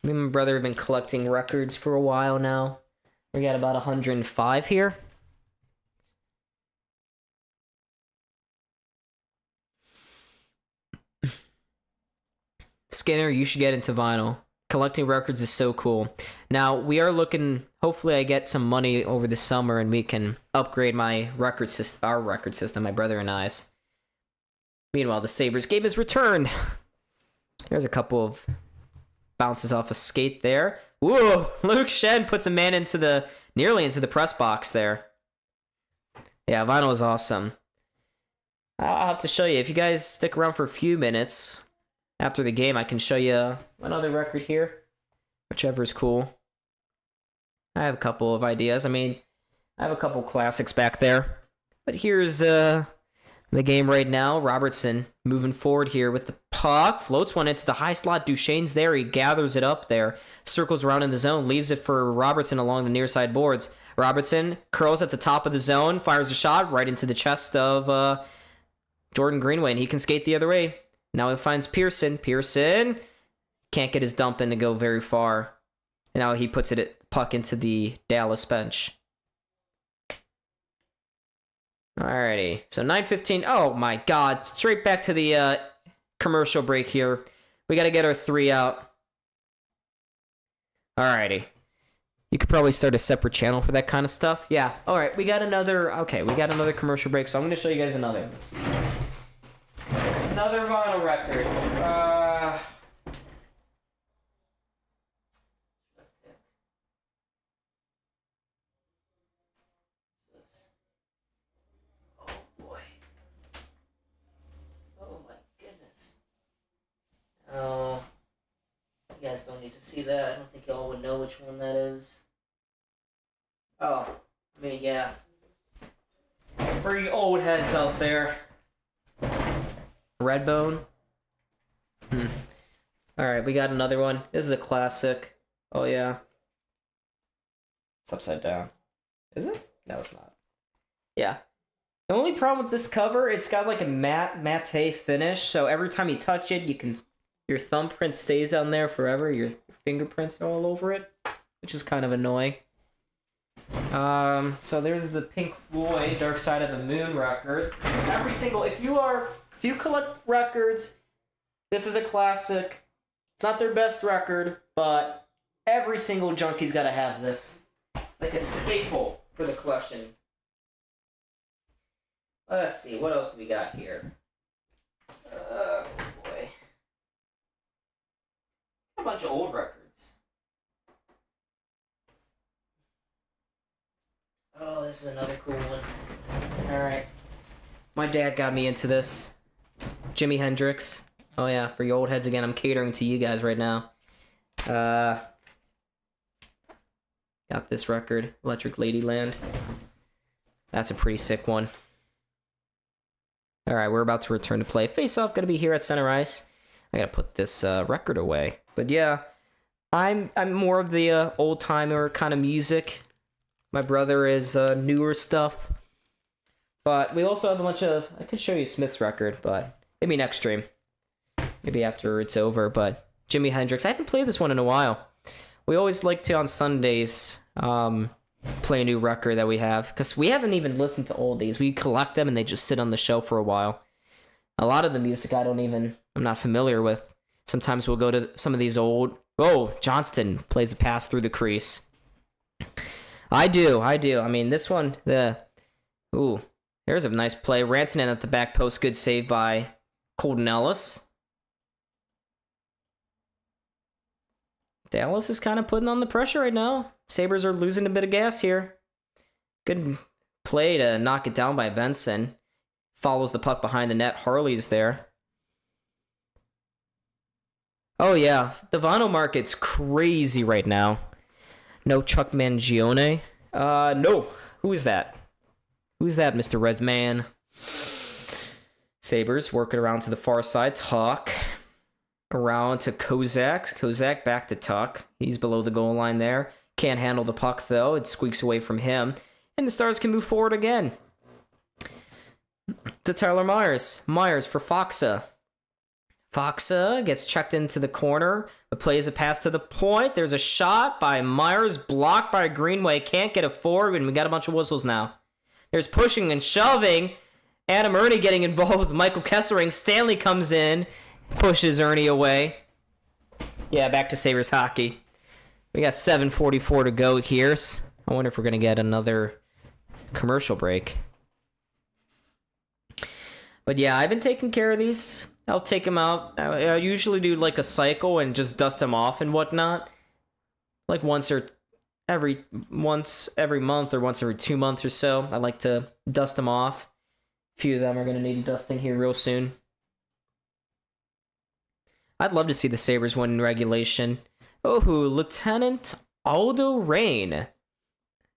and my brother have been collecting records for a while now. We got about 105 here. Skinner, you should get into vinyl. Collecting records is so cool. Now, we are looking, hopefully I get some money over the summer and we can upgrade my record system, our record system, my brother and I's. Meanwhile, the Sabres game is returned. There's a couple of bounces off a skate there. Whoa! Luke Shen puts a man nearly into the press box there. Yeah, vinyl is awesome. I'll have to show you. If you guys stick around for a few minutes after the game, I can show you another record here. Whichever is cool. I have a couple of ideas. I mean, I have a couple classics back there. But here's the game right now. Robertson moving forward here with the puck. Floats one into the high slot. Duchene's there. He gathers it up there. Circles around in the zone. Leaves it for Robertson along the near side boards. Robertson curls at the top of the zone. Fires a shot right into the chest of Jordan Greenway. And he can skate the other way. Now he finds Pearson. Pearson can't get his dump in to go very far. And now he puts puck into the Dallas bench. Alrighty, so 9:15. Oh my God! Straight back to the commercial break here. We got to get our 3 out. Alrighty, you could probably start a separate channel for that kind of stuff. Yeah. All right, we got another. Okay, we got another commercial break. So I'm going to show you guys another. Another vinyl record. guys don't need to see that. I don't think y'all would know which one that is. Oh, I mean, yeah. For you old heads out there. Redbone. Alright, we got another one. This is a classic. Oh, yeah. It's upside down. Is it? No, it's not. Yeah. The only problem with this cover, it's got like a matte finish, so every time you touch it, your thumbprint stays on there forever. Your fingerprints are all over it, which is kind of annoying. So there's the Pink Floyd Dark Side of the Moon record. Every single, if you collect records, this is a classic. It's not their best record, but every single junkie's got to have this. It's like a staple for the collection. Let's see, what else do we got here? Oh boy. A bunch of old records. Oh, this is another cool one. Alright. My dad got me into this. Jimi Hendrix. Oh yeah, for you old heads again, I'm catering to you guys right now. Got this record, Electric Ladyland. That's a pretty sick one. Alright, we're about to return to play. Face-off gonna be here at center ice. I gotta put this record away. But yeah, I'm more of the old-timer kind of music. My brother is newer stuff. But we also have a bunch of... I could show you Smith's record, but maybe next stream. Maybe after it's over, but Jimi Hendrix. I haven't played this one in a while. We always like to, on Sundays, play a new record that we have, because we haven't even listened to oldies. We collect them and they just sit on the shelf for a while. A lot of the music I'm not familiar with. Sometimes we'll go to some of these old... Oh, Johnston plays a pass through the crease. I do. I mean, this one, ooh, there's a nice play. Rantanen at the back post. Good save by Colton Ellis. Dallas is kind of putting on the pressure right now. Sabres are losing a bit of gas here. Good play to knock it down by Benson. Follows the puck behind the net. Harley's there. Oh yeah, the vinyl market's crazy right now. No Chuck Mangione. No. Who is that? Who's that, Mr. Resman? Sabres working around to the far side. Tuck. Around to Kozak. Kozak back to Tuck. He's below the goal line there. Can't handle the puck, though. It squeaks away from him. And the Stars can move forward again. To Tyler Myers. Myers for Foxa. Foxa gets checked into the corner, but plays a pass to the point. There's a shot by Myers, blocked by Greenway. Can't get it forward, and we got a bunch of whistles now. There's pushing and shoving. Adam Ernie getting involved with Michael Kessering. Stanley comes in, pushes Ernie away. Yeah, back to Sabres hockey. We got 7:44 to go here. I wonder if we're going to get another commercial break. But yeah, I've been taking care of these. I'll take them out. I usually do like a cycle and just dust them off and whatnot. Like once every month or once every 2 months or so. I like to dust them off. A few of them are going to need dusting here real soon. I'd love to see the Sabres win in regulation. Oh, Lieutenant Aldo Rain.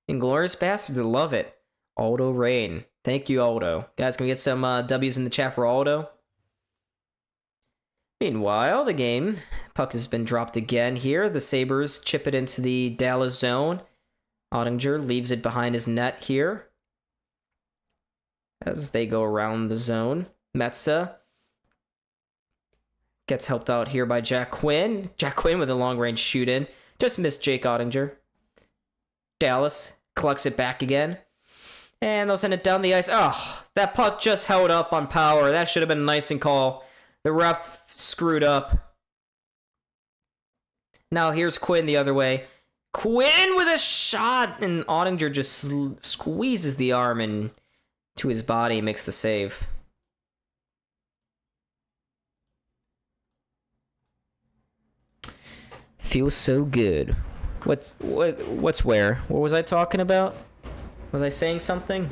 Inglourious Bastards, I love it. Aldo Rain. Thank you, Aldo. Guys, can we get some W's in the chat for Aldo? Meanwhile, the game, puck has been dropped again here. The Sabres chip it into the Dallas zone. Ottinger leaves it behind his net here as they go around the zone. Metza gets helped out here by Jack Quinn. Jack Quinn with a long-range shoot-in. Just missed Jake Ottinger. Dallas collects it back again. And they'll send it down the ice. Oh, that puck just held up on power. That should have been a nice and call. The ref screwed up. Now here's Quinn the other way. Quinn with a shot, and Ottinger just squeezes the arm and to his body, makes the save. Feels so good. What's where? What was I talking about? Was I saying something?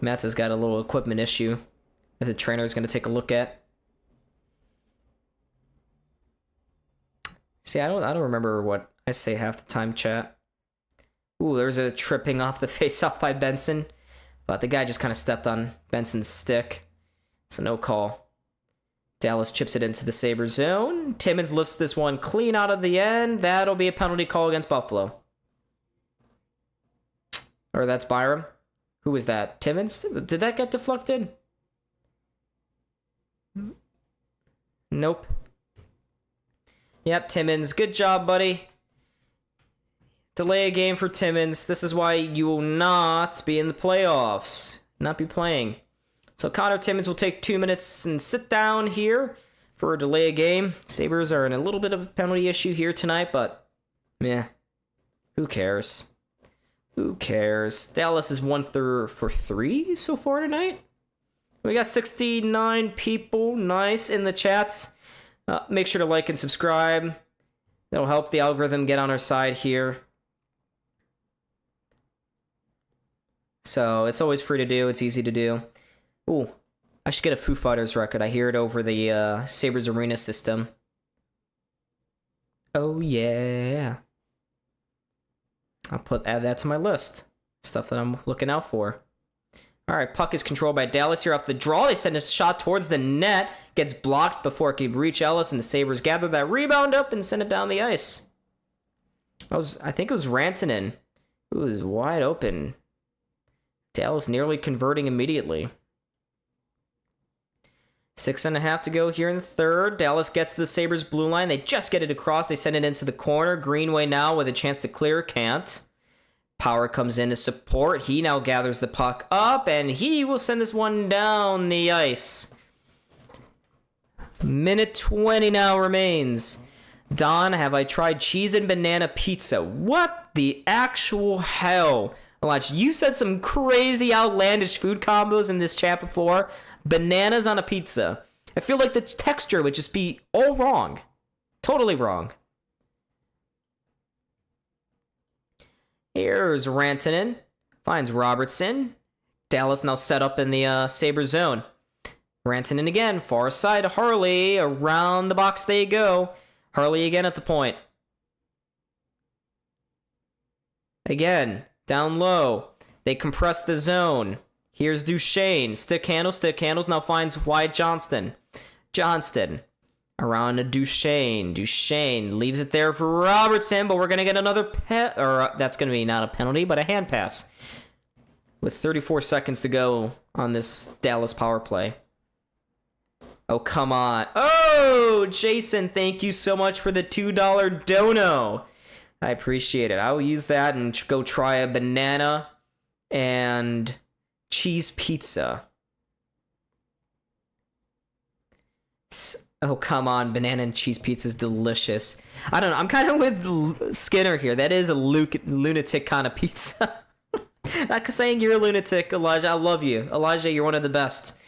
Mats has got a little equipment issue that the trainer is going to take a look at. See, I don't remember what I say half the time, chat. Ooh, there's a tripping off the face-off by Benson. But the guy just kind of stepped on Benson's stick. So no call. Dallas chips it into the Sabre zone. Timmins lifts this one clean out of the end. That'll be a penalty call against Buffalo. Or that's Byram. Who was that? Timmins? Did that get deflected? Nope. Yep, Timmins. Good job, buddy. Delay a game for Timmins. This is why you will not be in the playoffs. Not be playing. So Connor Timmins will take 2 minutes and sit down here for a delay a game. Sabres are in a little bit of a penalty issue here tonight, but meh. Who cares? Who cares? Dallas is 1 for 3 so far tonight. We got 69 people. Nice in the chat. Make sure to like and subscribe. That'll help the algorithm get on our side here. So it's always free to do. It's easy to do. Ooh, I should get a Foo Fighters record. I hear it over the Sabres Arena system. Oh yeah. Add that to my list. Stuff that I'm looking out for. All right, puck is controlled by Dallas here off the draw. They send a shot towards the net. Gets blocked before it can reach Ellis, and the Sabres gather that rebound up and send it down the ice. I think it was Rantanen. It was wide open. Dallas nearly converting immediately. 6.5 to go here in the third. Dallas gets to the Sabres blue line. They just get it across. They send it into the corner. Greenway now with a chance to clear. Can't. Power comes in to support. He now gathers the puck up, and he will send this one down the ice. Minute 20 now remains. Don, have I tried cheese and banana pizza? What the actual hell? Elijah, you said some crazy outlandish food combos in this chat before. Bananas on a pizza. I feel like the texture would just be all wrong. Totally wrong. Here's Rantanen. Finds Robertson. Dallas now set up in the Sabre zone. Rantanen again. Far side. Harley. Around the box they go. Harley again at the point. Again. Down low. They compress the zone. Here's Duchesne. Stick handles. Stick handles. Now finds Wyatt Johnston. Johnston. Around to Duchesne. Duchesne leaves it there for Robertson, but we're going to get another that's going to be not a penalty, but a hand pass. With 34 seconds to go on this Dallas power play. Oh, come on. Oh, Jason, thank you so much for the $2 dono. I appreciate it. I will use that and go try a banana and cheese pizza. Oh, come on. Banana and cheese pizza is delicious. I don't know. I'm kind of with Skinner here. That is a lunatic kind of pizza. Not saying you're a lunatic, Elijah. I love you. Elijah, you're one of the best.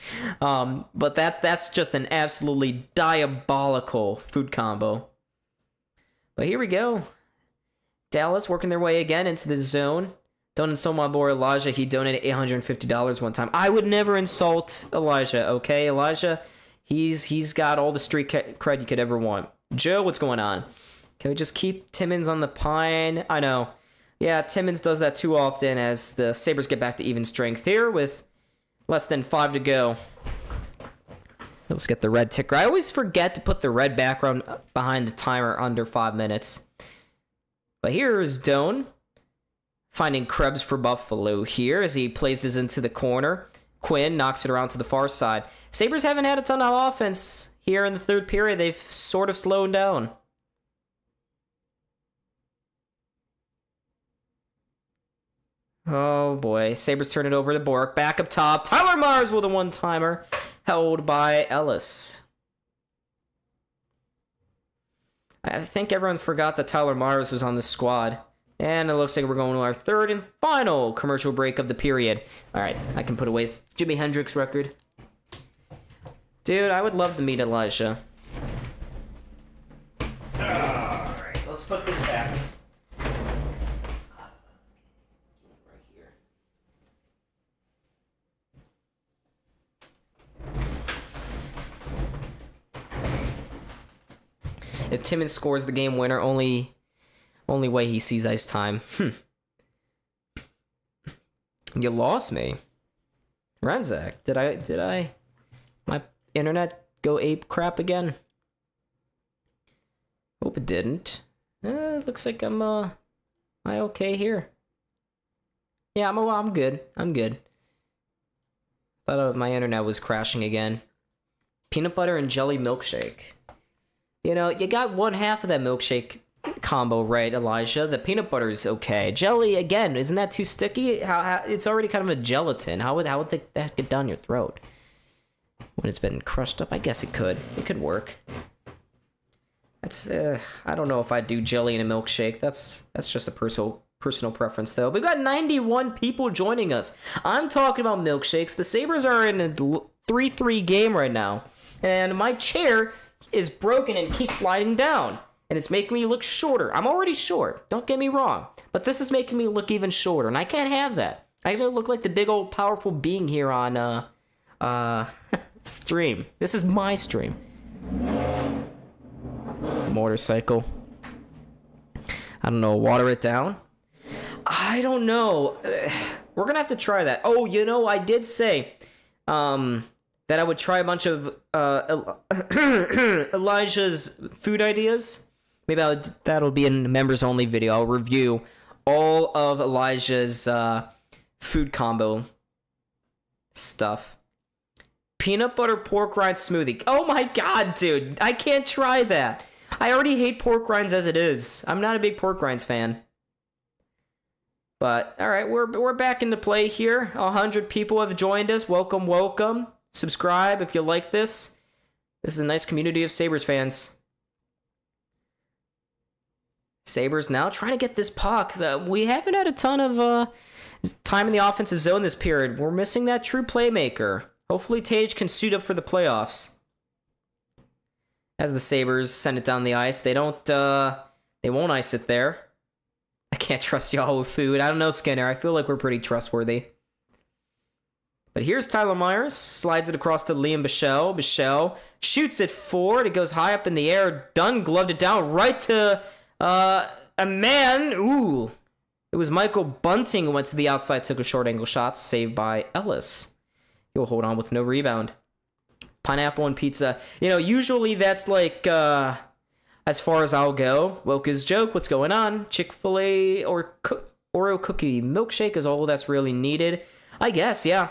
But that's just an absolutely diabolical food combo. But here we go. Dallas working their way again into the zone. Don't insult my boy Elijah. He donated $850 one time. I would never insult Elijah, okay? Elijah, he's got all the street cred you could ever want. Joe, what's going on? Can we just keep Timmins on the pine? I know. Yeah, Timmins does that too often as the Sabres get back to even strength here with less than 5 to go. Let's get the red ticker. I always forget to put the red background behind the timer under 5 minutes. But here's Doan finding Krebs for Buffalo here as he places into the corner. Quinn knocks it around to the far side. Sabres haven't had a ton of offense here in the third period. They've sort of slowed down. Oh boy. Sabres turn it over to Bork. Back up top. Tyler Myers with a one-timer. Held by Ellis. I think everyone forgot that Tyler Myers was on the squad. And it looks like we're going to our third and final commercial break of the period. All right, I can put away Jimi Hendrix record. Dude, I would love to meet Elijah. All right, let's put this back. Right here. If Timmons scores the game winner, only way he sees ice time. You lost me. Renzak, did I my internet go ape crap again? Hope it didn't. Looks like am I okay here? Yeah, I'm good. I'm good. Thought my internet was crashing again. Peanut butter and jelly milkshake. You know, you got one half of that milkshake combo right, Elijah. The peanut butter is okay. Jelly, again, isn't that too sticky? How it's already kind of a gelatin. How would that get down your throat when it's been crushed up? I guess it could. It could work. That's I don't know if I'd do jelly in a milkshake. That's just a personal preference, though. We've got 91 people joining us. I'm talking about milkshakes. The Sabres are in a 3-3 game right now, and my chair is broken and keeps sliding down, and it's making me look shorter. I'm already short, don't get me wrong, but this is making me look even shorter, and I can't have that. I gotta look like the big old powerful being here on stream. This is my stream. Motorcycle. I don't know, water it down? I don't know. We're gonna have to try that. Oh, you know, I did say that I would try a bunch of Elijah's food ideas. Maybe that'll be in a members only video. I'll review all of Elijah's food combo stuff. Peanut butter pork rind smoothie. Oh my god, dude. I can't try that. I already hate pork rinds as it is. I'm not a big pork rinds fan. But, alright, we're back into play here. 100 people have joined us. Welcome, welcome. Subscribe if you like this. This is a nice community of Sabres fans. Sabres now trying to get this puck. We haven't had a ton of time in the offensive zone this period. We're missing that true playmaker. Hopefully Tage can suit up for the playoffs. As the Sabres send it down the ice. They won't ice it there. I can't trust y'all with food. I don't know, Skinner. I feel like we're pretty trustworthy. But here's Tyler Myers. Slides it across to Liam Bichelle. Bichelle shoots it forward. It goes high up in the air. Dunn gloved it down right to a man. Ooh. It was Michael Bunting who went to the outside, took a short angle shot. Saved by Ellis. He'll hold on with no rebound. Pineapple and pizza. You know, usually that's like... as far as I'll go, Woka's joke, what's going on? Chick-fil-A or Oreo cookie milkshake is all that's really needed. I guess, yeah.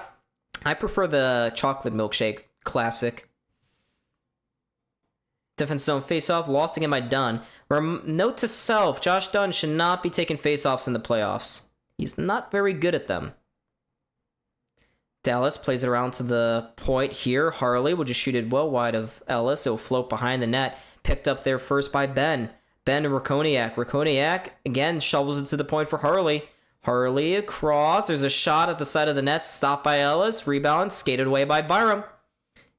I prefer the chocolate milkshake classic. Defense zone face-off, lost again by Dunn. Note to self, Josh Dunn should not be taking face-offs in the playoffs. He's not very good at them. Dallas plays it around to the point here. Harley will just shoot it well wide of Ellis. It will float behind the net. Picked up there first by Ben. Ben and Rakoniak. Rakoniak, again, shovels it to the point for Harley. Harley across. There's a shot at the side of the net. Stopped by Ellis. Rebound. Skated away by Byram.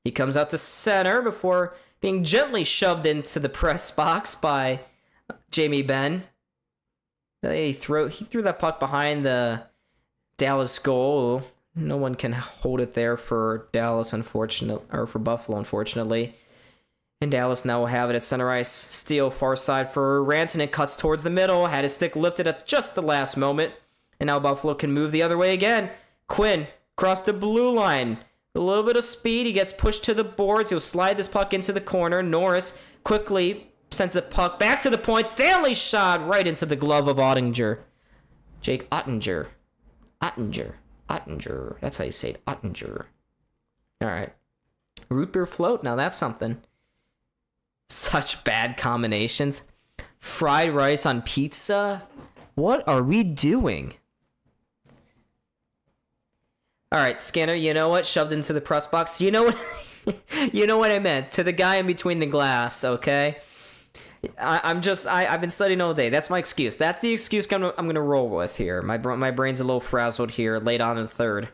He comes out to center before being gently shoved into the press box by Jamie Benn. He threw that puck behind the Dallas goal. No one can hold it there for Dallas, for Buffalo, unfortunately. And Dallas now will have it at center ice. Steal far side for Rantanen. Cuts towards the middle. Had his stick lifted at just the last moment. And now Buffalo can move the other way again. Quinn across the blue line. A little bit of speed. He gets pushed to the boards. He'll slide this puck into the corner. Norris quickly sends the puck back to the point. Stanley shot right into the glove of Ottinger. Jake Ottinger. Ottinger. That's how you say it. Ottinger. All right. Root beer float. Now that's something. Such bad combinations. Fried rice on pizza. What are we doing? All right, Skinner. You know what? Shoved into the press box. You know what? You know what I meant. To the guy in between the glass. Okay. I've been studying all day. That's my excuse. That's the excuse I'm gonna roll with here. My brain's a little frazzled here, late on in the third.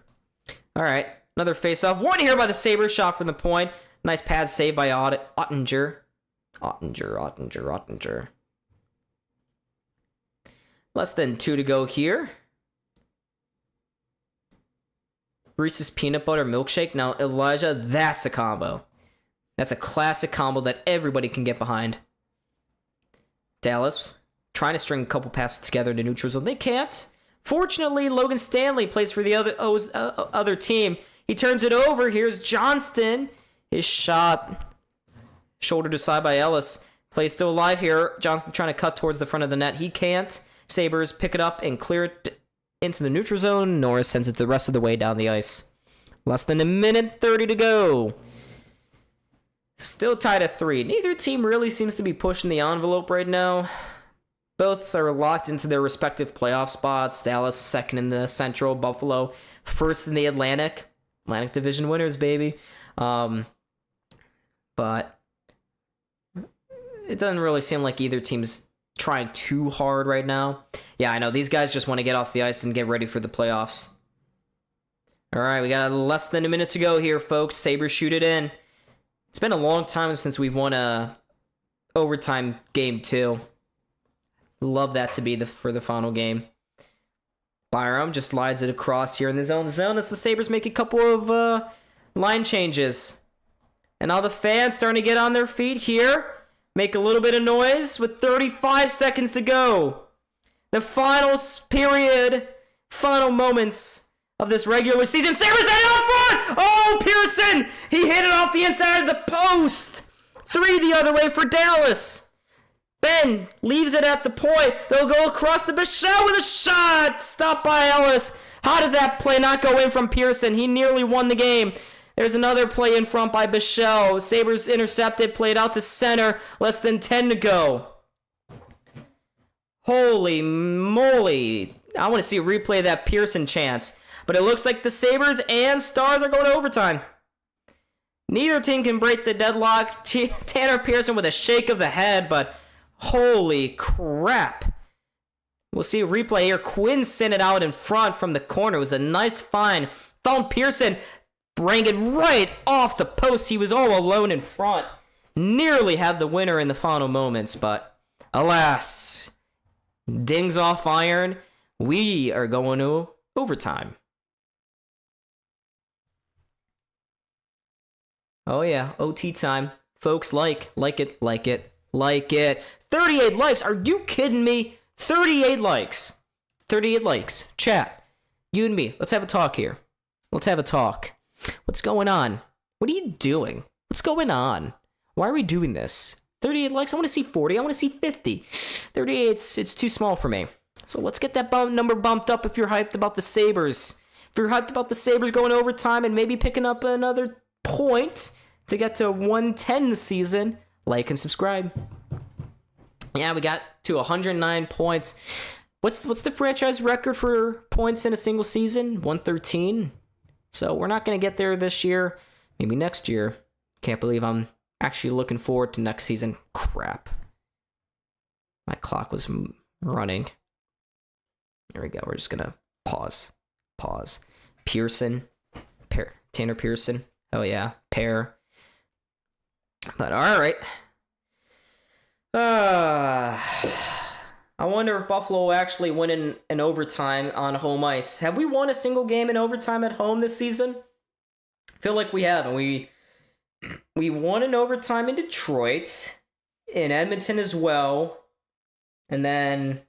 All right, another face-off. One here by the Sabres, shot from the point. Nice pad save by Ottinger. Ottinger. Less than 2 to go here. Reese's peanut butter milkshake. Now, Elijah, that's a combo. That's a classic combo that everybody can get behind. Dallas trying to string a couple passes together in the neutral zone. They can't. Fortunately, Logan Stanley plays for the other team. He turns it over. Here's Johnston. His shot, shoulder to side by Ellis. Play still alive here. Johnston trying to cut towards the front of the net. He can't. Sabres pick it up and clear it into the neutral zone. Norris sends it the rest of the way down the ice. Less than a minute 30 to go. Still tied at 3. Neither team really seems to be pushing the envelope right now. Both are locked into their respective playoff spots. Dallas second in the Central, Buffalo first in the Atlantic Division winners, baby. But it doesn't really seem like either team's trying too hard right now. Yeah, I know. These guys just want to get off the ice and get ready for the playoffs. All right, we got less than a minute to go here, folks. Sabres shoot it in. It's been a long time since we've won a overtime game, too. Love that to be for the final game. Byram just slides it across here in the zone. As the Sabres make a couple of line changes. And now the fans starting to get on their feet here. Make a little bit of noise with 35 seconds to go. The final period, final moments of this regular season. Sabres headed out front! Oh, Pearson! He hit it off the inside of the post! 3 the other way for Dallas. Ben leaves it at the point. They'll go across to Bichelle with a shot. Stopped by Ellis. How did that play not go in from Pearson? He nearly won the game. There's another play in front by Bichelle. Sabres intercepted, played out to center. Less than 10 to go. Holy moly. I want to see a replay of that Pearson chance. But it looks like the Sabres and Stars are going to overtime. Neither team can break the deadlock. Tanner Pearson with a shake of the head, but holy crap. We'll see a replay here. Quinn sent it out in front from the corner. It was a nice find. Found Pearson, bring it right off the post. He was all alone in front. Nearly had the winner in the final moments, but alas, dings off iron. We are going to overtime. Oh yeah, OT time. Folks, like it. 38 likes. Are you kidding me? 38 likes. 38 likes. Chat. You and me. Let's have a talk here. Let's have a talk. What's going on? What are you doing? What's going on? Why are we doing this? 38 likes? I want to see 40. I want to see 50. 38, it's too small for me. So let's get that number bumped up if you're hyped about the Sabres. If you're hyped about the Sabres going overtime and maybe picking up another point to get to 110 this season, like and subscribe. Yeah, we got to 109 points. What's the franchise record for points in a single season? 113. So we're not going to get there this year. Maybe next year. Can't believe I'm actually looking forward to next season. Crap. My clock was running. There we go. We're just going to pause. Pearson. Tanner Pearson. Oh yeah. Pair. But all right. I wonder if Buffalo will actually win in overtime on home ice. Have we won a single game in overtime at home this season? I feel like we have. And we won in overtime in Detroit, in Edmonton as well. And then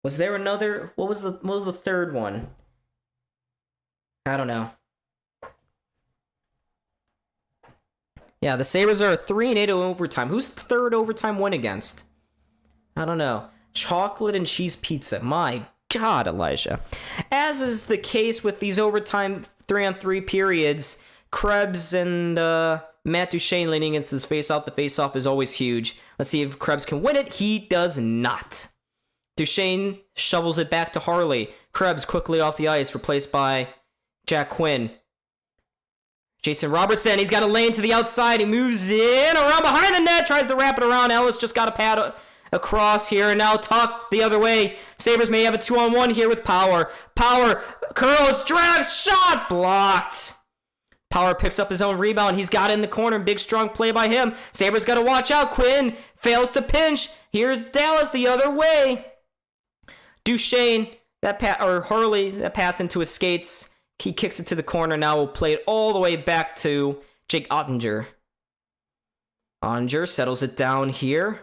was there another? What was the third one? I don't know. Yeah, the Sabres are a 3-8 overtime. Who's the third overtime win against? I don't know. Chocolate and cheese pizza. My God, Elijah. As is the case with these overtime 3-on-3 periods, Krebs and Matt Duchene leaning against this faceoff. The faceoff is always huge. Let's see if Krebs can win it. He does not. Duchene shovels it back to Harley. Krebs quickly off the ice, replaced by Jack Quinn. Jason Robertson, he's got a lane to the outside. He moves in around behind the net, tries to wrap it around. Ellis just got a pad across here, and now tucked the other way. Sabres may have a 2-on-1 here with Power. Power curls, drags, shot, blocked. Power picks up his own rebound. He's got it in the corner. Big, strong play by him. Sabres got to watch out. Quinn fails to pinch. Here's Dallas the other way. Duchene, Harley, that pass into his skates. He kicks it to the corner. Now we'll play it all the way back to Jake Ottinger. Ottinger settles it down here.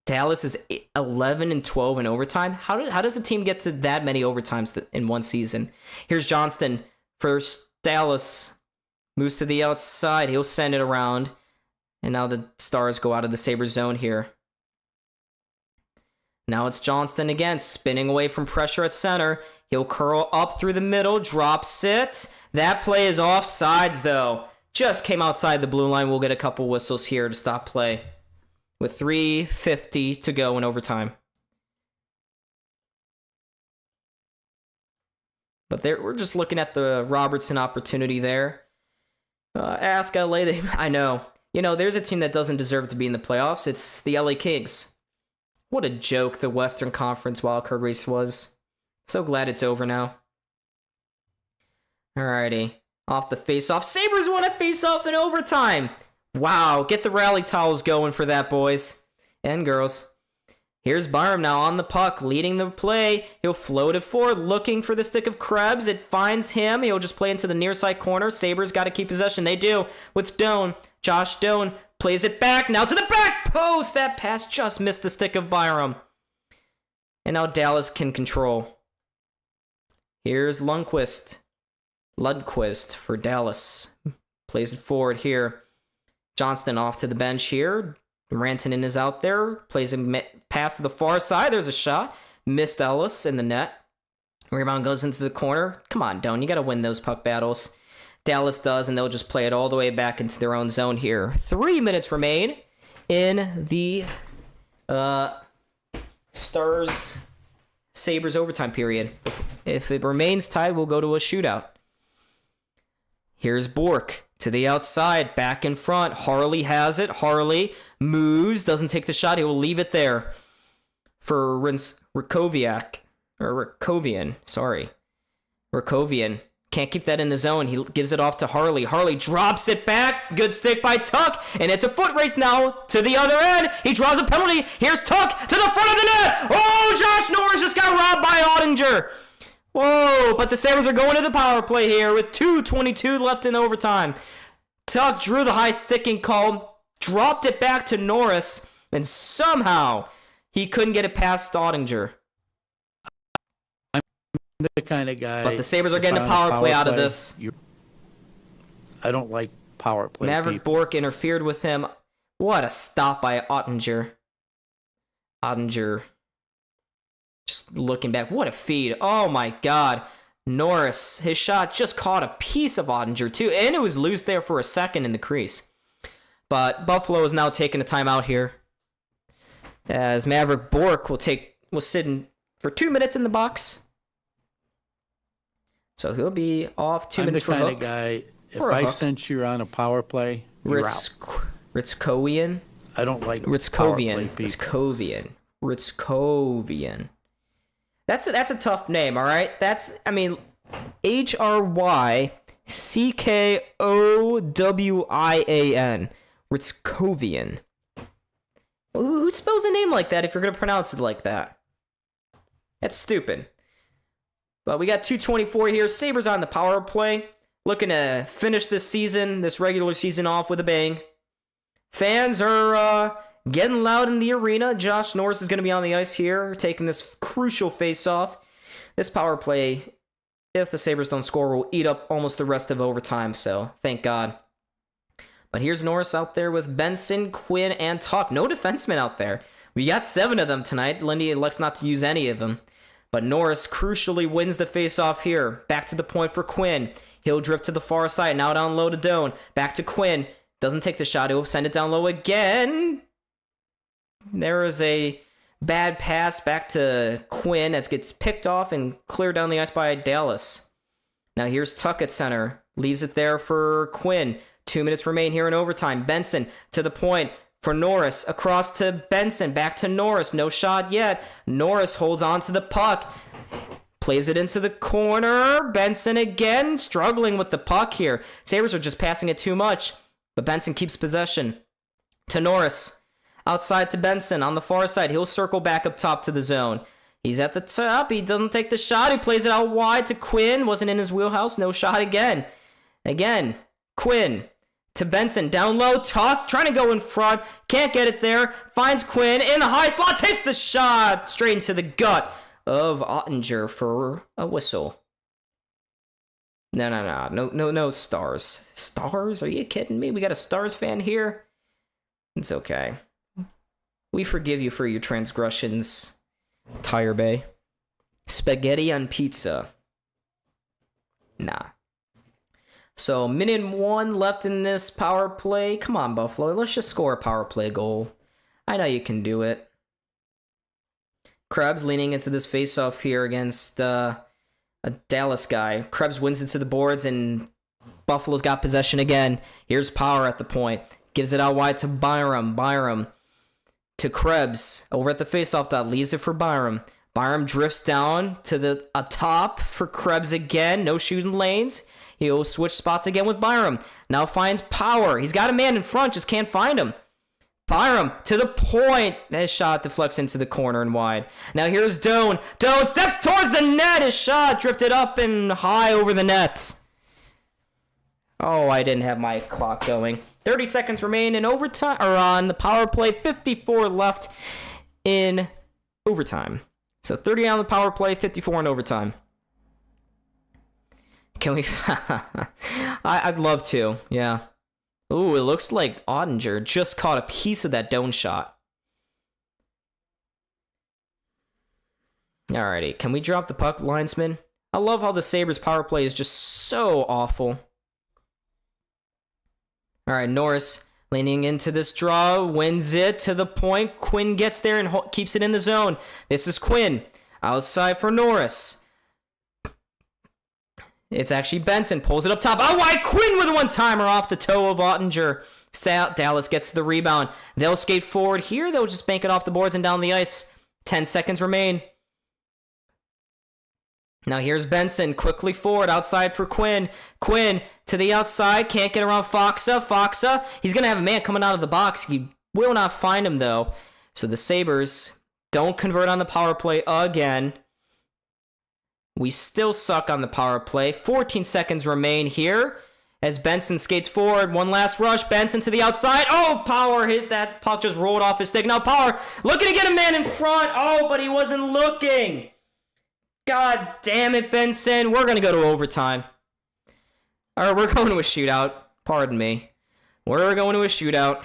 Dallas is 11-12 in overtime. How does a team get to that many overtimes in one season? Here's Johnston for Dallas. Moves to the outside. He'll send it around. And now the Stars go out of the Sabres zone here. Now it's Johnston again, spinning away from pressure at center. He'll curl up through the middle, drops it. That play is offsides, though. Just came outside the blue line. We'll get a couple whistles here to stop play. With 3:50 to go in overtime. But we're just looking at the Robertson opportunity there. Ask LA. I know. There's a team that doesn't deserve to be in the playoffs. It's the LA Kings. What a joke the Western Conference wildcard race was. So glad it's over now. Alrighty. Off the face-off. Sabres won a face-off in overtime. Wow. Get the rally towels going for that, boys and girls. Here's Byram now on the puck, leading the play. He'll float it forward, looking for the stick of Krebs. It finds him. He'll just play into the near side corner. Sabres got to keep possession. They do with Doan. Josh Doan plays it back. Now to the back post. That pass just missed the stick of Byram. And now Dallas can control. Here's Lundqvist for Dallas. Plays it forward here. Johnston off to the bench here. Rantanen is out there. Plays a pass to the far side. There's a shot. Missed Ellis in the net. Rebound goes into the corner. Come on, Doan. You got to win those puck battles. Dallas does, and they'll just play it all the way back into their own zone here. 3 minutes remain in the Stars-Sabres overtime period. If it remains tied, we'll go to a shootout. Here's Bourque to the outside, back in front. Harley has it. Harley moves, doesn't take the shot. He will leave it there for Rakovian. Can't keep that in the zone. He gives it off to Harley. Harley drops it back. Good stick by Tuck. And it's a foot race now to the other end. He draws a penalty. Here's Tuck to the front of the net. Oh, Josh Norris just got robbed by Ottinger. Whoa, but the Sabres are going to the power play here with 2:22 left in overtime. Tuck drew the high sticking call, dropped it back to Norris, and somehow he couldn't get it past Ottinger. The kind of guy. But the Sabres are getting a power play out of this. I don't like power play. Maverick Bourque interfered with him. What a stop by Ottinger. Just looking back, what a feed. Oh my God. Norris, his shot just caught a piece of Ottinger too, and it was loose there for a second in the crease. But Buffalo is now taking a timeout here, as Maverick Bourque will sit in for 2 minutes in the box. So he'll be off 2 minutes for hook. I'm the kind of guy, if I sense you're on a power play, you're out. Ritzkovian? I don't like power play people. Ritzkovian. That's a tough name, all right? Hrykkowian. Ritzkovian. Who spells a name like that if you're going to pronounce it like that? That's stupid. But we got 2:24 here. Sabres on the power play. Looking to finish this regular season off with a bang. Fans are getting loud in the arena. Josh Norris is going to be on the ice here, taking this crucial face-off. This power play, if the Sabres don't score, will eat up almost the rest of overtime, so thank God. But here's Norris out there with Benson, Quinn, and Tuck. No defensemen out there. We got 7 of them tonight. Lindy elects not to use any of them. But Norris crucially wins the face-off here. Back to the point for Quinn. He'll drift to the far side. Now down low to Doan. Back to Quinn. Doesn't take the shot. He'll send it down low again. There is a bad pass back to Quinn that gets picked off and cleared down the ice by Dallas. Now here's Tuck at center. Leaves it there for Quinn. 2 minutes remain here in overtime. Benson to the point for Norris. Across to Benson. Back to Norris. No shot yet. Norris holds on to the puck. Plays it into the corner. Benson again struggling with the puck here. Sabres are just passing it too much. But Benson keeps possession. To Norris. Outside to Benson on the far side. He'll circle back up top to the zone. He's at the top. He doesn't take the shot. He plays it out wide to Quinn. Wasn't in his wheelhouse. No shot again. Quinn. to Benson. Down low, Tuck trying to go in front. Can't get it there. Finds Quinn in the high slot. Takes the shot straight into the gut of Ottinger for a whistle. No Stars. Stars? Are you kidding me? We got a Stars fan here? It's okay. We forgive you for your transgressions, Tire Bay. Spaghetti on pizza. Nah. So, minute 1 left in this power play. Come on, Buffalo. Let's just score a power play goal. I know you can do it. Krebs leaning into this face-off here against a Dallas guy. Krebs wins into the boards, and Buffalo's got possession again. Here's Power at the point. Gives it out wide to Byram. Byram to Krebs. Over at the face-off dot. Leaves it for Byram. Byram drifts down to the top for Krebs again. No shooting lanes. He'll switch spots again with Byram. Now finds Power. He's got a man in front, just can't find him. Byram to the point. His shot deflects into the corner and wide. Now here's Doan. Doan steps towards the net. His shot drifted up and high over the net. Oh, I didn't have my clock going. 30 seconds remain in overtime, or on the power play. 54 left in overtime. So 30 on the power play, 54 in overtime. Can we... I'd love to, yeah. Ooh, it looks like Ottinger just caught a piece of that Doan shot. Alrighty, can we drop the puck, linesman? I love how the Sabres power play is just so awful. Alright, Norris leaning into this draw, wins it to the point. Quinn gets there and keeps it in the zone. This is Quinn. Outside for Norris. It's actually Benson. Pulls it up top. Oh, why? Quinn with a one-timer off the toe of Ottinger. Dallas gets the rebound. They'll skate forward here. They'll just bank it off the boards and down the ice. 10 seconds remain. Now here's Benson. Quickly forward. Outside for Quinn. Quinn to the outside. Can't get around Foxa. Foxa. He's going to have a man coming out of the box. He will not find him, though. So the Sabres don't convert on the power play again. We still suck on the power play. 14 seconds remain here as Benson skates forward. One last rush. Benson to the outside. Oh, Power hit that puck, just rolled off his stick. Now Power looking to get a man in front. Oh, but he wasn't looking. God damn it, Benson. We're going to go to overtime. All right, we're going to a shootout. Pardon me. We're going to a shootout.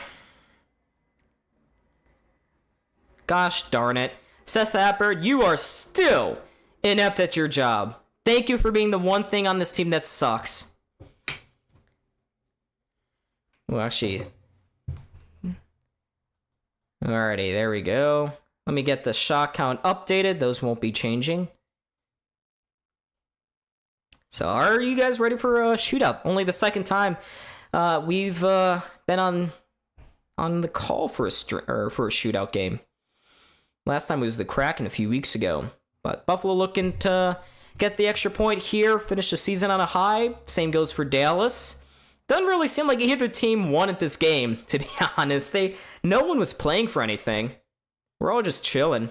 Gosh darn it. Seth Appert, you are still inept at your job. Thank you for being the one thing on this team that sucks. Well, actually... Alrighty, there we go. Let me get the shot count updated. Those won't be changing. So, are you guys ready for a shootout? Only the second time we've been on the call for a shootout game. Last time it was the Kraken a few weeks ago. But Buffalo looking to get the extra point here, finish the season on a high. Same goes for Dallas. Doesn't really seem like either team wanted this game, to be honest. No one was playing for anything. We're all just chilling.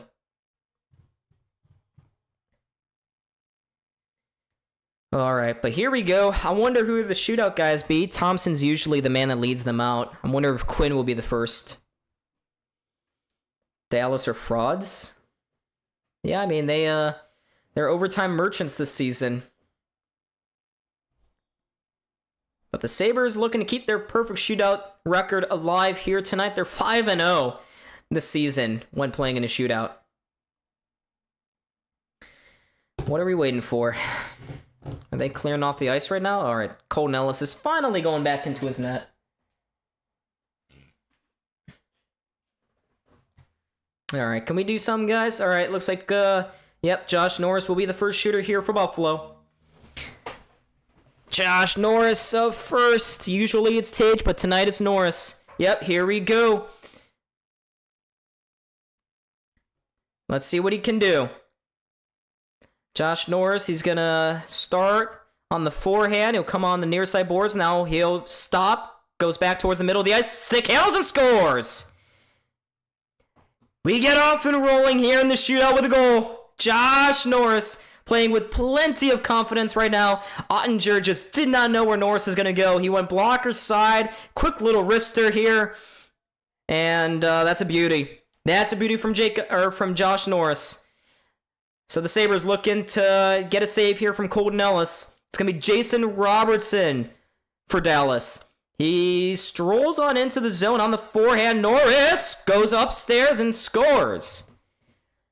Alright, but here we go. I wonder who the shootout guys be. Thompson's usually the man that leads them out. I wonder if Quinn will be the first. Dallas are frauds? Yeah, I mean, they're overtime merchants this season. But the Sabres looking to keep their perfect shootout record alive here tonight. They're 5-0 this season when playing in a shootout. What are we waiting for? Are they clearing off the ice right now? All right, Colton Ellis is finally going back into his net. All right, can we do something, guys? All right, looks like, yep, Josh Norris will be the first shooter here for Buffalo. Josh Norris up first. Usually it's Tage, but tonight it's Norris. Yep, here we go. Let's see what he can do. Josh Norris, he's going to start on the forehand. He'll come on the near side boards. Now he'll stop, goes back towards the middle of the ice, stick handles and scores. We get off and rolling here in the shootout with a goal. Josh Norris playing with plenty of confidence right now. Ottinger just did not know where Norris is going to go. He went blocker side, quick little wrister here, and that's a beauty. That's a beauty from Josh Norris. So the Sabres looking to get a save here from Colton Ellis. It's going to be Jason Robertson for Dallas. He strolls on into the zone on the forehand. Norris goes upstairs and scores.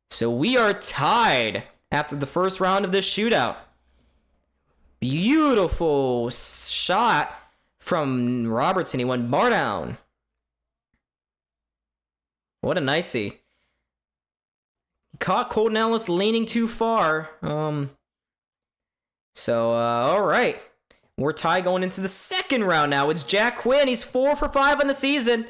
So we are tied after the first round of this shootout. Beautiful shot from Robertson. He went bar down. What a nicey. Caught Colton Ellis leaning too far. All right. We're tied going into the second round now. It's Jack Quinn. He's 4 for 5 on the season.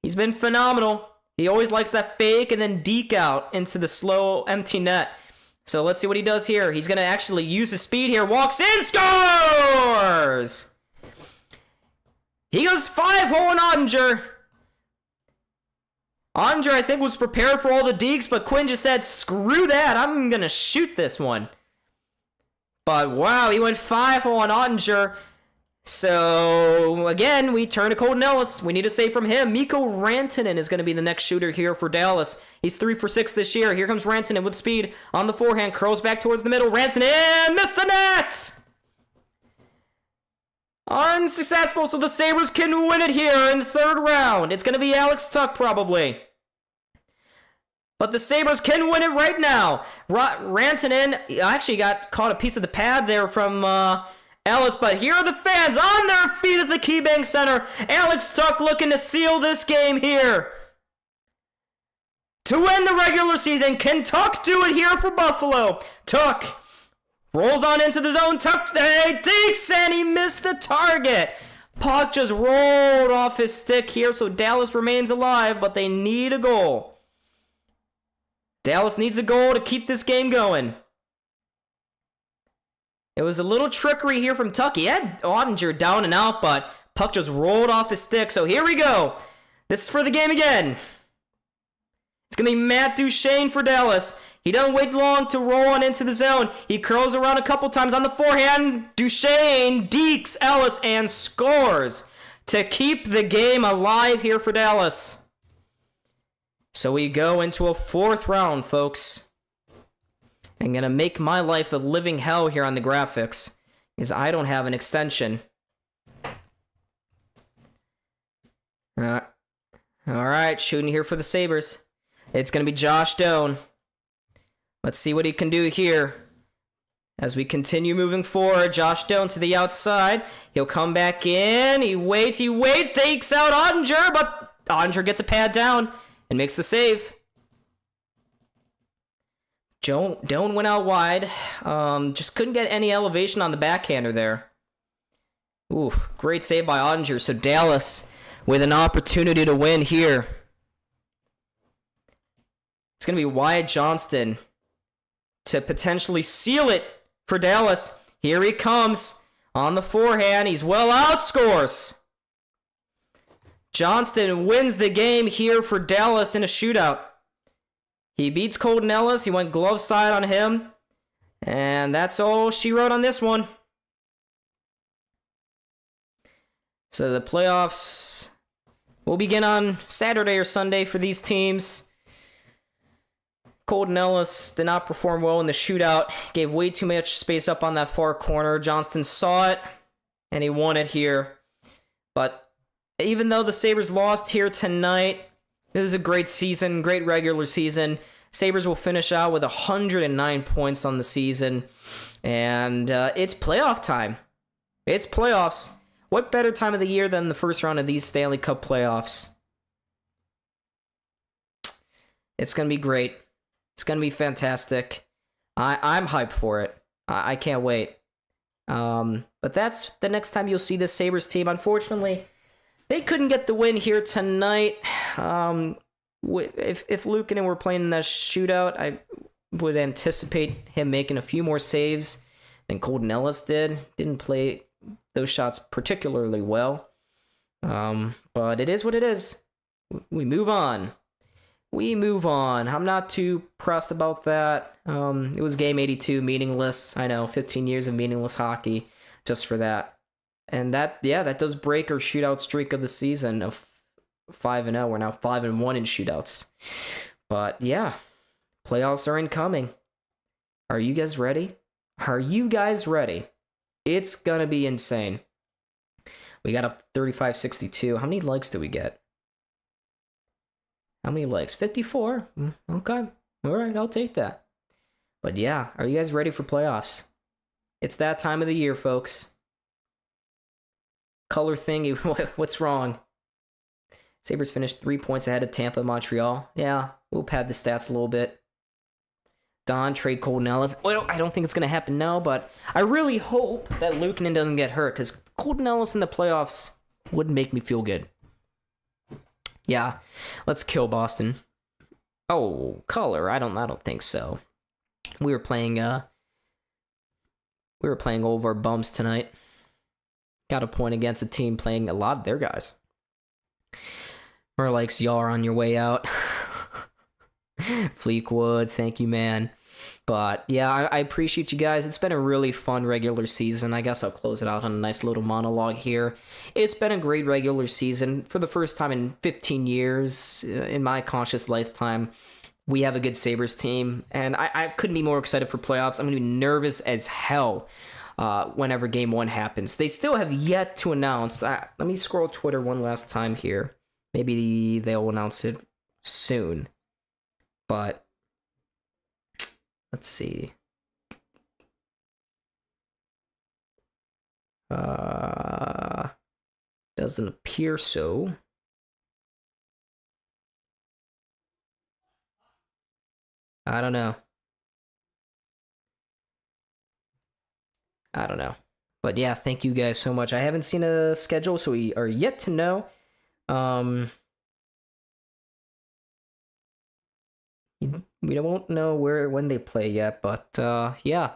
He's been phenomenal. He always likes that fake and then deke out into the slow, empty net. So let's see what he does here. He's going to actually use his speed here. Walks in, scores! He goes 5-hole on Ottinger. Ottinger, I think, was prepared for all the dekes, but Quinn just said, screw that. I'm going to shoot this one. But wow, he went 5-hole on Ottinger. So again, we turn to Colton Ellis. We need a save from him. Mikko Rantanen is going to be the next shooter here for Dallas. He's 3 for 6 this year. Here comes Rantanen with speed on the forehand. Curls back towards the middle. Rantanen missed the net! Unsuccessful, so the Sabres can win it here in the third round. It's going to be Alex Tuch probably. But the Sabres can win it right now. Rantanen actually got caught a piece of the pad there from Ellis, but here are the fans on their feet at the KeyBank Center. Alex Tuch looking to seal this game here. To win the regular season, can Tuch do it here for Buffalo? Tuch rolls on into the zone. Tuch takes and he missed the target. Puck just rolled off his stick here, so Dallas remains alive, but they need a goal. Dallas needs a goal to keep this game going. It was a little trickery here from Tuch. He had Ottinger down and out, but puck just rolled off his stick. So here we go. This is for the game again. It's going to be Matt Duchene for Dallas. He doesn't wait long to roll on into the zone. He curls around a couple times on the forehand. Duchene dekes Ellis and scores to keep the game alive here for Dallas. So we go into a fourth round, folks. I'm going to make my life a living hell here on the graphics, because I don't have an extension. Alright, shooting here for the Sabres. It's going to be Josh Doan. Let's see what he can do here. As we continue moving forward, Josh Doan to the outside. He'll come back in. He waits, takes out Ottinger, but Ottinger gets a pad down and makes the save. Doan went out wide. Just couldn't get any elevation on the backhander there. Ooh, great save by Ottinger. So Dallas with an opportunity to win here. It's going to be Wyatt Johnston to potentially seal it for Dallas. Here he comes on the forehand. He's well out, scores. Johnston wins the game here for Dallas in a shootout. He beats Colton Ellis. He went glove side on him. And that's all she wrote on this one. So the playoffs will begin on Saturday or Sunday for these teams. Colton Ellis did not perform well in the shootout. Gave way too much space up on that far corner. Johnston saw it, and he won it here. But even though the Sabres lost here tonight, it was a great season, great regular season. Sabres will finish out with 109 points on the season. And it's playoff time. It's playoffs. What better time of the year than the first round of these Stanley Cup playoffs? It's going to be great. It's going to be fantastic. I'm hyped for it. I can't wait. But that's the next time you'll see this Sabres team. Unfortunately, they couldn't get the win here tonight. If Luukkonen were playing in that shootout, I would anticipate him making a few more saves than Colton Ellis did. Didn't play those shots particularly well. But it is what it is. We move on. we move on. I'm not too pressed about that. It was game 82, meaningless. I know, 15 years of meaningless hockey just for that. And that does break our shootout streak of the season of 5-0. We're now 5-1 in shootouts. But yeah, playoffs are incoming. Are you guys ready? Are you guys ready? It's gonna be insane. We got up 35-62. How many likes do we get? How many likes? 54. Okay. All right, I'll take that. But yeah, are you guys ready for playoffs? It's that time of the year, folks. Color thingy, what's wrong? Sabres finished 3 points ahead of Tampa and Montreal. Yeah, we'll pad the stats a little bit. Don, trade Colton Ellis. Well, I don't think it's going to happen now, but I really hope that Luukkonen doesn't get hurt, because Colton Ellis in the playoffs wouldn't make me feel good. Yeah, let's kill Boston. Oh, color. I don't think so. We were playing over our bums tonight. Got a point against a team playing a lot of their guys. Merlikes, y'all are on your way out. Fleetwood, thank you, man. But yeah, I appreciate you guys. It's been a really fun regular season. I guess I'll close it out on a nice little monologue here. It's been a great regular season. For the first time in 15 years, in my conscious lifetime, we have a good Sabres team. And I couldn't be more excited for playoffs. I'm going to be nervous as hell whenever Game 1 happens. They still have yet to announce. Let me scroll Twitter one last time here. Maybe they'll announce it soon. But let's see. Doesn't appear so. I don't know. But yeah, thank you guys so much. I haven't seen a schedule, so we are yet to know. We won't know when they play yet, but yeah.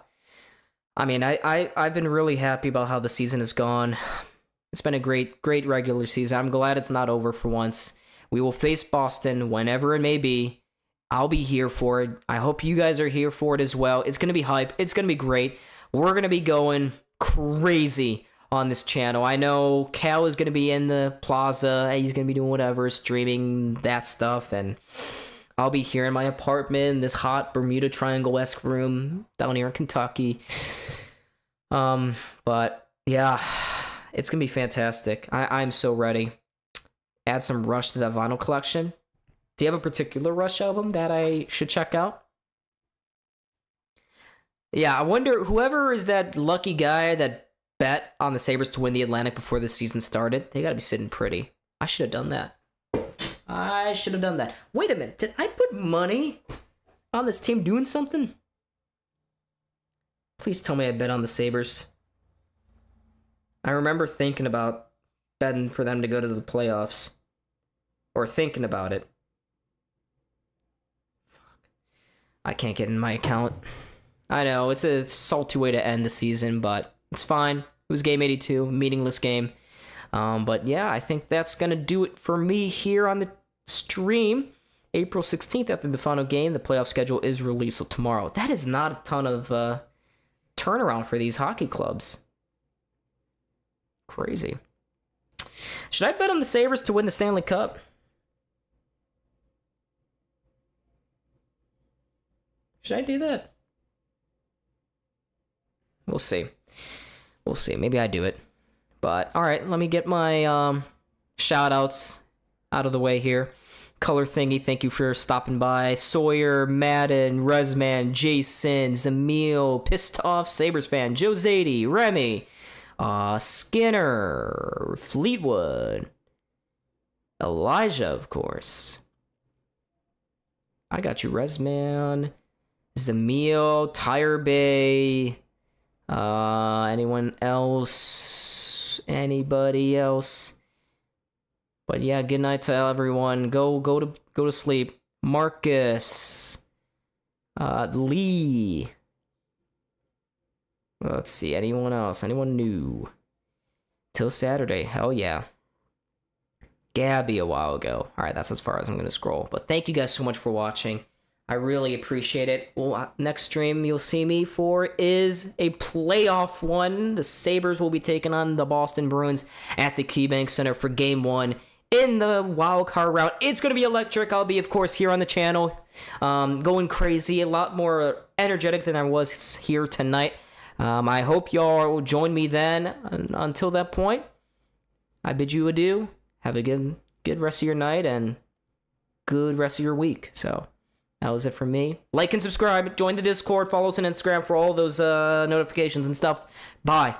I mean, I've been really happy about how the season has gone. It's been a great regular season. I'm glad it's not over for once. We will face Boston whenever it may be. I'll be here for it. I hope you guys are here for it as well. It's going to be hype. It's going to be great. We're going to be going crazy on this channel. I know Cal is going to be in the plaza. He's going to be doing whatever, streaming that stuff, and I'll be here in my apartment, this hot Bermuda Triangle-esque room down here in Kentucky. But yeah, it's going to be fantastic. I'm so ready. Add some Rush to that vinyl collection. Do you have a particular Rush album that I should check out? Yeah, I wonder, whoever is that lucky guy that bet on the Sabres to win the Atlantic before the season started, they got to be sitting pretty. I should have done that. Wait a minute, did I put money on this team doing something? Please tell me I bet on the Sabres. I remember thinking about betting for them to go to the playoffs. Or thinking about it. I can't get in my account. I know, it's a salty way to end the season, but it's fine. It was game 82, meaningless game. But yeah, I think that's going to do it for me here on the stream. April 16th, after the final game, the playoff schedule is released tomorrow. That is not a ton of turnaround for these hockey clubs. Crazy. Should I bet on the Sabres to win the Stanley Cup? Should I do that? We'll see. Maybe I do it. But, alright, let me get my shout-outs out of the way here. Color Thingy, thank you for stopping by. Sawyer, Madden, Resman, Jason, Zamil, Pissed Off Sabres fan, Joe Zadie, Remy, Skinner, Fleetwood, Elijah, of course. I got you, Resman, Zamil, Tire Bay, anyone else? Anybody else? But yeah, good night to everyone. Go to sleep. Marcus, Lee. Let's see, anyone else? Anyone new? Till Saturday. Hell yeah. Gotta be a while ago. All right, that's as far as I'm going to scroll. But thank you guys so much for watching. I really appreciate it. Well, next stream you'll see me for is a playoff one. The Sabres will be taking on the Boston Bruins at the KeyBank Center for Game 1 in the wild card round. It's going to be electric. I'll be, of course, here on the channel going crazy, a lot more energetic than I was here tonight. I hope y'all will join me then. Until that point, I bid you adieu. Have a good rest of your night and good rest of your week. So that was it from me. Like and subscribe. Join the Discord. Follow us on Instagram for all those notifications and stuff. Bye.